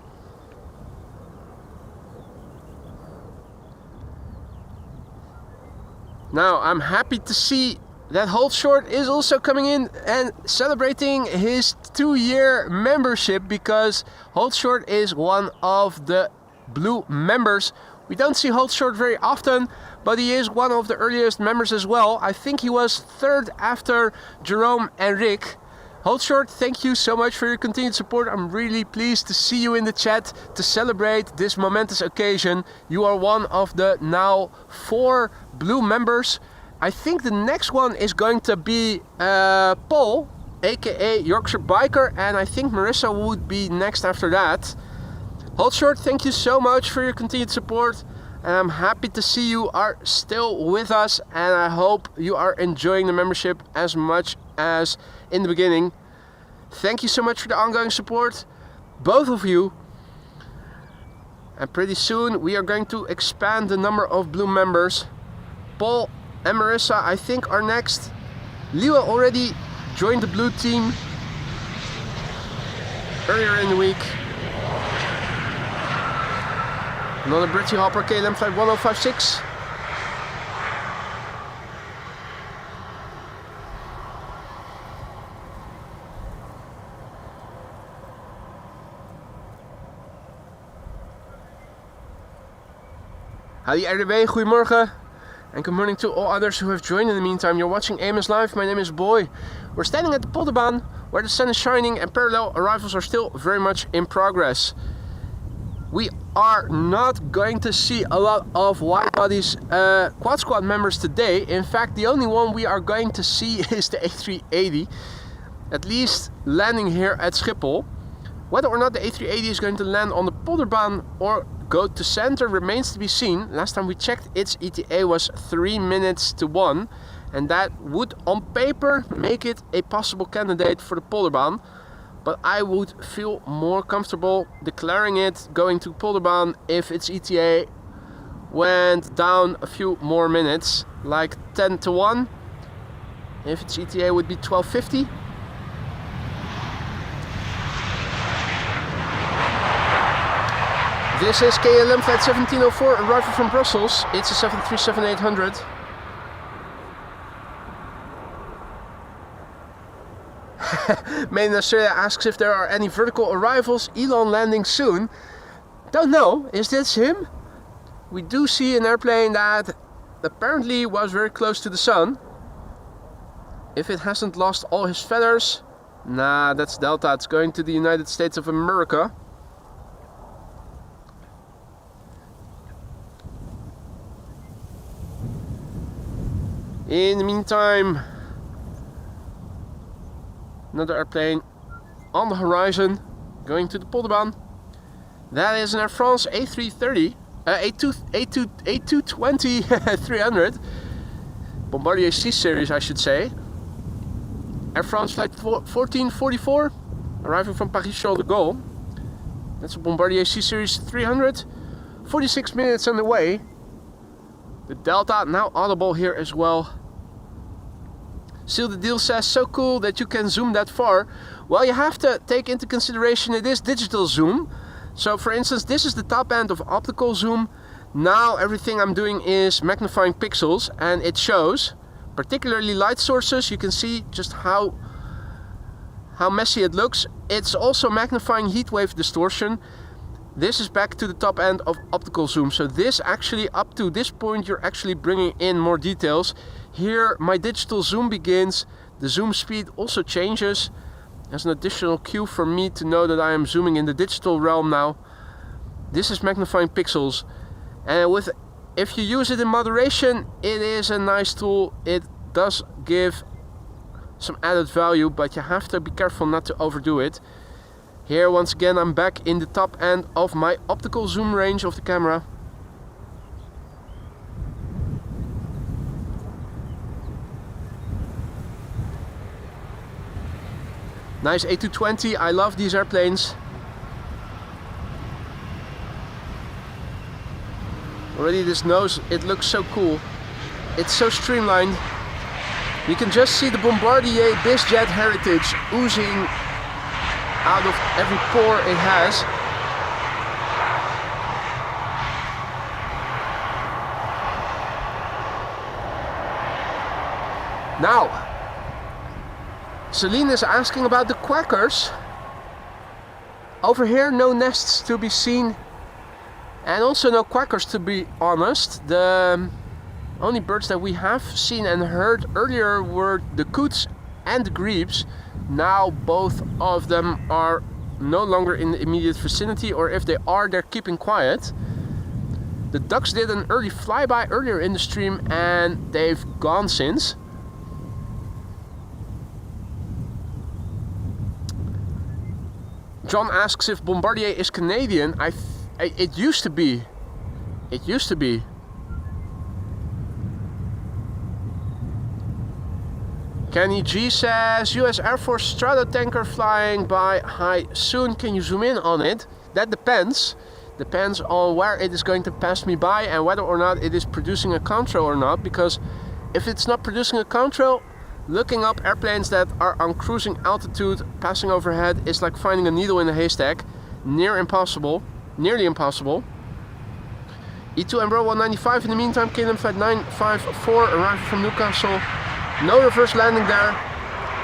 Now I'm happy to see that Hold Short is also coming in and celebrating his 2-year membership, because Hold Short is one of the blue members. We don't see Hold Short very often, but he is one of the earliest members as well. I think he was 3rd after Jerome and Rick. Hold Short, thank you so much for your continued support. I'm really pleased to see you in the chat to celebrate this momentous occasion. You are one of the now 4 blue members. I think the next one is going to be Paul, aka Yorkshire Biker, and I think Marissa would be next after that. Hold Short, thank you so much for your continued support. And I'm happy to see you are still with us, and I hope you are enjoying the membership as much as in the beginning. Thank you so much for the ongoing support, both of you. And pretty soon we are going to expand the number of blue members. Paul and Marissa, I think, are next. Liwa already joined the blue team earlier in the week. Another British Hopper, KLM flight 1056. Howdy RDB, goedemorgen. And good morning to all others who have joined in the meantime. You're watching AMS Live, my name is Boy. We're standing at the Polderbaan, where the sun is shining and parallel arrivals are still very much in progress. We are not going to see a lot of Widebody's Quad Squad members today. In fact, the only one we are going to see is the A380, at least landing here at Schiphol. Whether or not the A380 is going to land on the Polderbaan or go to center remains to be seen. Last time we checked, its ETA was 3 minutes to 1, and that would on paper make it a possible candidate for the Polderbaan. But I would feel more comfortable declaring it going to Polderbaan if its ETA went down a few more minutes, like 10 to 1. If its ETA would be 12:50. This is KLM flight 1704 arriving from Brussels. It's a 737-800. Made in Australia asks if there are any vertical arrivals. Elon landing soon. Don't know. Is this him? We do see an airplane that apparently was very close to the sun. If it hasn't lost all his feathers. Nah, that's Delta. It's going to the United States of America. In the meantime, another airplane on the horizon going to the Polderbaan. That is an Air France A330, A220 300, Bombardier C series I should say. Air France flight 1444, arriving from Paris-Charles de Gaulle. That's a Bombardier C series 300, 46 minutes on the way. The Delta now audible here as well. Seal the Deal says, so cool that you can zoom that far. Well, you have to take into consideration it is digital zoom. So for instance, this is the top end of optical zoom. Now everything I'm doing is magnifying pixels, and it shows, particularly light sources, you can see just how messy it looks. It's also magnifying heat wave distortion. This is back to the top end of optical zoom. So this actually, up to this point, you're actually bringing in more details. Here my digital zoom begins. The zoom speed also changes. As an additional cue for me to know that I am zooming in the digital realm now. This is magnifying pixels. And if you use it in moderation, it is a nice tool. It does give some added value, but you have to be careful not to overdo it. Here once again I'm back in the top end of my optical zoom range of the camera. Nice A220, I love these airplanes. Already this nose, it looks so cool. It's so streamlined. You can just see the Bombardier BizJet heritage oozing out of every pore it has. Now, Celine is asking about the quackers. Over here, no nests to be seen, and also no quackers, to be honest. The only birds that we have seen and heard earlier were the coots and the grebes. Now both of them are no longer in the immediate vicinity, or if they are, they're keeping quiet. The ducks did an early flyby earlier in the stream and they've gone since. John asks if Bombardier is Canadian. It used to be. It used to be. Kenny G says, US Air Force Stratotanker flying by high soon. Can you zoom in on it? That depends. Depends on where it is going to pass me by and whether or not it is producing a contrail or not. Because if it's not producing a contrail, looking up airplanes that are on cruising altitude passing overhead is like finding a needle in a haystack. Nearly impossible. E2 Embraer 195 in the meantime, KLM flight 954 arriving from Newcastle. No reverse landing there.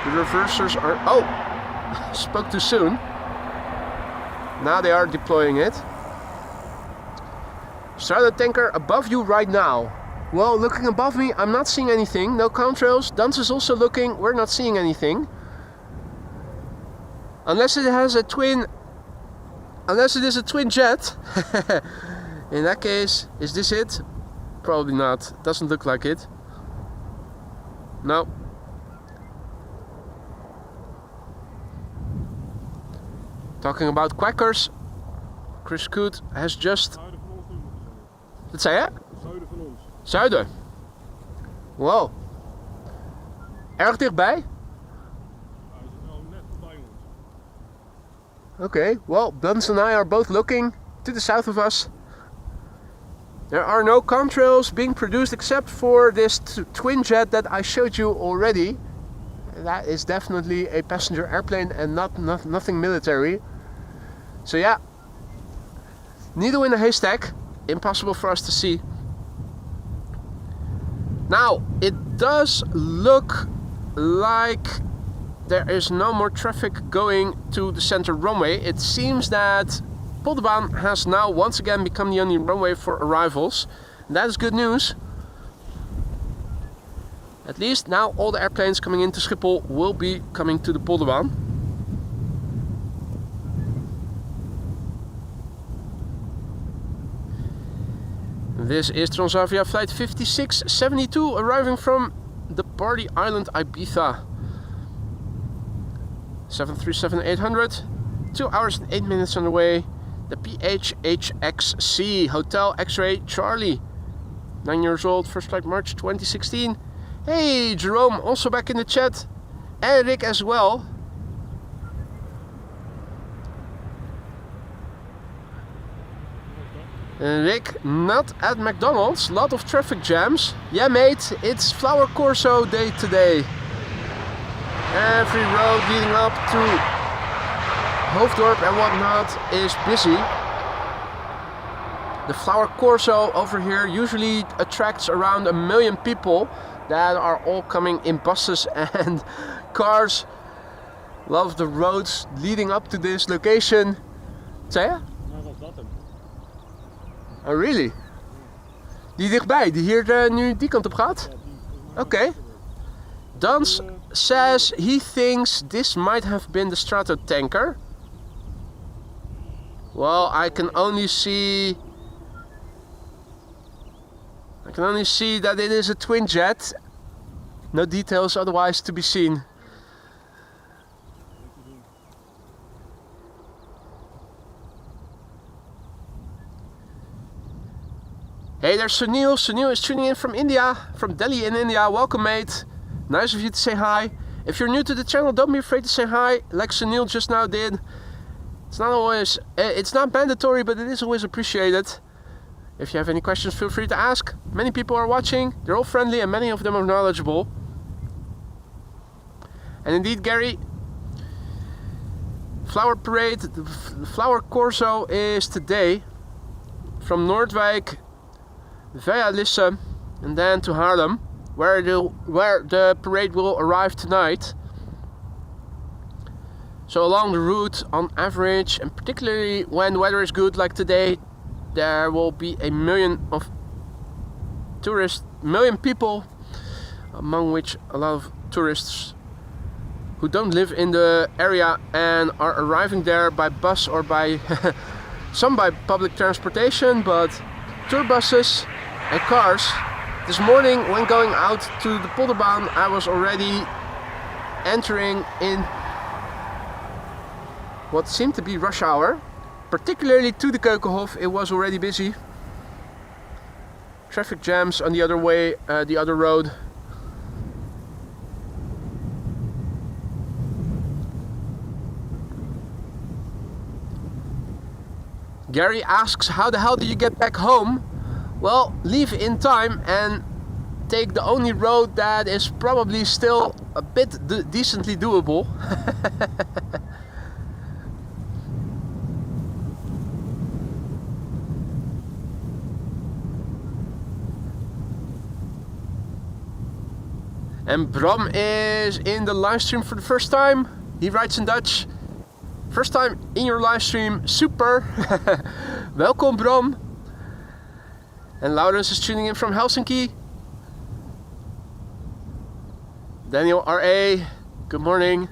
The reversers are... Oh! Spoke too soon. Now they are deploying it. Stratotanker above you right now. Well, looking above me, I'm not seeing anything. No contrails. Duns is also looking. We're not seeing anything. Unless it has a twin... Unless it is a twin jet. In that case, is this it? Probably not. Doesn't look like it. No. Talking about quackers, Chris Coot has just... Wat zei je? Zuiden van ons. Zuiden. Wow. Erg dichtbij? Hij zit nou net voorbij ons. Okay, well, Duns and I are both looking to the south of us. There are no contrails being produced except for this twin jet that I showed you already. That is definitely a passenger airplane and nothing military. So yeah, Needle in a haystack, impossible for us to see. Now, it does look like there is no more traffic going to the center runway. It seems that Polderbaan has now once again become the only runway for arrivals. And that is good news. At least now all the airplanes coming into Schiphol will be coming to the Polderbaan. This is Transavia flight 5672 arriving from the party island Ibiza. 737-800, 2 hours and 8 minutes on the way. The PHHXC Hotel X-Ray Charlie, 9 years old, first flight March 2016. Hey, Jerome also back in the chat, and Rick as well. Rick, not at McDonald's, lot of traffic jams. Yeah mate, it's Flower Corso day today. Every road leading up to Hoofddorp and whatnot is busy. The Flower Corso over here usually attracts around 1 million people that are all coming in buses and cars. Love the roads leading up to this location. Zei je? Oh really? Die dichtbij, die hier nu die kant op gaat? Oké. Dans says he thinks this might have been the Strato tanker. Well, I can only see that it is a twin jet. No details otherwise to be seen. Hey, there's Sunil. Sunil is tuning in from India, from Delhi in India. Welcome, mate. Nice of you to say hi. If you're new to the channel, don't be afraid to say hi, like Sunil just now did. It's not mandatory, but it is always appreciated. If you have any questions, feel free to ask. Many people are watching. They're all friendly, and many of them are knowledgeable. And indeed, Gary, Flower Parade, the Flower Corso is today from Noordwijk via Lisse and then to Haarlem, where the parade will arrive tonight. So along the route, on average, and particularly when the weather is good like today, there will be 1 million of million people, among which a lot of tourists who don't live in the area and are arriving there by bus or by some by public transportation, but tour buses and cars. This morning when going out to the Polderbaan, I was already entering in what seemed to be rush hour, particularly to the Keukenhof. It was already busy. Traffic jams on the other way, the other road. Gary asks, how the hell do you get back home? Well, leave in time and take the only road that is probably still a bit decently doable. And Bram is in the live stream for the first time. He writes in Dutch. First time in your live stream, super. Welkom Bram. And Laurens is tuning in from Helsinki. Daniel R.A., good morning.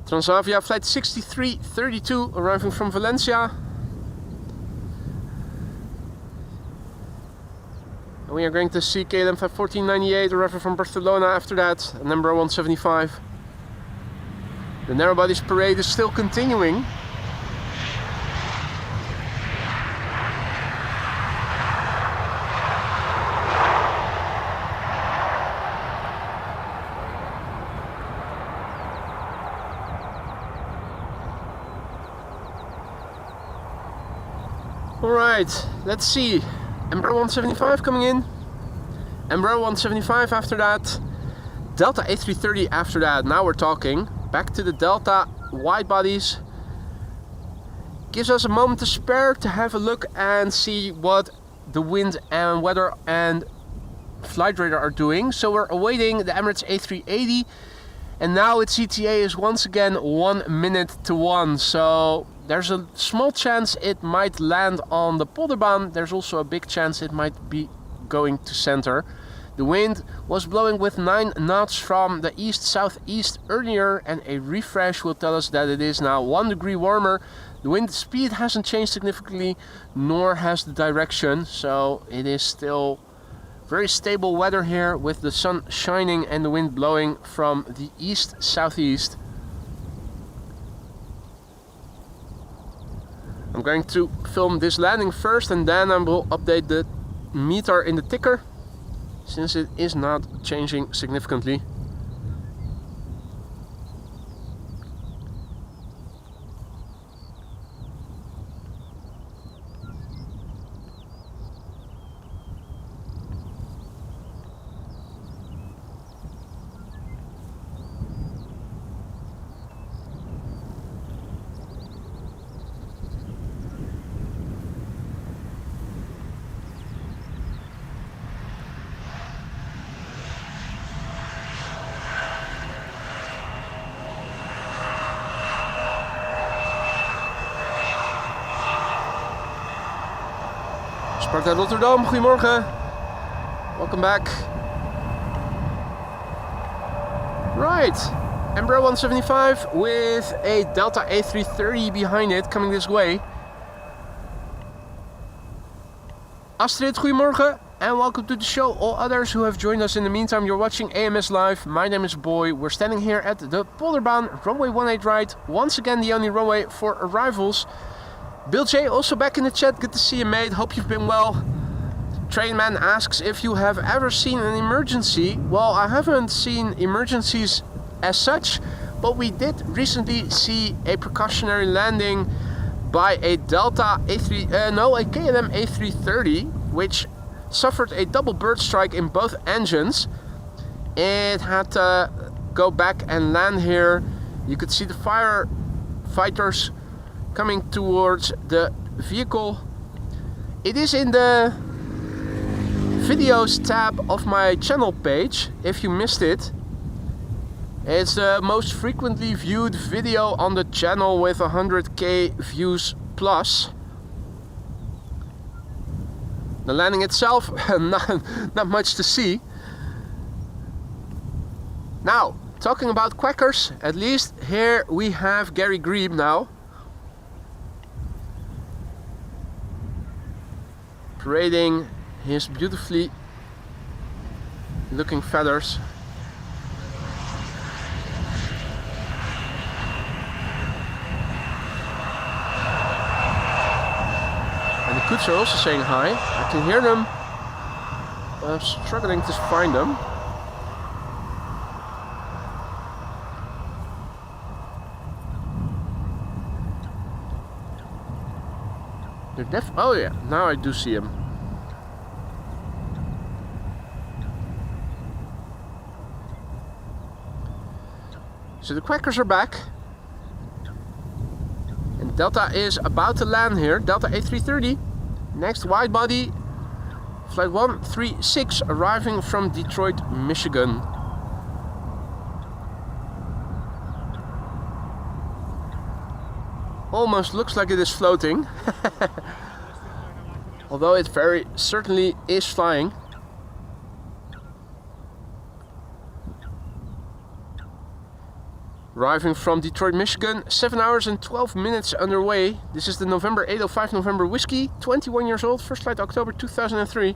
Transavia flight 6332 arriving from Valencia. And we are going to see KLM 1498 arriving from Barcelona after that, number 175. The narrow-bodies parade is still continuing. Alright, let's see. Embraer 175 coming in. Embraer 175 after that. Delta A330 after that. Now we're talking. Back to the Delta wide bodies. Gives us a moment to spare to have a look and see what the wind and weather and flight radar are doing. So we're awaiting the Emirates A380, and now its ETA is once again 1 minute to 1. So there's a small chance it might land on the Polderbaan. There's also a big chance it might be going to center. The wind was blowing with 9 knots from the east-southeast earlier, and a refresh will tell us that it is now 1 degree warmer. The wind speed hasn't changed significantly, nor has the direction, so it is still very stable weather here with the sun shining and the wind blowing from the east-southeast. I'm going to film this landing first, and then I will update the meter in the ticker, since it is not changing significantly. Sparta Rotterdam, goedemorgen. Welcome back. Right, Embraer 175 with a Delta A330 behind it coming this way. Astrid, goedemorgen and welcome to the show. All others who have joined us in the meantime, you're watching AMS Live. My name is Boy. We're standing here at the Polderbaan, runway 18 right. Once again, the only runway for arrivals. Bill J also back in the chat. Good to see you, mate. Hope you've been well. Trainman asks if you have ever seen an emergency. Well, I haven't seen emergencies as such, but we did recently see a precautionary landing by a Delta a KLM A330, which suffered a double bird strike in both engines. It had to go back and land here. You could see the firefighters coming towards the vehicle. It is in the videos tab of my channel page if you missed it. It's the most frequently viewed video on the channel with 100k views plus. The landing itself, not much to see. Now, talking about quackers, at least here we have Gary Grebe now. Parading his beautifully looking feathers. And the coots are also saying hi. I can hear them, but I'm struggling to find them. They're oh yeah, now I do see him. So the quackers are back. And Delta is about to land here. Delta A330. Next wide body. Flight 136 arriving from Detroit, Michigan. Almost looks like it is floating. Although it very certainly is flying. Arriving from Detroit, Michigan, 7 hours and 12 minutes underway. This is the November 805 November Whiskey, 21 years old, first flight October 2003.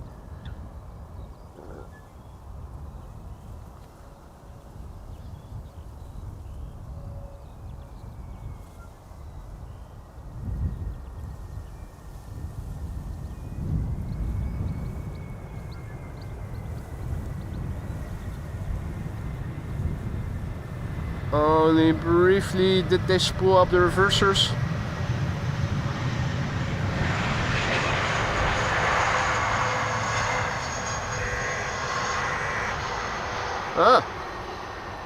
Only briefly did they spool up the reversers.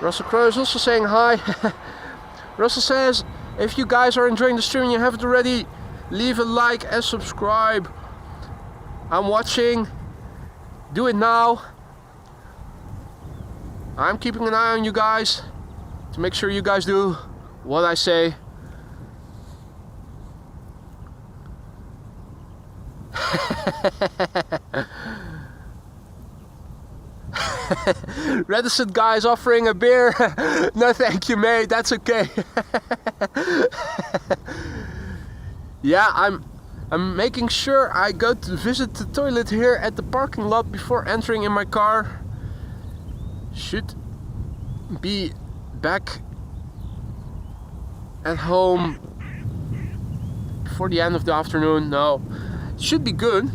Russell Crowe is also saying hi. Russell says, if you guys are enjoying the stream and you haven't already, leave a like and subscribe. I'm watching. Do it now. I'm keeping an eye on you guys to make sure you guys do what I say. Reticent guys offering a beer. No thank you, mate, that's okay. Yeah, I'm making sure I go to visit the toilet here at the parking lot before entering in my car. Should be back at home before the end of the afternoon. No, should be good.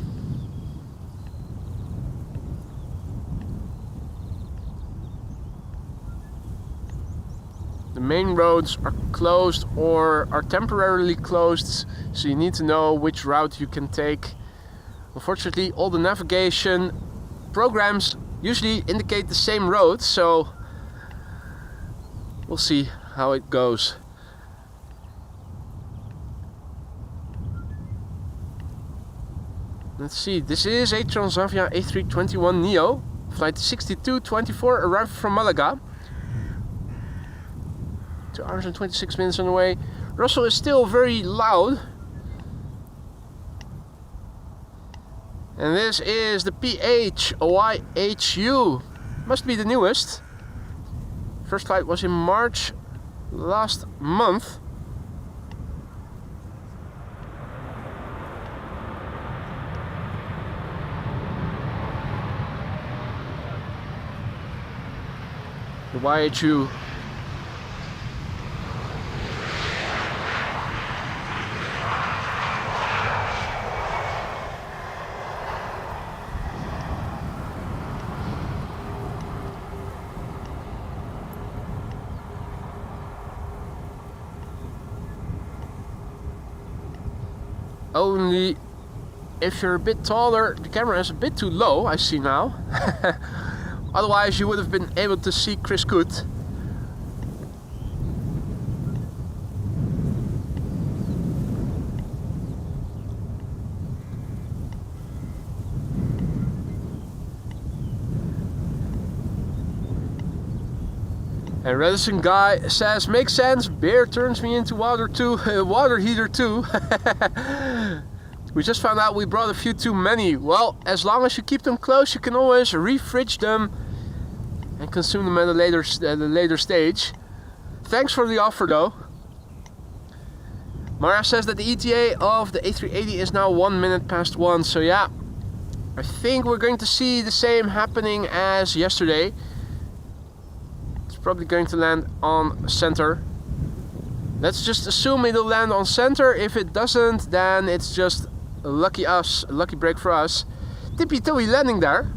The main roads are closed or are temporarily closed, so you need to know which route you can take. Unfortunately, all the navigation programs usually indicate the same road, so we'll see how it goes. Let's see, this is a Transavia A321 Neo, flight 6224, arrived from Malaga. 2 hours and 26 minutes on the way. Russell is still very loud. And this is the PHYHU. Must be the newest. First flight was in March last month. The YHU. Only if you're a bit taller, the camera is a bit too low, I see now. Otherwise you would have been able to see Chris good. And Redison guy says, makes sense, beer turns me into water too, water heater too. We just found out we brought a few too many. Well, as long as you keep them close, you can always refridge them and consume them at a later stage. Thanks for the offer though. Mara says that the ETA of the A380 is now 1 minute past 1, so yeah. I think we're going to see the same happening as yesterday. Probably going to land on center. Let's just assume it'll land on center. If it doesn't, then it's just a lucky break for us. Tippy toey landing there.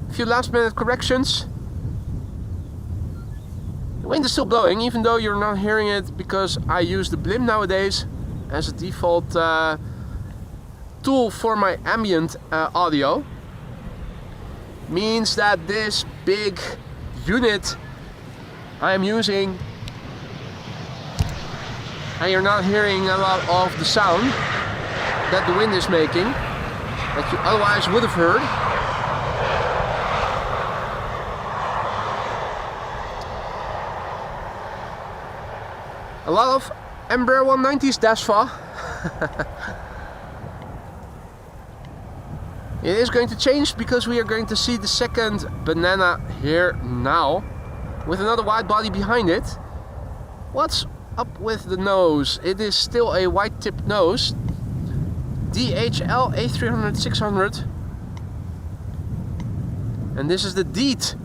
A few last minute corrections. The wind is still blowing, even though you're not hearing it, because I use the blimp nowadays as a default tool for my ambient audio. Means that this big unit I am using, and you're not hearing a lot of the sound that the wind is making that you otherwise would have heard. A lot of Embraer 190s, Dasfa. It is going to change because we are going to see the second banana here now, with another wide body behind it. What's up with the nose? It is still a wide tip nose. DHL A300 600. And this is the DEET.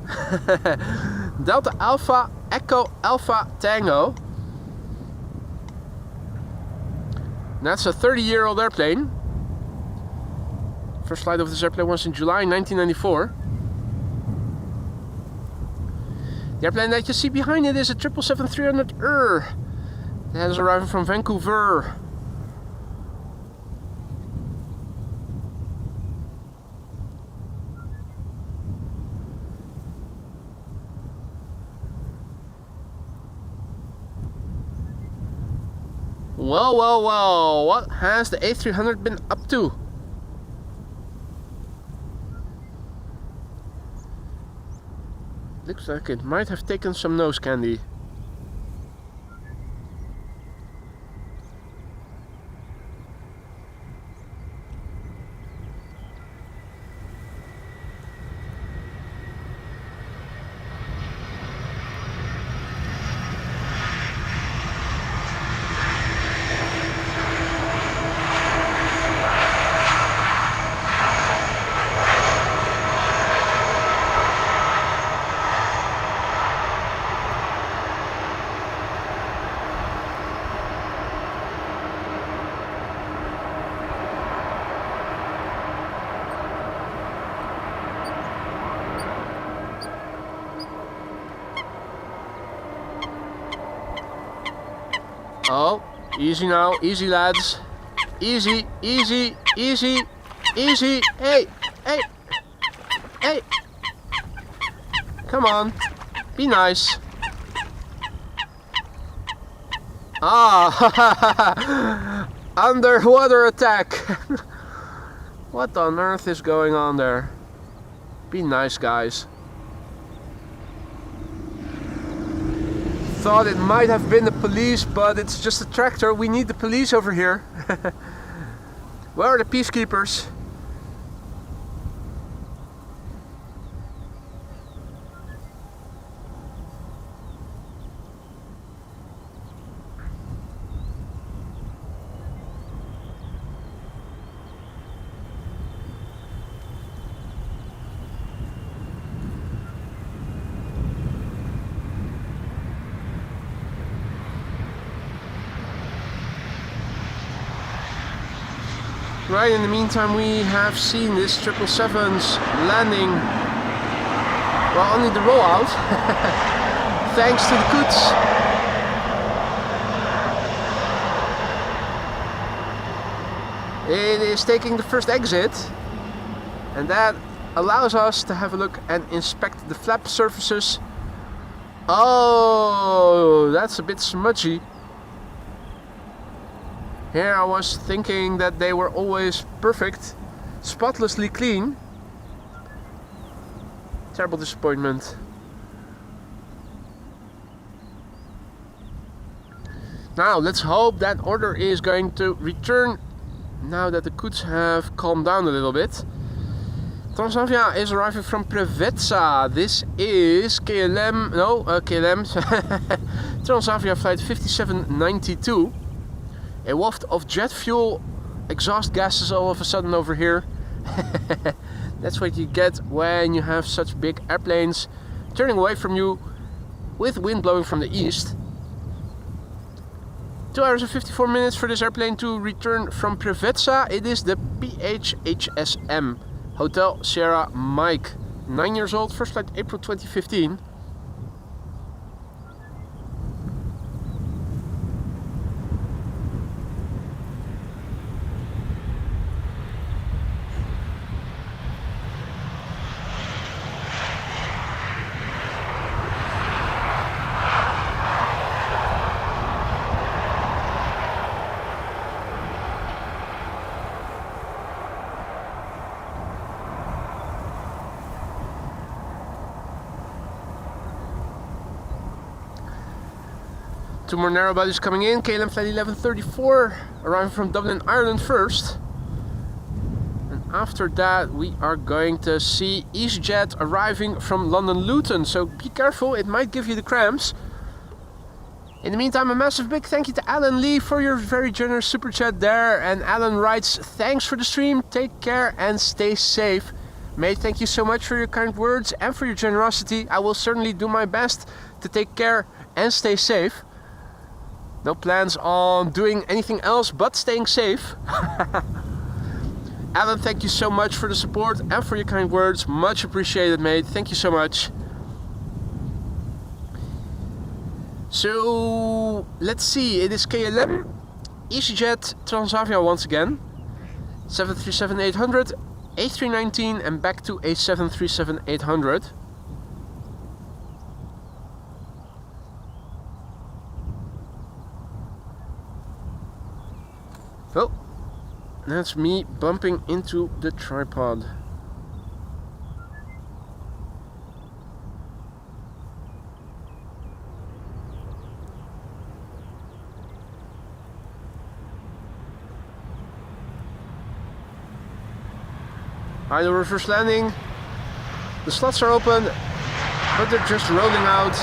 Delta Alpha Echo Alpha Tango. And that's a 30-year-old airplane. First flight of this airplane was in July 1994. The airplane that you see behind it is a 777-300 that is arriving from Vancouver. Well, well, well, what has the A300 been up to? Looks like it might have taken some nose candy. Oh, easy now, easy lads. Easy, easy, easy, easy. Hey, hey, hey. Come on, be nice. Ah, underwater attack. What on earth is going on there? Be nice, guys. Thought it might have been the police, but it's just a tractor. We need the police over here. Where are the peacekeepers? Right, in the meantime we have seen this 777's landing, well, only the rollout, thanks to the Coots. It is taking the first exit, and that allows us to have a look and inspect the flap surfaces. Oh, that's a bit smudgy. Here I was thinking that they were always perfect, spotlessly clean. Terrible disappointment. Now let's hope that order is going to return now that the Coots have calmed down a little bit. Transavia is arriving from Preveza. This is KLM, no, KLM, Transavia flight 5792. A waft of jet fuel exhaust gases all of a sudden over here. That's what you get when you have such big airplanes turning away from you with wind blowing from the east. 2 hours and 54 minutes for this airplane to return from Preveza. It is the PHHSM Hotel Sierra Mike. 9 years old, first flight April 2015. Two more narrow bodies coming in. KLM flight 1134 arriving from Dublin, Ireland first. And after that we are going to see EasyJet arriving from London Luton. So be careful, it might give you the cramps. In the meantime, a massive big thank you to Alan Lee for your very generous super chat there. And Alan writes, thanks for the stream, take care and stay safe. Mate, thank you so much for your kind words and for your generosity. I will certainly do my best to take care and stay safe. No plans on doing anything else but staying safe. Alan, thank you so much for the support and for your kind words. Much appreciated, mate. Thank you so much. So, let's see. It is KLM, EasyJet, Transavia once again. 737-800, A319 and back to a 737-800. That's me bumping into the tripod. Hi, the reverse landing. The slots are open, but they're just rolling out.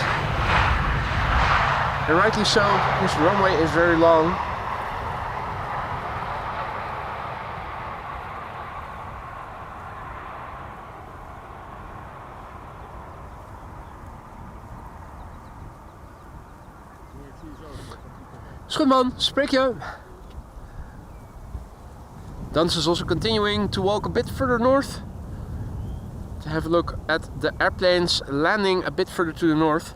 And rightly so, this runway is very long. Is goed man, spreek je. Dans is also continuing to walk a bit further north to have a look at the airplanes landing a bit further to the north.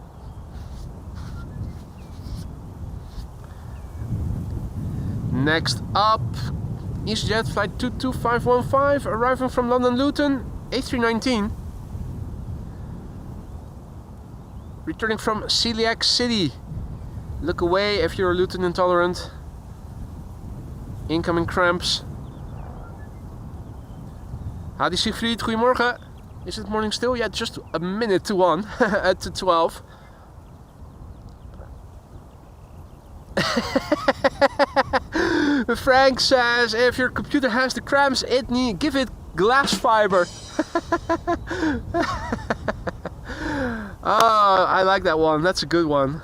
Next up, EasyJet flight 22515 arriving from London Luton, A319. Returning from Celiac City. Look away if you're Luton intolerant. Incoming cramps. Hadi Siegfried, goedemorgen. Is it morning still? Yeah, just a minute to 1, to 12. Frank says, if your computer has the cramps, give it glass fiber. Oh, I like that one. That's a good one.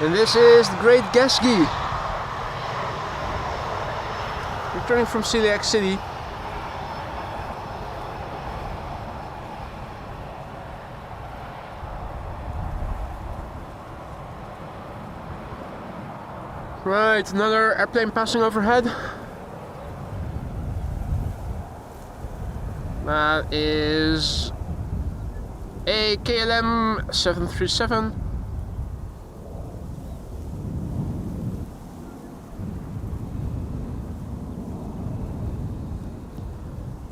And this is the Great Gatsby, returning from Celiac City. Right, another airplane passing overhead. That is a KLM 737.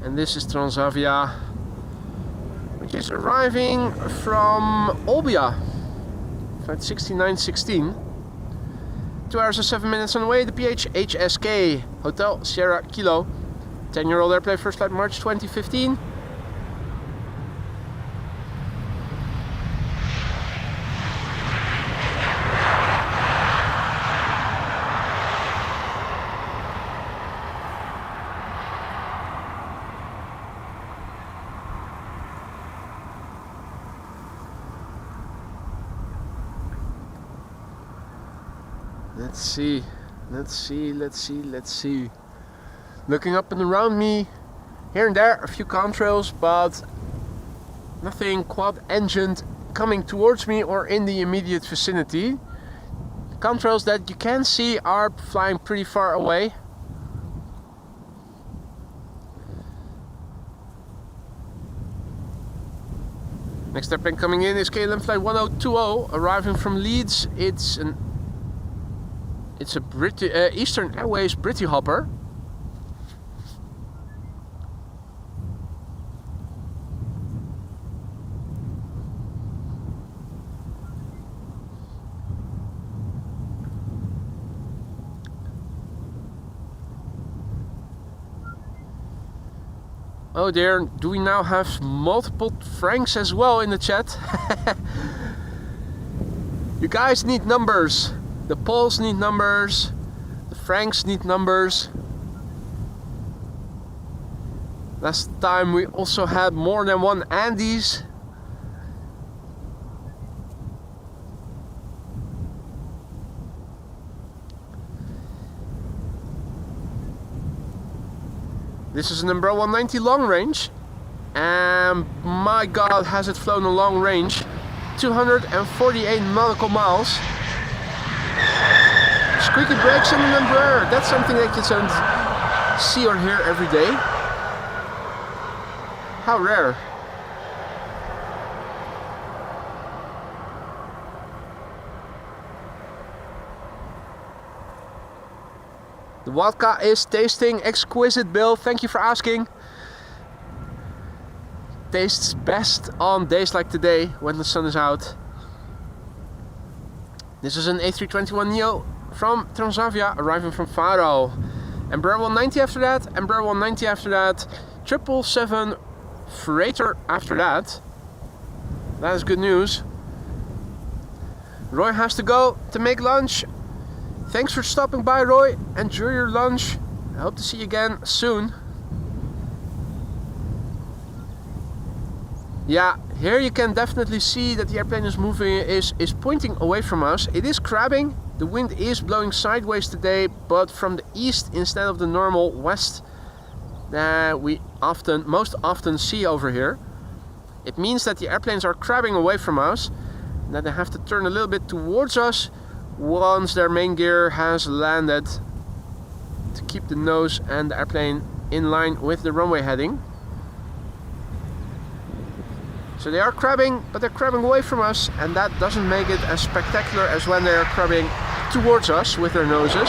And this is Transavia, which is arriving from Olbia, flight 6916. 2 hours and 7 minutes on the way, the PHHSK, Hotel Sierra Kilo. 10-year-old airplane, first flight March 2015. Let's see. Looking up and around me, here and there a few contrails, but nothing quad-engined coming towards me or in the immediate vicinity. Contrails that you can see are flying pretty far away. Next airplane coming in is KLM flight 1020, arriving from Leeds. It's a Eastern Airways Britty Hopper. Oh dear, do we now have multiple Franks as well in the chat? You guys need numbers. The Poles need numbers. The Franks need numbers. Last time we also had more than one Andes. This is an Embraer 190 long range, and my god, has it flown a long range. 248 nautical miles. Squeaky brakes in an Embraer, that's something that you don't see or hear every day. How rare. The vodka is tasting exquisite, Bill. Thank you for asking. Tastes best on days like today when the sun is out. This is an A321neo from Transavia arriving from Faro. Embraer 190 after that, Embraer 190 after that, 777 freighter after that. That is good news. Roy has to go to make lunch. Thanks for stopping by, Roy. Enjoy your lunch. I hope to see you again soon. Yeah, here you can definitely see that the airplane is moving, is pointing away from us. It is crabbing. The wind is blowing sideways today, but from the east instead of the normal west that we most often see over here. It means that the airplanes are crabbing away from us, and that they have to turn a little bit towards us once their main gear has landed to keep the nose and the airplane in line with the runway heading. So they are crabbing, but they're crabbing away from us, and that doesn't make it as spectacular as when they are crabbing towards us with their noses.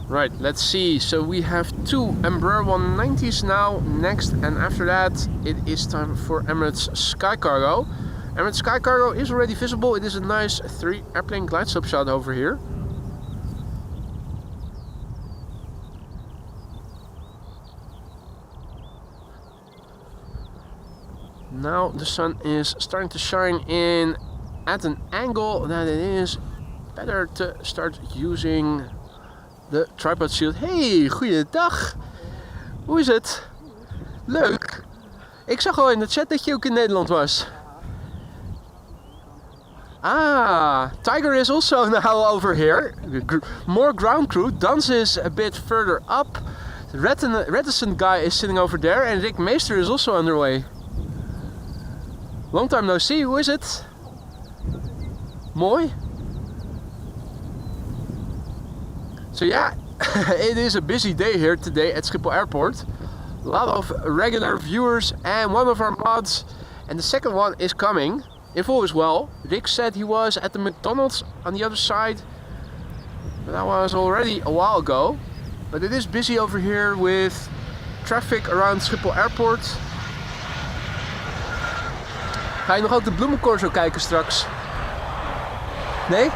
Right, let's see. So we have two Embraer 190s now next, and after that it is time for Emirates Sky Cargo. Emirates Sky Cargo is already visible. It is a nice 3 airplane glide slope shot over here. Now the sun is starting to shine in at an angle that it is better to start using de tripod shield. Hey, goeiedag. Hoe is het? Leuk. Ik zag al in de chat dat je ook in Nederland was. Ah, Tiger is also now over here. More ground crew. Dans is a bit further up. The reticent guy is sitting over there, and Rick Meester is also underway. Long time no see. Hoe is het? Mooi. So yeah, it is a busy day here today at Schiphol Airport. A lot of regular viewers and one of our mods, and the second one is coming, if all is well. Rick said he was at the McDonald's on the other side, but that was already a while ago. But it is busy over here with traffic around Schiphol Airport. Ga je nog ook de bloemencorso kijken straks? Nee?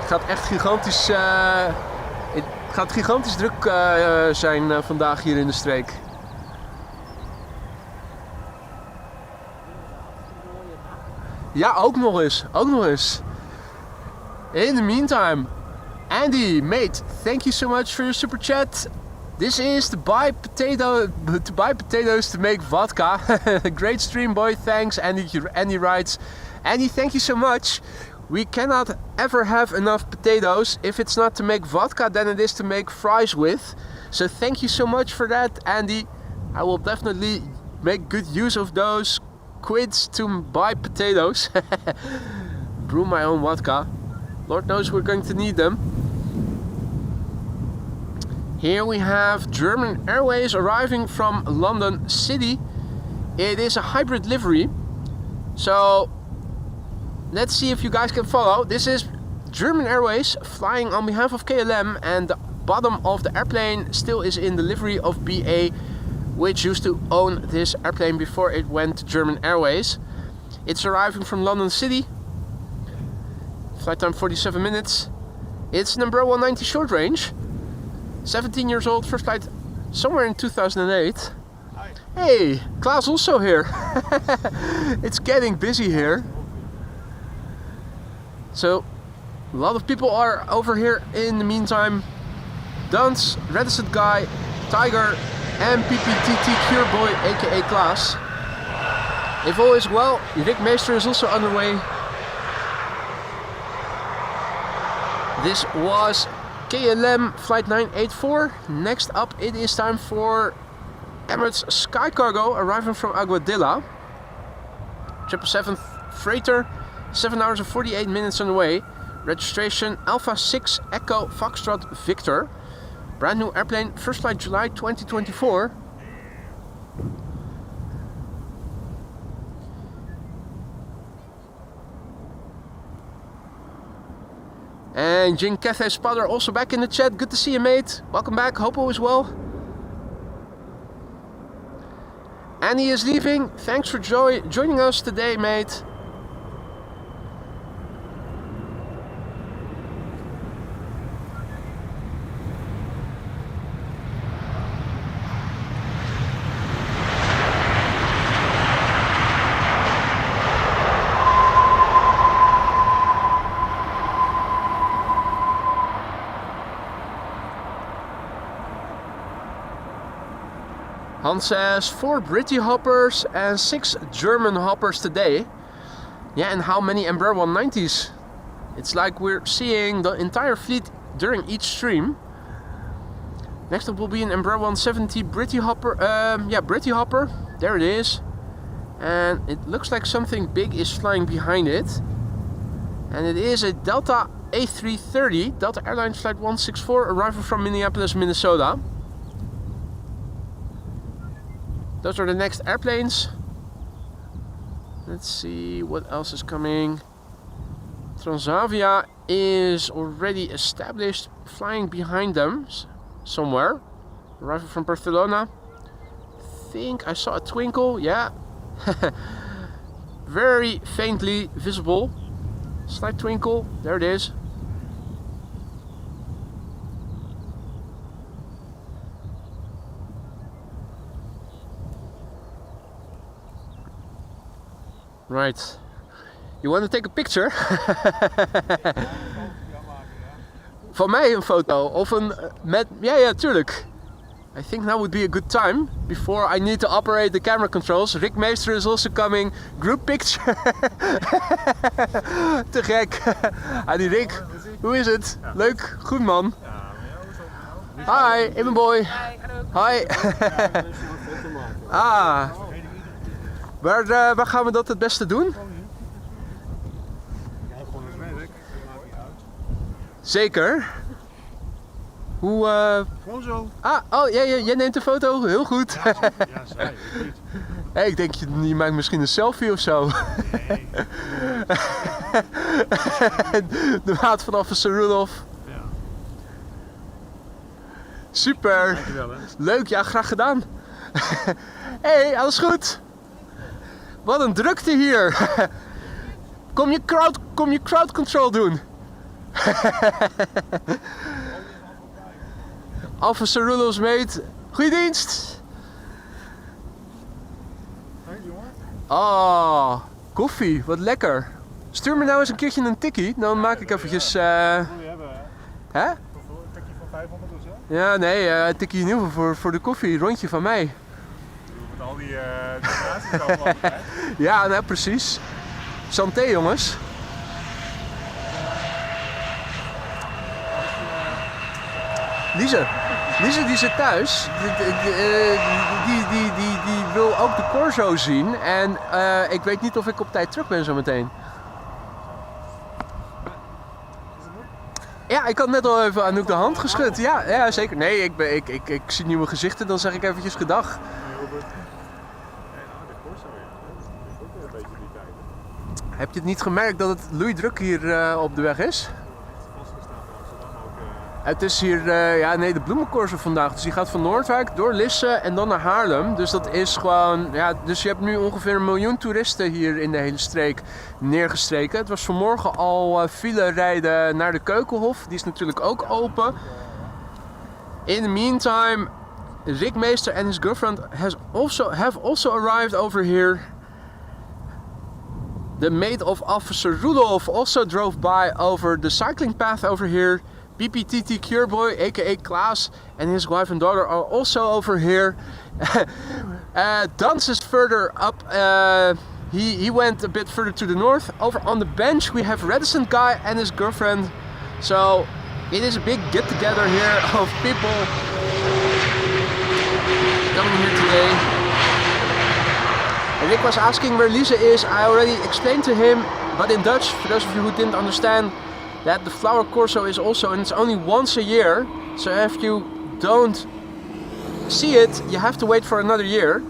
Het gaat echt gigantisch, het gaat gigantisch druk zijn vandaag hier in de streek. Ja, ook nog eens. In the meantime, Andy, mate, thank you so much for your super chat. This is to buy potatoes to make vodka. Great stream, boy. Thanks, Andy. Andy writes, Andy, thank you so much. We cannot ever have enough potatoes. If it's not to make vodka, then it is to make fries with. So thank you so much for that, Andy. I will definitely make good use of those quids to buy potatoes. Brew my own vodka. Lord knows we're going to need them. Here we have German Airways arriving from London City. It is a hybrid livery. So let's see if you guys can follow. This is German Airways flying on behalf of KLM, and the bottom of the airplane still is in the livery of BA, which used to own this airplane before it went to German Airways. It's arriving from London City. Flight time 47 minutes. It's an Embraer 190 short range. 17 years old, first flight somewhere in 2008. Hi. Hey, Klaas also here. It's getting busy here. So a lot of people are over here in the meantime. Duns, Reticent Guy, Tiger, and PPTT Cure Boy, aka Klaas. If all is well, Rick Meester is also underway. This was KLM Flight 984. Next up, it is time for Emirates Sky Cargo arriving from Aguadilla. 777 freighter, 7 hours and 48 minutes on the way. Registration Alpha 6 Echo Foxtrot Victor. Brand new airplane, first flight July 2024. And Jin Cathay Spotter also back in the chat. Good to see you, mate. Welcome back. Hope all is well. Annie is leaving. Thanks for joining us today, mate. Hans says 4 British hoppers and 6 German hoppers today. Yeah, and how many Embraer 190s? It's like we're seeing the entire fleet during each stream. Next up will be an Embraer 170 British hopper. Yeah, British hopper. There it is. And it looks like something big is flying behind it. And it is a Delta A380, Delta Airlines Flight 164, arrival from Minneapolis, Minnesota. Those are the next airplanes. Let's see what else is coming. Transavia is already established, flying behind them somewhere. Arrival from Barcelona. I think I saw a twinkle, yeah. Very faintly visible. Slight twinkle, there it is. Right. You want to take a picture? Van mij een foto of een met ja, tuurlijk. I think now would be a good time before I need to operate the camera controls. Rick Meester is also coming. Group picture. Te gek. Die Rick, hoe is het? Leuk, goed man. Hi, ik ben boy. Hi. Ah. Waar gaan we dat het beste doen? Ja, gewoon het werk. Dat maakt niet uit. Zeker. Hoe... Gewoon zo. Ah, oh, jij neemt een foto? Heel goed. Ja, zij, ik niet. Hey, ik denk, je maakt misschien een selfie of zo. Nee. De maat van officer Rudolph. Ja. Super. Dankjewel, hè. Leuk, ja, graag gedaan. Hey, alles goed? Wat een drukte hier. Kom je crowd control doen. Officer Rudolph's mate. Goeie dienst. Hey, jongen. Oh, koffie, wat lekker. Stuur me nou eens een keertje een tikkie, dan maak ik eventjes... Wat wil je hebben, hè? Hè? Een tikje van 500 of zo? Ja, nee, een tikkie in ieder geval voor de koffie, rondje van mij. Met al die decoraties allemaal. Ja, nou precies. Santé jongens. Lise die zit thuis. Die wil ook de Corso zien. En ik weet niet of ik op tijd terug ben zometeen. Ja, ik had net al even Anouk de hand geschud. Ja, zeker. Nee, ik zie nieuwe gezichten, dan zeg ik eventjes gedag. Heb je het niet gemerkt dat het loeidruk hier op de weg is? Het is hier, de bloemencorso vandaag. Dus die gaat van Noordwijk door Lisse en dan naar Haarlem. Dus dat is gewoon, dus je hebt nu ongeveer 1 miljoen toeristen hier in de hele streek neergestreken. Het was vanmorgen al file rijden naar de Keukenhof. Die is natuurlijk ook open. In the meantime, Rick Meester and his girlfriend have also arrived over here. The mate of Officer Rudolph also drove by over the cycling path over here. PPTT Cureboy, aka Klaas, and his wife and daughter are also over here. Dans is further up. He went a bit further to the north. Over on the bench we have Reticent Guy and his girlfriend. So it is a big get together here of people coming here today. Rick was asking where Lisa is. I already explained to him, but in Dutch, for those of you who didn't understand, that the flower corso is also, and it's only once a year. So if you don't see it, you have to wait for another year.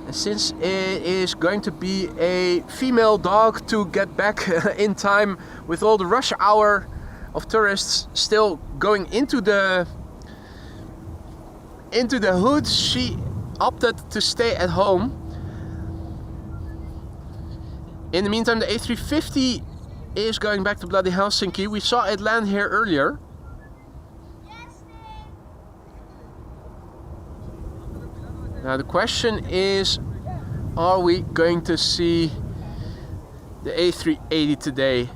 And since it is going to be a female dog to get back in time with all the rush hour of tourists still going into the hood, she opted to stay at home. In the meantime, the A350 is going back to bloody Helsinki. We saw it land here earlier. Now the question is, are we going to see the A380 today?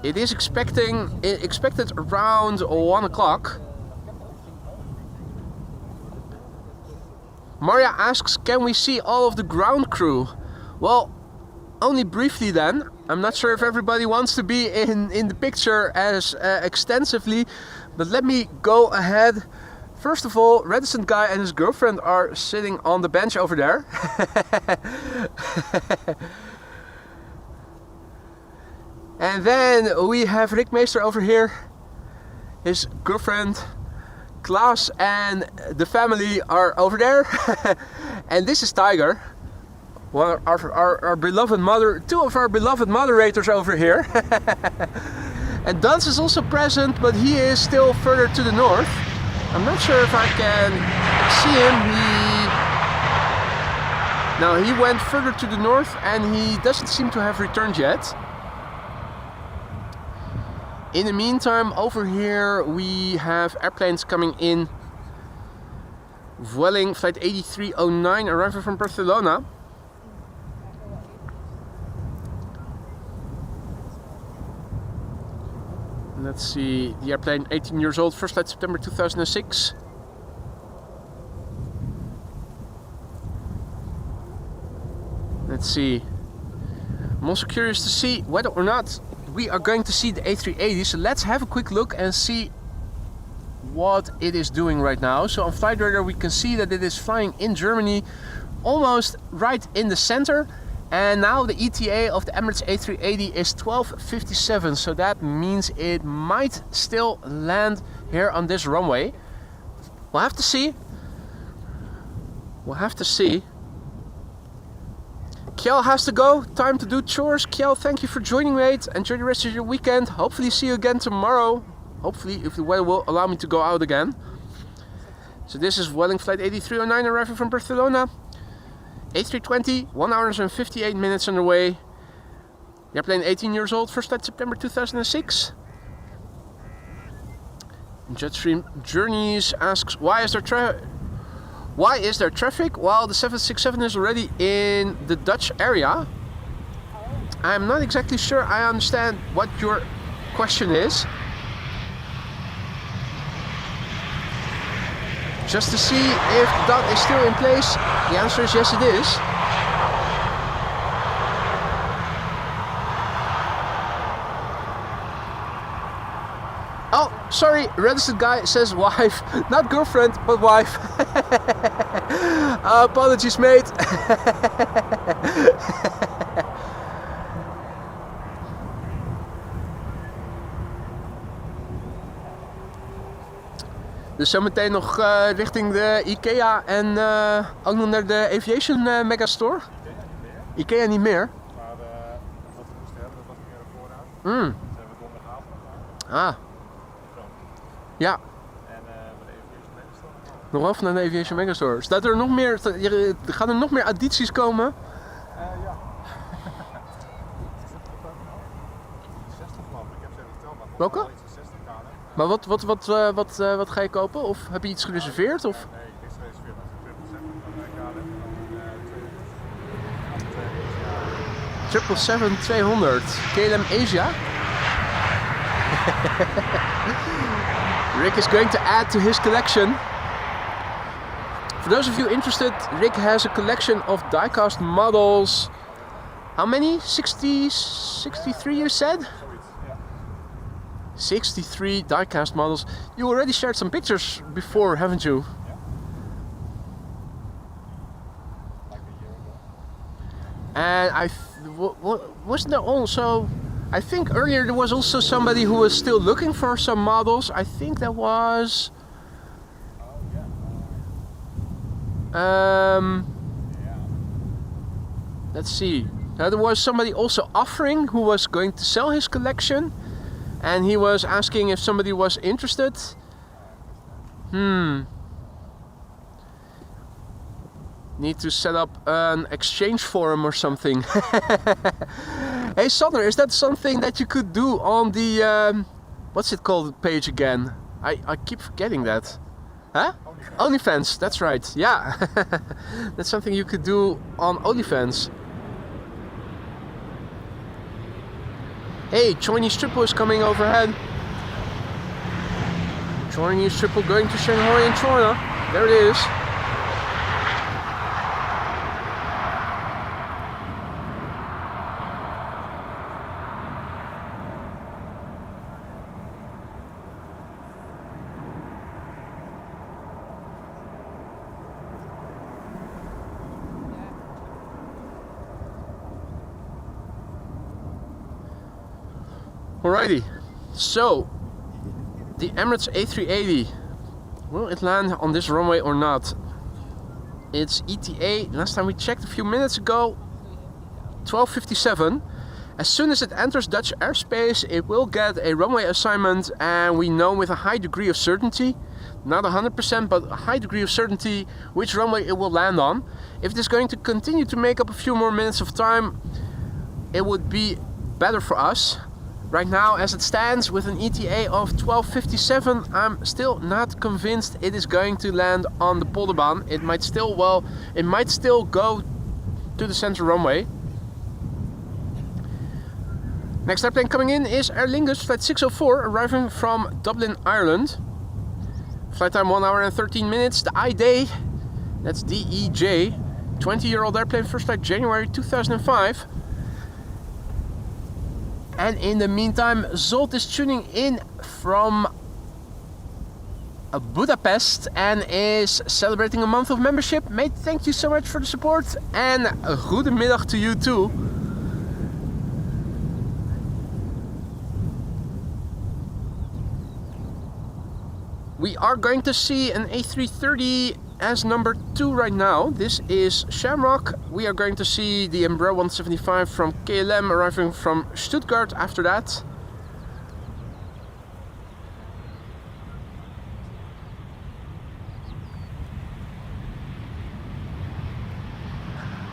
It is expected around 1 o'clock. Maria asks, can we see all of the ground crew? Well, only briefly then. I'm not sure if everybody wants to be in the picture as extensively, but let me go ahead. First of all, reticent guy and his girlfriend are sitting on the bench over there. And then we have Rick Meester over here, his girlfriend Klaas and the family are over there. And this is Tiger, one of our beloved two of our beloved moderators over here. And Dans is also present, but he is still further to the north. I'm not sure if I can see him. He went further to the north and he doesn't seem to have returned yet. In the meantime, over here we have airplanes coming in. Vueling flight 8309 arriving from Barcelona. Let's see, the airplane 18 years old, first flight September 2006. Let's see. I'm also curious to see whether or not we are going to see the A380, so let's have a quick look and see what it is doing right now. So on flight radar we can see that it is flying in Germany, almost right in the center. And now the ETA of the Emirates A380 is 12:57, so that means it might still land here on this runway. We'll have to see. We'll have to see. Kjell has to go, time to do chores. Kjell, thank you for joining, mate. Enjoy the rest of your weekend. Hopefully see you again tomorrow. Hopefully, if the weather will allow me to go out again. So this is Vueling flight 8309 arriving from Barcelona. A320, 1 hour and 58 minutes underway. The airplane 18 years old, first flight September 2006. Jetstream Journeys asks, why is there traffic? Well, the 767 is already in the Dutch area. I'm not exactly sure I understand what your question is. Just to see if the dot is still in place, the answer is yes, it is. Oh, sorry, registered guy says wife, not girlfriend, but wife. Apologies, mate. Dus zometeen nog richting de Ikea en ook nog naar de Aviation Megastore. Ikea niet meer. Maar wat we moesten hebben, dat was meer een voorraad. Dat hebben we donderdagavond. Ja. En bij de Aviation Megastore. Nog wel van de Aviation Megastore. Staat er nog meer, gaan er nog meer addities komen? Ja. 60 man, ik heb ze even verteld, maar welke? Maar wat ga je kopen? Of heb je iets gereserveerd? Of? Nee, ik is gereserveerd met 777-200 KLM Asia. Rick is going to add to his collection. For those of you interested, Rick has a collection of diecast models. How many? 63 you said? 63 diecast models. You already shared some pictures before, haven't you? Yeah. Like a year ago. And wasn't there also, I think earlier there was also somebody who was still looking for some models. I think that was let's see. There was somebody also offering who was going to sell his collection, and he was asking if somebody was interested. Need to set up an exchange forum or something. Hey Sander, is that something that you could do on the what's it called page again? I keep forgetting that. Huh? OnlyFans, that's right. Yeah. That's something you could do on OnlyFans. Hey, Chinese triple is coming overhead. Chinese triple going to Shanghai and China. There it is. Alrighty, so the Emirates A380, will it land on this runway or not? It's ETA, last time we checked a few minutes ago, 12:57. As soon as it enters Dutch airspace, it will get a runway assignment, and we know with a high degree of certainty, not 100%, but a high degree of certainty, which runway it will land on. If it is going to continue to make up a few more minutes of time, it would be better for us. Right now, as it stands, with an ETA of 12:57, I'm still not convinced it is going to land on the Polderbaan. It might still, it might still go to the center runway. Next airplane coming in is Aer Lingus flight 604, arriving from Dublin, Ireland. Flight time 1 hour and 13 minutes. The I-Day, that's DEJ, 20-year-old airplane, first flight January 2005. And in the meantime, Zolt is tuning in from Budapest and is celebrating a month of membership. Mate, thank you so much for the support, and goedemiddag to you too. We are going to see an A330 as number 2 right now. This is Shamrock. We are going to see the Embraer 175 from KLM arriving from Stuttgart after that.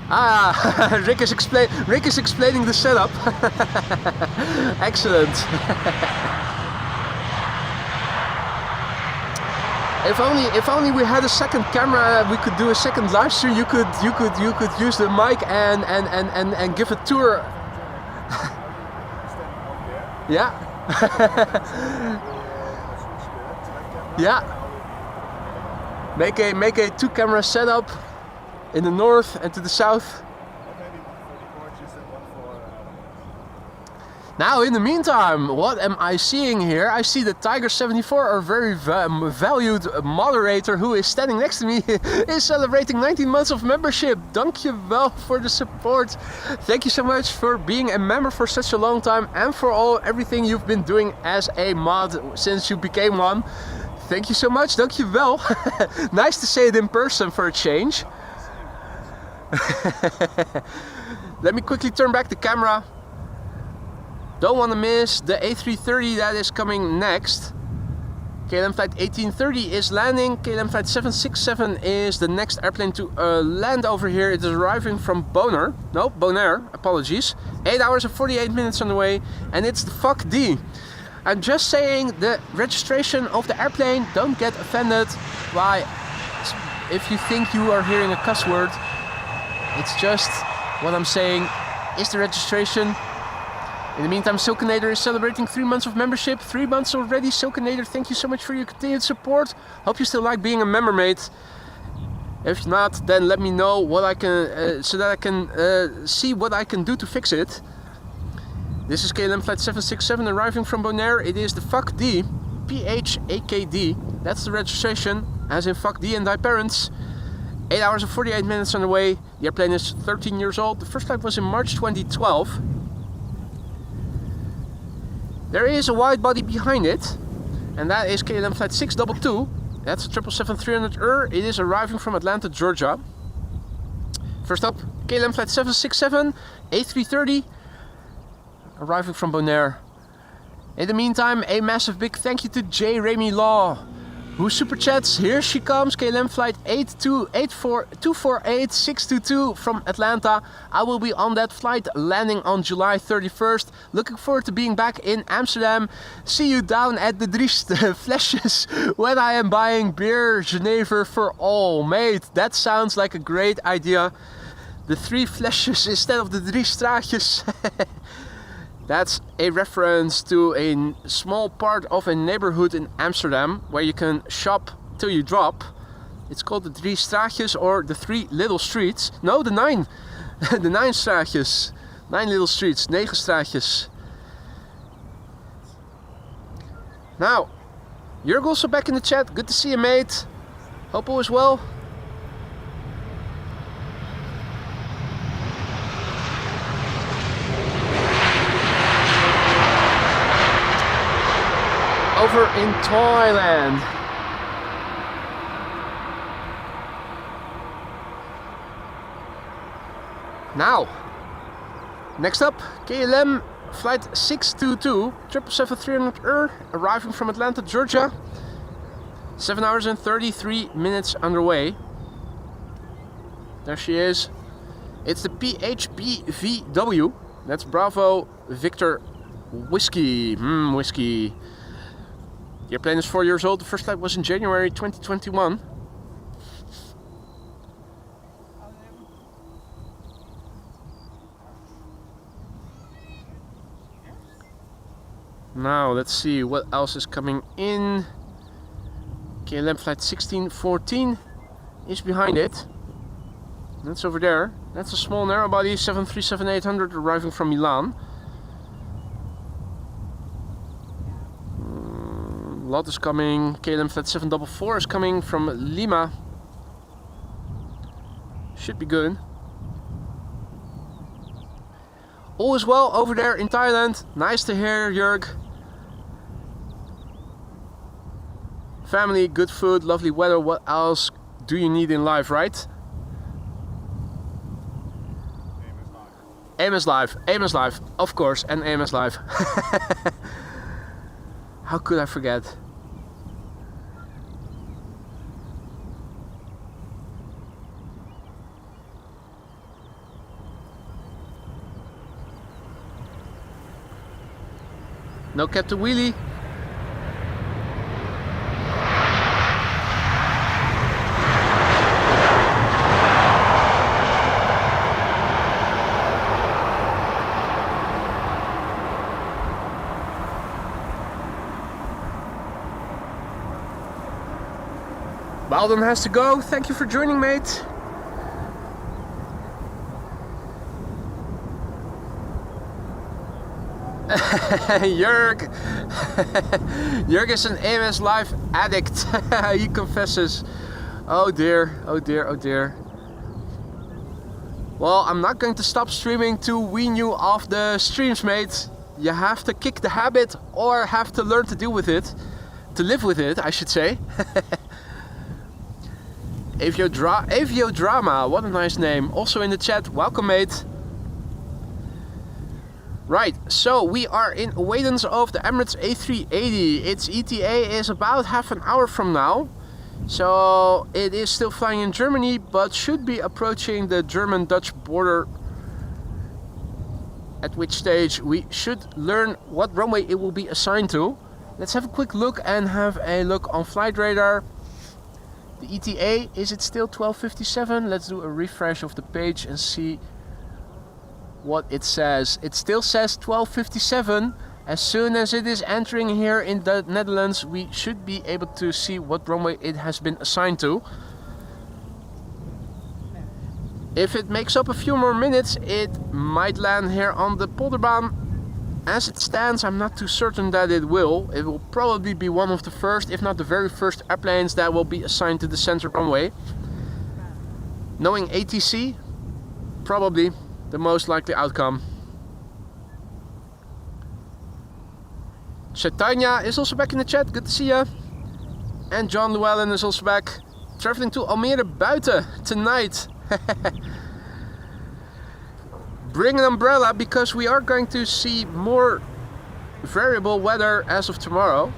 Ah, Rick is explaining the setup. Excellent. If only we had a second camera, we could do a second live stream. You could use the mic and give a tour. Yeah. Yeah. Make a 2-camera setup in the north and to the south. Now, in the meantime, what am I seeing here? I see the Tiger 74, our very valued moderator who is standing next to me, is celebrating 19 months of membership. Dankjewel for the support. Thank you so much for being a member for such a long time and for everything you've been doing as a mod since you became one. Thank you so much. Dankjewel. Nice to say it in person for a change. Let me quickly turn back the camera. Don't want to miss the A330 that is coming next. KLM flight 1830 is landing. KLM flight 767 is the next airplane to land over here. It is arriving from Bonaire, apologies. 8 hours and 48 minutes on the way, and it's the fuck D. I'm just saying the registration of the airplane, don't get offended. Why? If you think you are hearing a cuss word, it's just what I'm saying is the registration. In the meantime, Silkenator is celebrating 3 months of membership. 3 months already, Silkenator. Thank you so much for your continued support. Hope you still like being a member, mate. If not, then let me know what I can, so that I can see what I can do to fix it. This is KLM flight 767 arriving from Bonaire. It is the fuck D, PHAKD. That's the registration, as in fuck D and thy parents. 8 hours and 48 minutes on the way. The airplane is 13 years old. The first flight was in March 2012. There is a wide body behind it, and that is KLM flight 622. That's a 777-300ER. It is arriving from Atlanta, Georgia. First up, KLM flight 767 A330, arriving from Bonaire. In the meantime, a massive big thank you to J. Remy Law, who super chats. Here she comes, KLM flight 248-622 from Atlanta. I will be on that flight, landing on July 31st. Looking forward to being back in Amsterdam. See you down at the Drie Flesjes when I am buying beer Genever for all. Mate, that sounds like a great idea. The 3 flesjes instead of the 3 straatjes. That's a reference to a small part of a neighborhood in Amsterdam where you can shop till you drop. It's called the 3 straatjes or the 3 little streets. No, the 9. The 9 straatjes. 9 little streets. 9 straatjes. Now, Jurg also back in the chat. Good to see you, mate. Hope all is well. Over in Thailand. Now, next up, KLM flight 622, 777-300ER, arriving from Atlanta, Georgia. 7 hours and 33 minutes underway. There she is. It's the PHBVW. That's Bravo Victor Whiskey. Whiskey. The airplane is 4 years old. The first flight was in January 2021. Now let's see what else is coming in. KLM flight 1614 is behind it. That's over there. That's a small narrow body 737-800 arriving from Milan. A lot is coming. KLM flight 744 is coming from Lima. Should be good. All is well over there in Thailand. Nice to hear, Jurg. Family, good food, lovely weather. What else do you need in life, right? Aim is life. Aim is life. Of course, and aim is life. How could I forget? No Captain Wheelie. Baldwin has to go. Thank you for joining, mate. Jurg. Jurg is an AMS Live addict. He confesses. Oh dear, oh dear, oh dear. Well, I'm not going to stop streaming to wean you off the streams, mate. You have to kick the habit or have to learn to deal with it. To live with it, I should say. Avio Drama, what a nice name. Also in the chat, welcome, mate. Right, so we are in awaiting of the Emirates A380. Its ETA is about half an hour from now. So it is still flying in Germany, but should be approaching the German-Dutch border. At which stage we should learn what runway it will be assigned to. Let's have a quick look and have a look on flight radar. The ETA, is it still 12:57? Let's do a refresh of the page and see what it says. It still says 12:57. As soon as it is entering here in the Netherlands, we should be able to see what runway it has been assigned to. If it makes up a few more minutes, it might land here on the Polderbaan. As it stands, I'm not too certain that it will. It will probably be one of the first, if not the very first airplanes that will be assigned to the center runway. Knowing ATC, probably the most likely outcome. Chaitanya is also back in the chat, good to see ya. And John Llewellyn is also back. Traveling to Almere Buiten tonight. Bring an umbrella because we are going to see more variable weather as of tomorrow.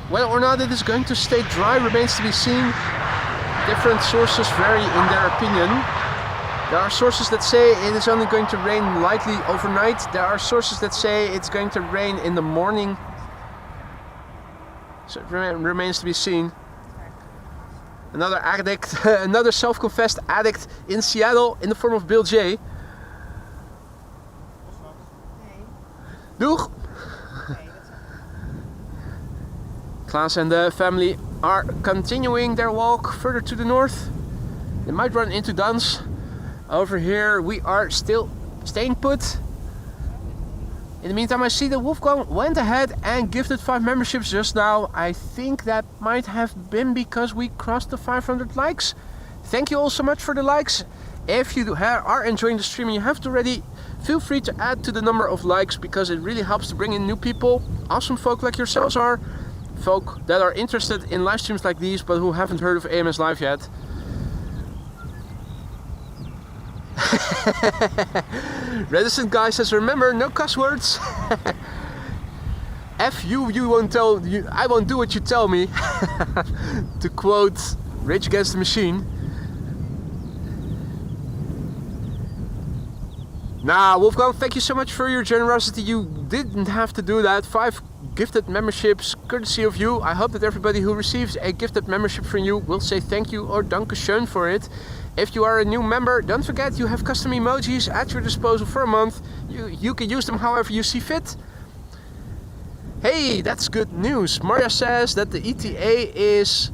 Whether or not it is going to stay dry remains to be seen. Different sources vary in their opinion. There are sources that say it is only going to rain lightly overnight. There are sources that say it's going to rain in the morning. So it remains to be seen. Another addict, another self-confessed addict in Seattle in the form of Bill J. Doeg! Klaas and the family are continuing their walk further to the north. They might run into Dans. Over here we are still staying put. In the meantime, I see that Wolfgang went ahead and gifted 5 memberships just now. I think that might have been because we crossed the 500 likes. Thank you all so much for the likes. If you are enjoying the stream and you have it already, feel free to add to the number of likes because it really helps to bring in new people. Awesome folk like yourselves are. Folk that are interested in live streams like these but who haven't heard of AMS Live yet. Reticent guy says, remember, no cuss words. F you, you won't tell, I won't do what you tell me. To quote Rage Against the Machine. Nah, Wolfgang, thank you so much for your generosity. You didn't have to do that. 5 gifted memberships, courtesy of you. I hope that everybody who receives a gifted membership from you will say thank you or dankeschön for it. If you are a new member, don't forget you have custom emojis at your disposal for a month. You can use them however you see fit. Hey, that's good news. Maria says that the ETA is,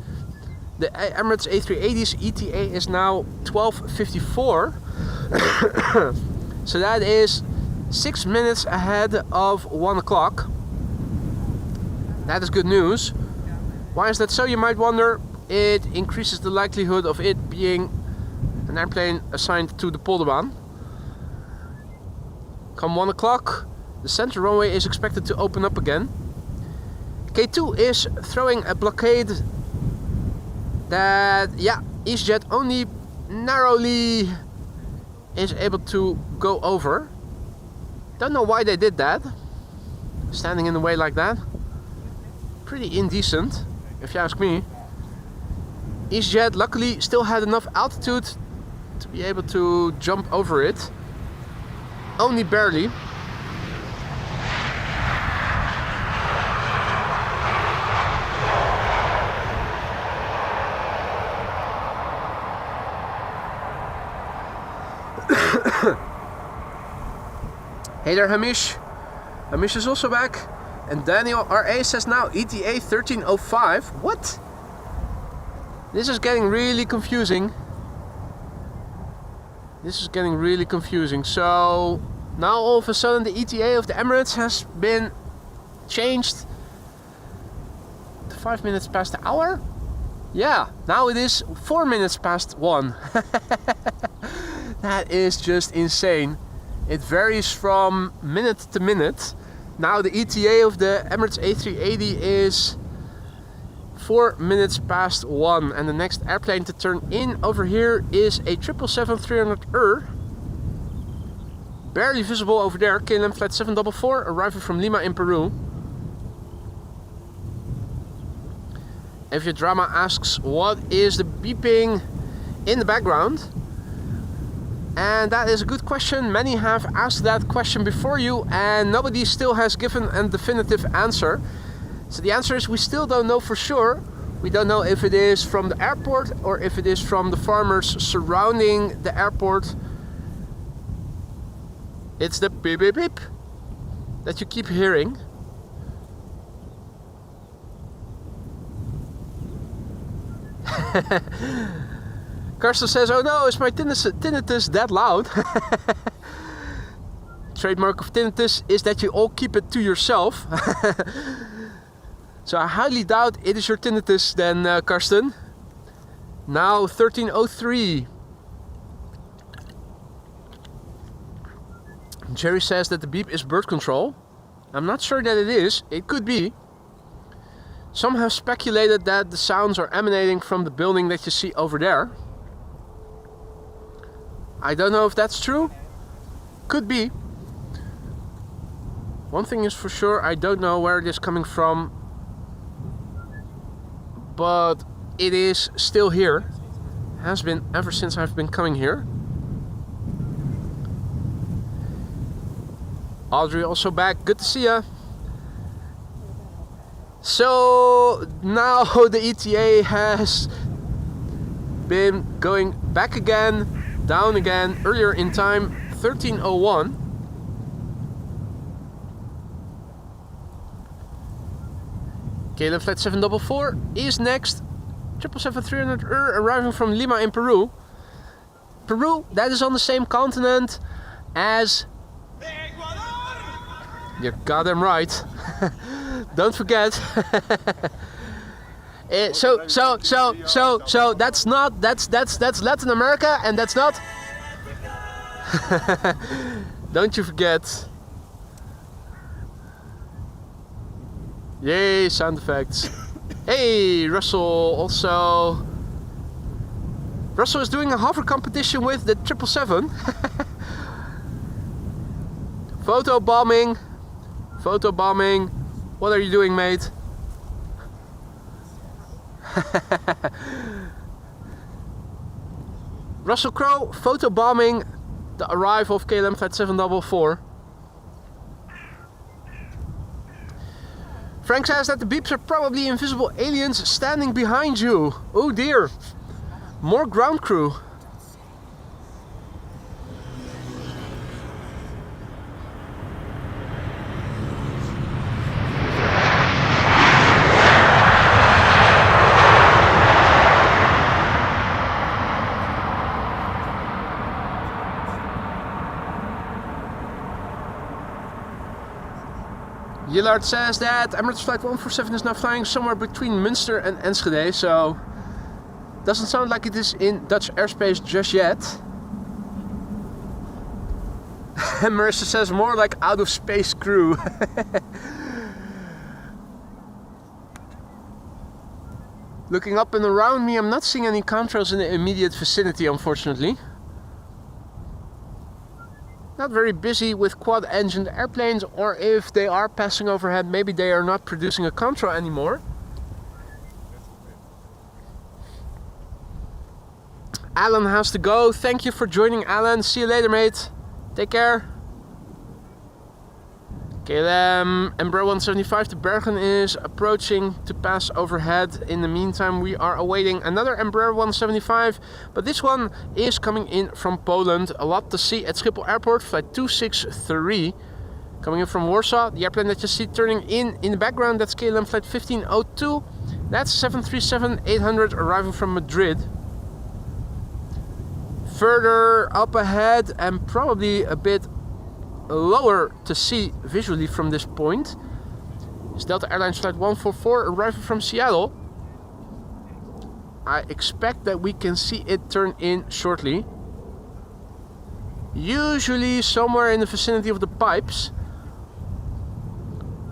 the Emirates A380's ETA is now 12:54. So that is 6 minutes ahead of 1 o'clock. That is good news. Why is that so, you might wonder? It increases the likelihood of it being an airplane assigned to the Polderbaan. Come 1 o'clock, the center runway is expected to open up again. K2 is throwing a blockade that, yeah, EasyJet only narrowly is able to go over. Don't know why they did that. Standing in the way like that. Pretty indecent, if you ask me. EasyJet luckily still had enough altitude to be able to jump over it. Only barely. Hey there, Hamish. Hamish is also back. And Daniel RA says now ETA 13:05. What? This is getting really confusing. This is getting really confusing. So now all of a sudden the ETA of the Emirates has been changed to 5 minutes past the hour? Yeah, now it is 4 minutes past 1. That is just insane. It varies from minute to minute. Now the ETA of the Emirates A380 is 4 minutes past 1, and the next airplane to turn in over here is a 777-300ER. Barely visible over there, KLM flight 744, arriving from Lima in Peru. If your drama asks what is the beeping in the background, and that is a good question. Many have asked that question before you and nobody still has given a definitive answer. So the answer is we still don't know for sure. We don't know if it is from the airport or if it is from the farmers surrounding the airport. It's the beep beep beep that you keep hearing. Karsten says, oh no, is my tinnitus that loud? Trademark of tinnitus is that you all keep it to yourself. So I highly doubt it is your tinnitus then, Karsten. Now 13:03. Jerry says that the beep is bird control. I'm not sure that it is. It could be. Some have speculated that the sounds are emanating from the building that you see over there. I don't know if that's true. Could be. One thing is for sure, I don't know where it is coming from, but it is still here. Has been ever since I've been coming here. Audrey also back. Good to see ya. So now the ETA has been going back again, down again, earlier in time, 13:01. KLM flight 744 is next. 777-300 arriving from Lima in Peru. Peru, that is on the same continent as... You got them right. Don't forget. So that's Latin America, and that's not. Don't you forget. Yay, sound effects. Hey, Russell also. Russell is doing a hover competition with the 777. Photo bombing. Photo bombing. What are you doing, mate? Russell Crowe photo bombing the arrival of KLM flight 744. Frank says that the beeps are probably invisible aliens standing behind you. Oh dear. More ground crew. Yillard says that Emirates flight 147 is now flying somewhere between Münster and Enschede, so doesn't sound like it is in Dutch airspace just yet. And Marissa says more like out of space crew. Looking up and around me, I'm not seeing any contrails in the immediate vicinity, unfortunately. Not very busy with quad-engined airplanes, or if they are passing overhead, maybe they are not producing a contrail anymore. Alan has to go. Thank you for joining, Alan. See you later, mate. Take care. KLM Embraer 175 to Bergen is approaching to pass overhead. In the meantime, we are awaiting another Embraer 175, but this one is coming in from Poland. A lot to see at Schiphol Airport, flight 263. Coming in from Warsaw, the airplane that you see turning in the background, that's KLM flight 1502. That's 737-800 arriving from Madrid. Further up ahead and probably a bit lower to see visually from this point is Delta Airlines flight 144 arriving from Seattle. I expect that we can see it turn in shortly. Usually somewhere in the vicinity of the pipes.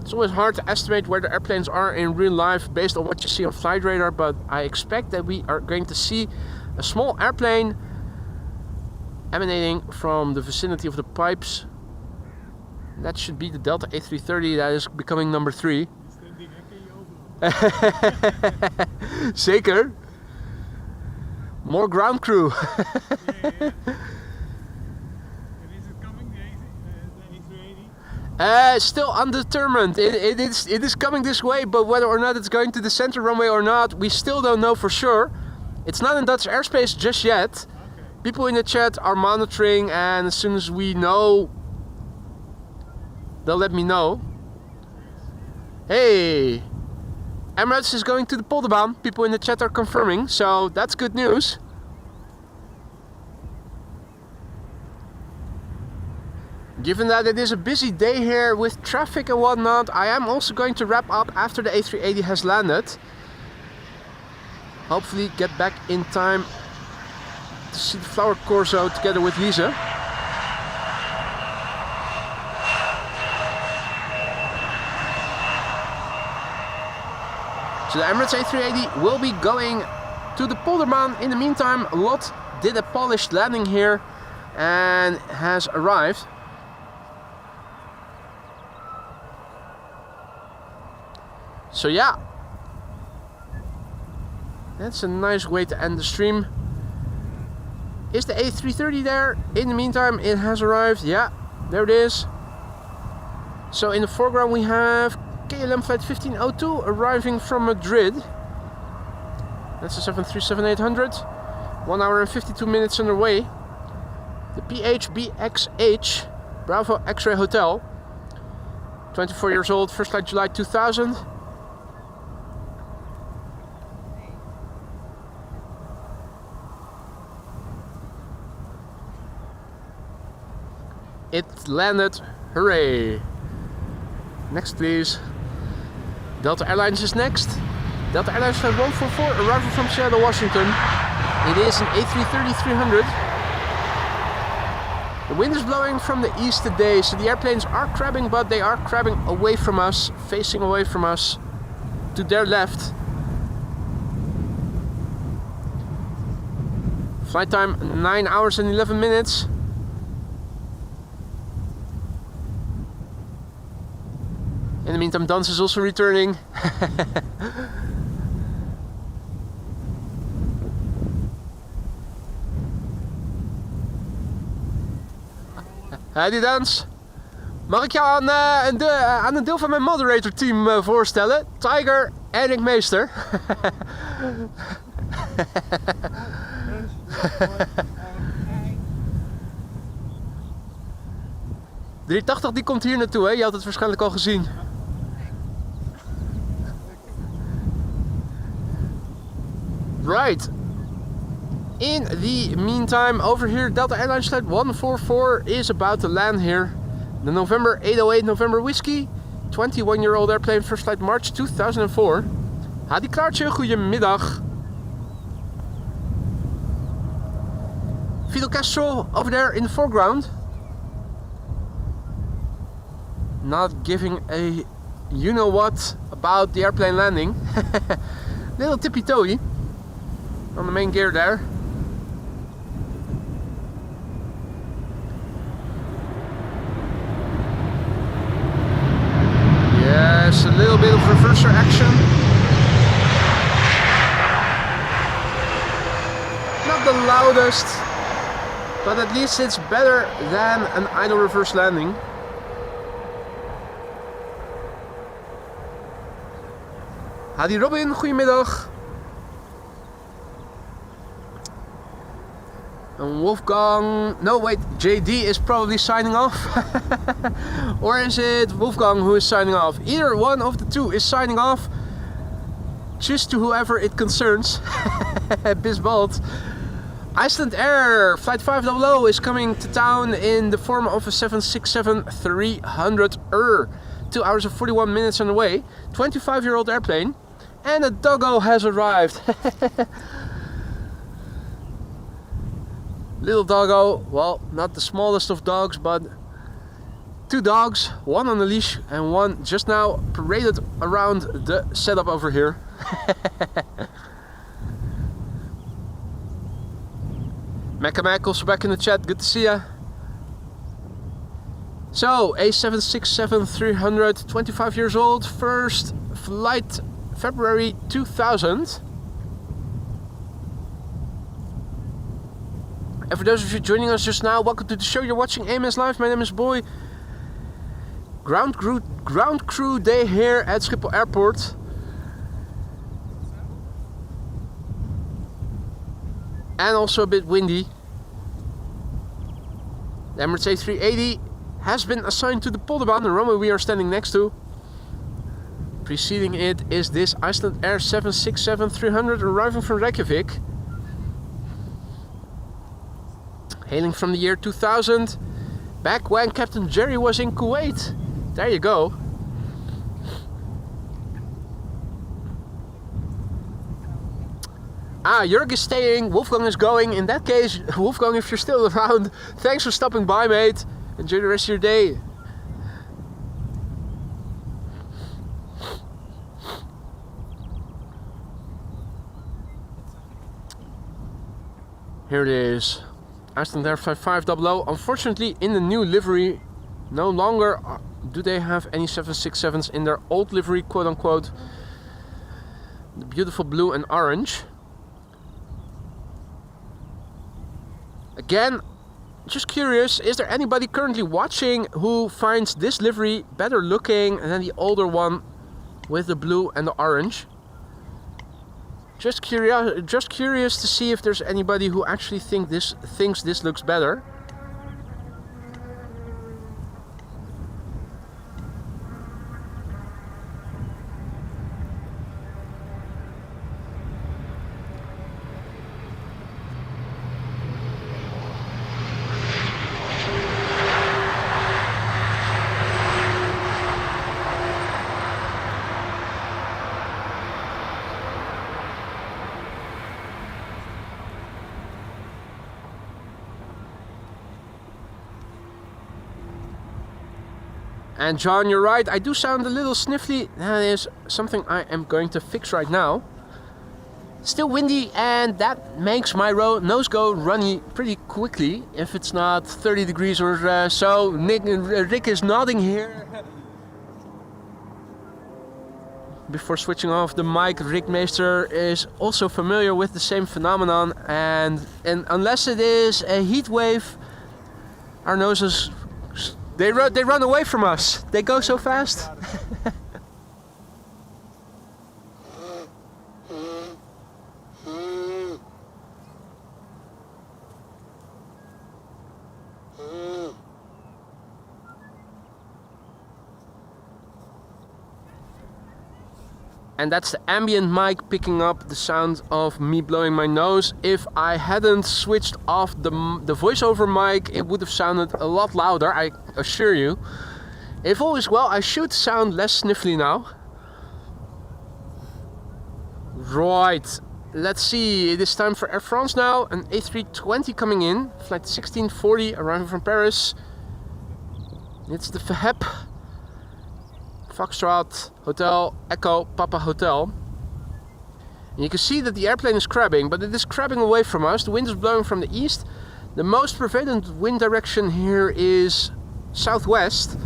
It's always hard to estimate where the airplanes are in real life based on what you see on flight radar, but I expect that we are going to see a small airplane emanating from the vicinity of the pipes. That should be the Delta A380 that is becoming number 3. Zeker. More ground crew. And is it coming, the A380? Still undetermined. It is coming this way, but whether or not it's going to the center runway or not, we still don't know for sure. It's not in Dutch airspace just yet. Okay. People in the chat are monitoring, and as soon as we know, they'll let me know. Hey! Emirates is going to the Polderbaan. People in the chat are confirming, so that's good news. Given that it is a busy day here with traffic and whatnot, I am also going to wrap up after the A380 has landed. Hopefully get back in time to see the flower corso together with Lisa. So the Emirates A380 will be going to the Polderbaan. In the meantime, Lot did a polished landing here and has arrived. So yeah, that's a nice way to end the stream. Is the A330 there? In the meantime, it has arrived. Yeah, there it is. So in the foreground we have KLM flight 1502 arriving from Madrid. That's a 737-800. 1 hour and 52 minutes underway. The PHBXH Bravo X-Ray Hotel. 24 years old, first flight July 2000. It landed, hooray! Next please. Delta Airlines is next. Delta Airlines flight 144 arriving from Seattle, Washington. It is an A330-300. The wind is blowing from the east today, so the airplanes are crabbing, but they are crabbing away from us, facing away from us to their left. Flight time 9 hours and 11 minutes. In the meantime, Dans is also returning. Hey Dans, mag ik jou aan een deel van mijn moderator team voorstellen? Tiger en ik meester. 380 die komt hier naartoe, hè? Je had het waarschijnlijk al gezien. Right. In the meantime, over here, Delta Airlines flight 144 is about to land here. The November 808 November Whiskey, 21-year-old airplane, first flight March 2004. Hadi Klaartje, goedemiddag. Fidel Castro over there in the foreground. Not giving a you-know-what about the airplane landing. Little tippy-toey on the main gear there. Yes, a little bit of reverser action. Not the loudest, but at least it's better than an idle reverse landing. Hadi Robin, goedemiddag. And Wolfgang, no wait, JD is probably signing off. Or is it Wolfgang who is signing off? Either one of the two is signing off. Just to whoever it concerns. Bisbald. Iceland Air Flight 500 is coming to town in the form of a 767-300. 2 hours and 41 minutes on the way. 25-year-old airplane. And a doggo has arrived. Little doggo, well, not the smallest of dogs, but two dogs, one on a leash and one just now paraded around the setup over here. Mecca Mac also back in the chat, good to see ya. So, a 767-300, 25 years old, first flight February 2000. And for those of you joining us just now, welcome to the show. You're watching AMS Live. My name is Boy. Ground crew day here at Schiphol Airport. And also a bit windy. The Emirates A380 has been assigned to the Polderbaan, the runway we are standing next to. Preceding it is this Iceland Air 767-300 arriving from Reykjavik. Hailing from the year 2000, back when Captain Jerry was in Kuwait. There you go. Ah, Jörg is staying, Wolfgang is going. In that case, Wolfgang, if you're still around, thanks for stopping by, mate. Enjoy the rest of your day. Here it is. Iceland Air 5500. Unfortunately, in the new livery, no longer do they have any 767s in their old livery, quote unquote. The beautiful blue and orange. Again, just curious, is there anybody currently watching who finds this livery better looking than the older one with the blue and the orange? Just curious to see if there's anybody who actually thinks this looks better. And John, you're right, I do sound a little sniffly. That is something I am going to fix right now. Still windy, and that makes my nose go runny pretty quickly if it's not 30 degrees or so. Rick is nodding here. Before switching off the mic, Rick Meester is also familiar with the same phenomenon, and unless it is a heat wave, our noses, they run away from us. They go so fast. And that's the ambient mic picking up the sound of me blowing my nose. If I hadn't switched off the voiceover mic, it would have sounded a lot louder, I assure you. If all is well, I should sound less sniffly now. Right, let's see, it is time for Air France now. An A320 coming in, flight 1640, arriving from Paris. It's the FHEP. Foxtrot Hotel Echo Papa Hotel. And you can see that the airplane is crabbing, but it is crabbing away from us. The wind is blowing from the east. The most prevalent wind direction here is southwest.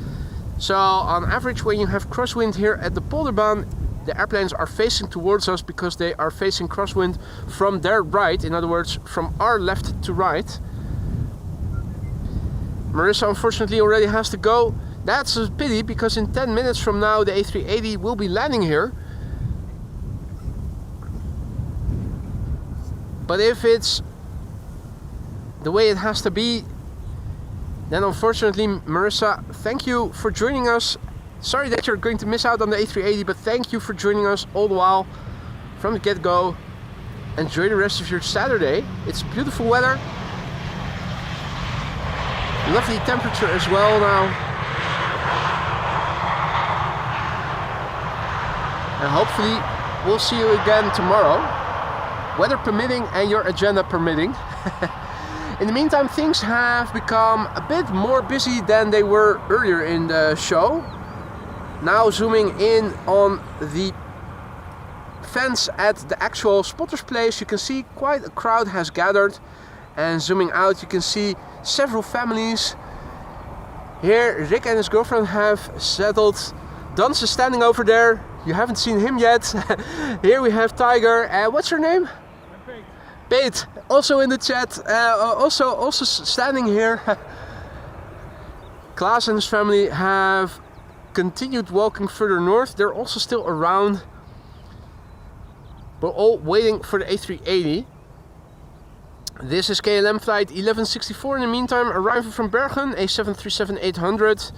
So on average, when you have crosswind here at the Polderbaan, the airplanes are facing towards us because they are facing crosswind from their right, in other words from our left to right. Marissa unfortunately already has to go. That's a pity, because in 10 minutes from now the A380 will be landing here. But if it's the way it has to be, then unfortunately, Marissa, thank you for joining us. Sorry that you're going to miss out on the A380, but thank you for joining us all the while from the get-go. Enjoy the rest of your Saturday. It's beautiful weather. Lovely temperature as well now. And hopefully we'll see you again tomorrow, weather permitting and your agenda permitting. In the meantime, things have become a bit more busy than they were earlier in the show. Now zooming in on the fence at the actual spotter's place, you can see quite a crowd has gathered. And zooming out, you can see several families. Here, Rick and his girlfriend have settled. Dans is standing over there. You haven't seen him yet. Here we have Tiger. What's your name? Pete. Also in the chat. Also standing here. Klaas and his family have continued walking further north. They're also still around. We're all waiting for the A380. This is KLM flight 1164 in the meantime, arriving from Bergen, a 737-800.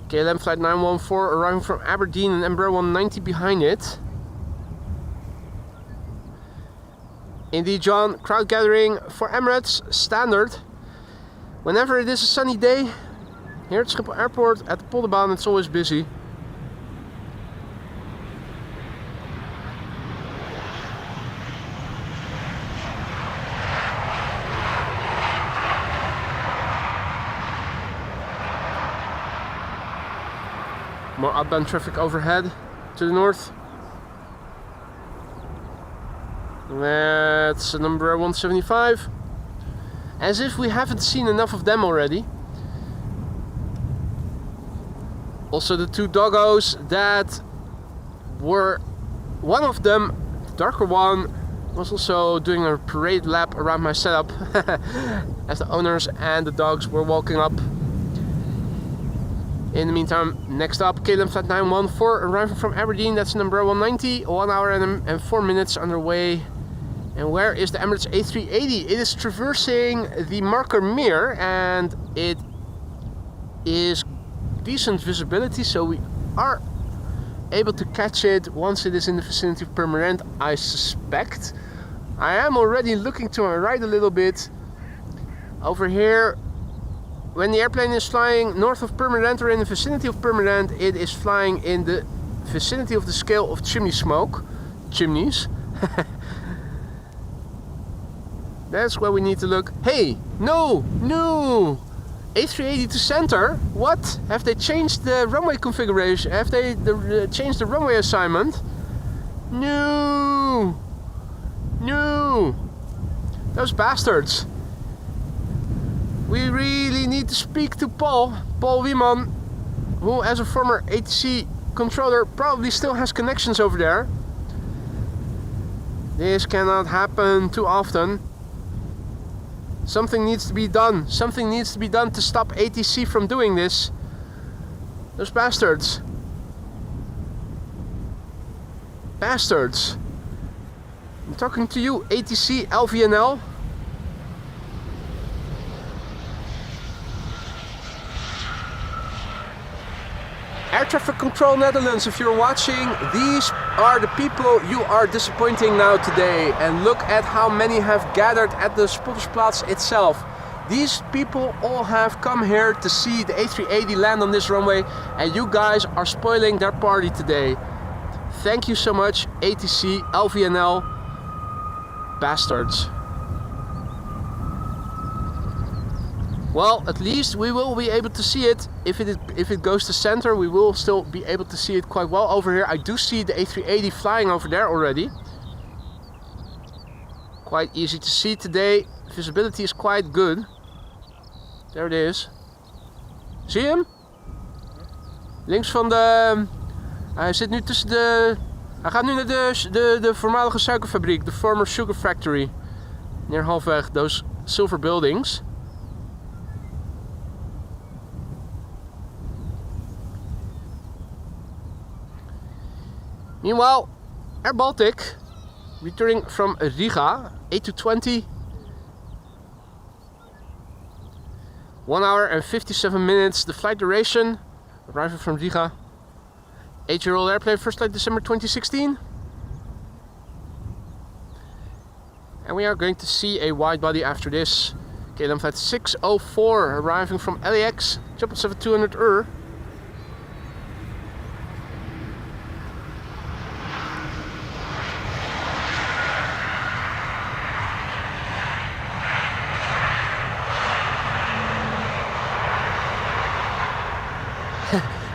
KLM flight 914 arriving from Aberdeen, and Embraer 190 behind it. Indeed, John, crowd gathering for Emirates, standard. Whenever it is a sunny day, here at Schiphol Airport, at the Polderbaan, it's always busy. More outbound traffic overhead to the north. That's number 175. As if we haven't seen enough of them already. Also the two doggos that were, one of them, the darker one, was also doing a parade lap around my setup as the owners and the dogs were walking up. In the meantime, next up, KLM Flight 914 arriving from Aberdeen, that's number 190, 1 hour and 4 minutes underway. And where is the Emirates A380? It is traversing the marker Mir, and it is decent visibility, so we are able to catch it once it is in the vicinity of Pre-Emirates, I suspect. I am already looking to my right a little bit. Over here, when the airplane is flying north of Pre-Emirates or in the vicinity of Pre-Emirates, it is flying in the vicinity of the scale of chimney smoke. Chimneys. That's where we need to look. Hey, no! A380 to center? What? Have they changed the runway configuration? Have they changed the runway assignment? No! Those bastards. We really need to speak to Paul Wieman, who as a former ATC controller probably still has connections over there. This cannot happen too often. Something needs to be done. Something needs to be done to stop ATC from doing this. Those bastards. Bastards. I'm talking to you, ATC LVNL. Air Traffic Control Netherlands, if you're watching, these are the people you are disappointing now today. And look at how many have gathered at the Spottersplatz itself. These people all have come here to see the A380 land on this runway, and you guys are spoiling their party today. Thank you so much, ATC, LVNL, bastards. Well, at least we will be able to see it. If it goes to center, we will still be able to see it quite well over here. I do see the A380 flying over there already. Quite easy to see today. Visibility is quite good. There it is. Zie je hem? Links van de... Hij zit nu tussen de... Hij gaat nu naar de voormalige suikerfabriek. De former sugar factory. Near halfweg, those silver buildings. Meanwhile, Air Baltic, returning from Riga, A220, 1 hour and 57 minutes, the flight duration, arriving from Riga, 8-year-old airplane, first flight December 2016. And we are going to see a wide body after this, KLM flight 604, arriving from LAX, 777-200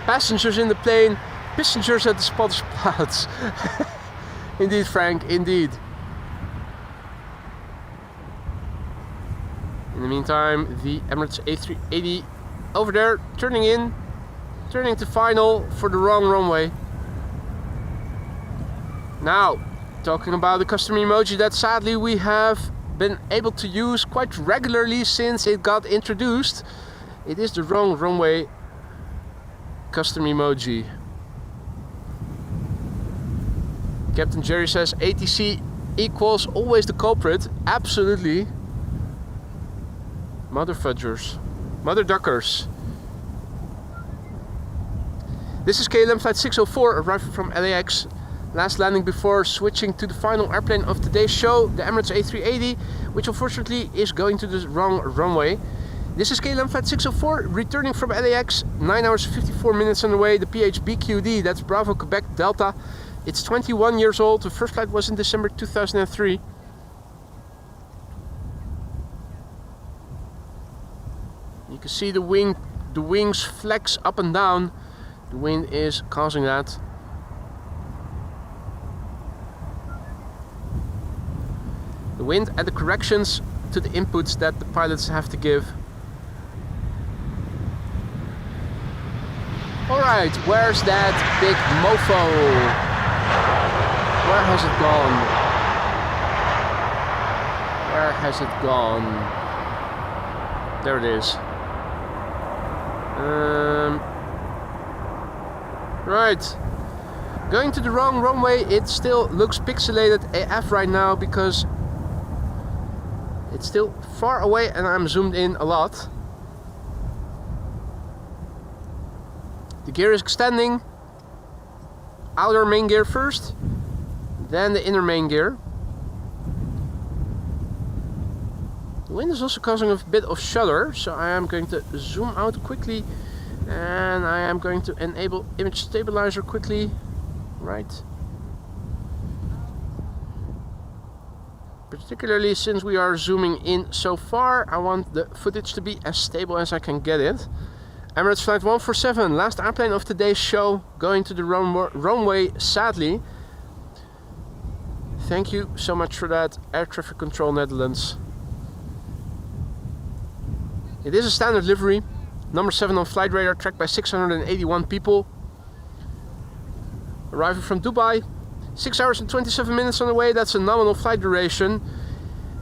Passengers in the plane, passengers at the Spottersplatz. Indeed, Frank, indeed. In the meantime, the Emirates A380 over there, turning to final for the wrong runway. Now, talking about the custom emoji that sadly we have been able to use quite regularly since it got introduced. It is the wrong runway custom emoji. Captain Jerry says ATC equals always the culprit. Absolutely. Mother fudgers. Mother duckers. This is KLM flight 604 arriving from LAX. Last landing before switching to the final airplane of today's show, the Emirates A380, which unfortunately is going to the wrong runway. This is KLM flight 604 returning from LAX, 9 hours 54 minutes on the way, the PHBQD, that's Bravo Quebec Delta. It's 21 years old, the first flight was in December 2003. You can see the wings flex up and down The wind is causing that. The wind and the corrections to the inputs that the pilots have to give. Alright, where's that big mofo? Where has it gone? Where has it gone? There it is. Right. Going to the wrong runway. It still looks pixelated AF right now because it's still far away and I'm zoomed in a lot. The gear is extending. Outer main gear first, then the inner main gear. The wind is also causing a bit of shudder, so I am going to zoom out quickly and I am going to enable image stabilizer quickly. Right. Particularly since we are zooming in so far, I want the footage to be as stable as I can get it. Emirates Flight 147, last airplane of today's show, going to the runway, sadly. Thank you so much for that, Air Traffic Control Netherlands. It is a standard livery, number 7 on flight radar, tracked by 681 people. Arriving from Dubai, 6 hours and 27 minutes on the way, that's a nominal flight duration.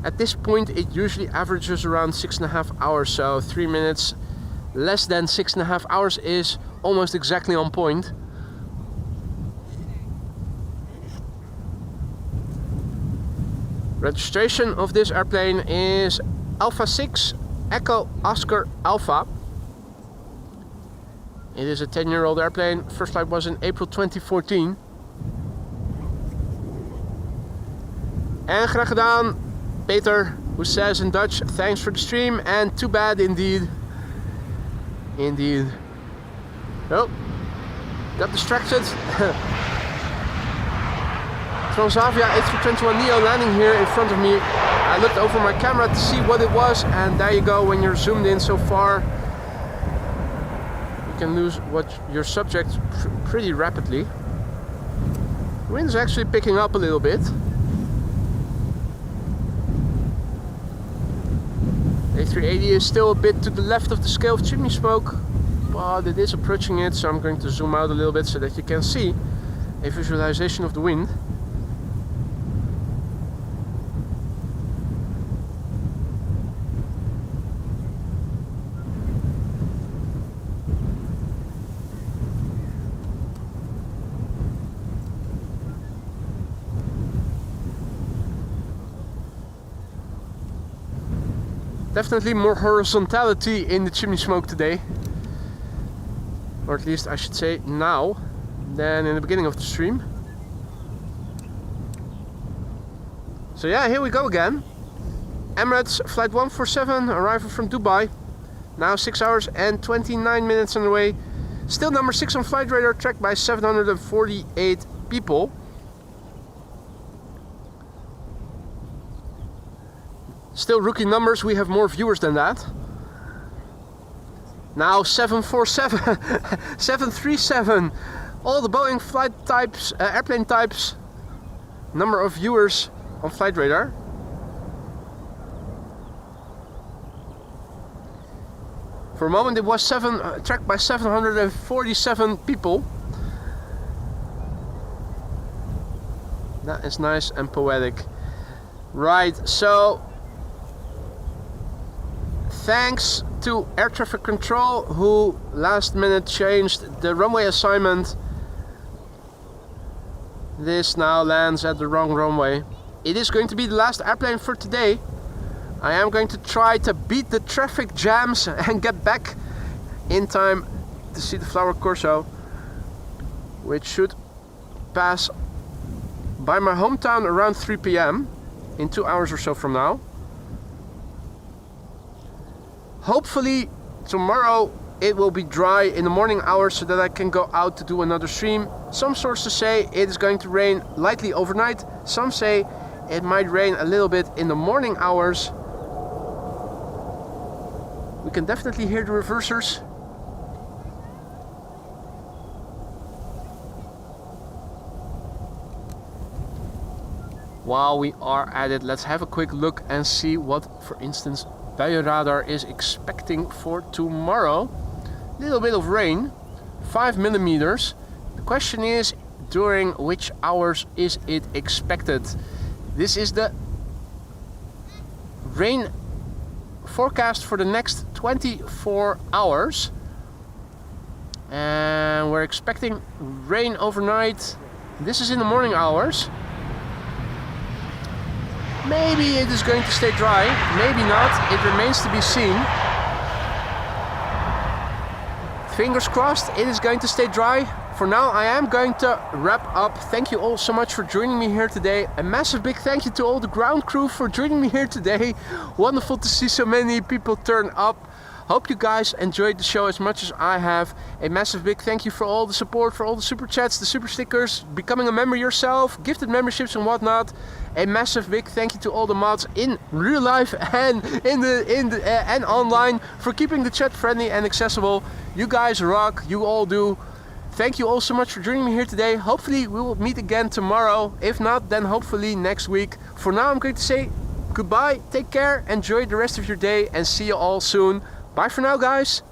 At this point it usually averages around 6.5 hours, so 3 minutes less than 6.5 hours is almost exactly on point. Registration of this airplane is Alpha 6 Echo Oscar Alpha. It is a 10-year-old airplane. First flight was in April 2014. En graag gedaan, Peter, who says in Dutch, thanks for the stream, and too bad indeed. Indeed. Oh, got distracted. Transavia A321neo landing here in front of me. I looked over my camera to see what it was, and there you go. When you're zoomed in so far, you can lose your subject pretty rapidly. The wind is actually picking up a little bit. A380 is still a bit to the left of the scale of chimney smoke, but it is approaching it, so I'm going to zoom out a little bit so that you can see a visualization of the wind. Definitely more horizontality in the chimney smoke today, or at least I should say now, than in the beginning of the stream. So yeah, here we go again. Emirates Flight 147, arrival from Dubai. Now 6 hours and 29 minutes on the way. Still number 6 on flight radar, tracked by 748 people. Still rookie numbers, we have more viewers than that. Now 747, 737, all the Boeing flight types, airplane types, number of viewers on flight radar. For a moment it was tracked by 747 people. That is nice and poetic. Right, so thanks to Air Traffic Control, who last minute changed the runway assignment. This now lands at the wrong runway. It is going to be the last airplane for today. I am going to try to beat the traffic jams and get back in time to see the Flower Corso, which should pass by my hometown around 3 p.m. in 2 hours or so from now. Hopefully tomorrow it will be dry in the morning hours so that I can go out to do another stream. Some sources say it is going to rain lightly overnight. Some say it might rain a little bit in the morning hours. We can definitely hear the reversers. while we are at it, let's have a quick look and see what, for instance, Buienradar is expecting for tomorrow. Little bit of rain, 5 millimeters. The question is, during which hours is it expected? This is the rain forecast for the next 24 hours. And we're expecting rain overnight. This is in the morning hours. Maybe it is going to stay dry, maybe not. It remains to be seen. Fingers crossed it is going to stay dry. For now, I am going to wrap up. Thank you all so much for joining me here today. A massive big thank you to all the ground crew for joining me here today. Wonderful to see so many people turn up. Hope you guys enjoyed the show as much as I have. A massive big thank you for all the support, for all the super chats, the super stickers, becoming a member yourself, gifted memberships and whatnot. A massive big thank you to all the mods in real life and and online for keeping the chat friendly and accessible. You guys rock, you all do. Thank you all so much for joining me here today. Hopefully we will meet again tomorrow. If not, then hopefully next week. For now, I'm going to say goodbye, take care, enjoy the rest of your day, and see you all soon. Bye for now, guys.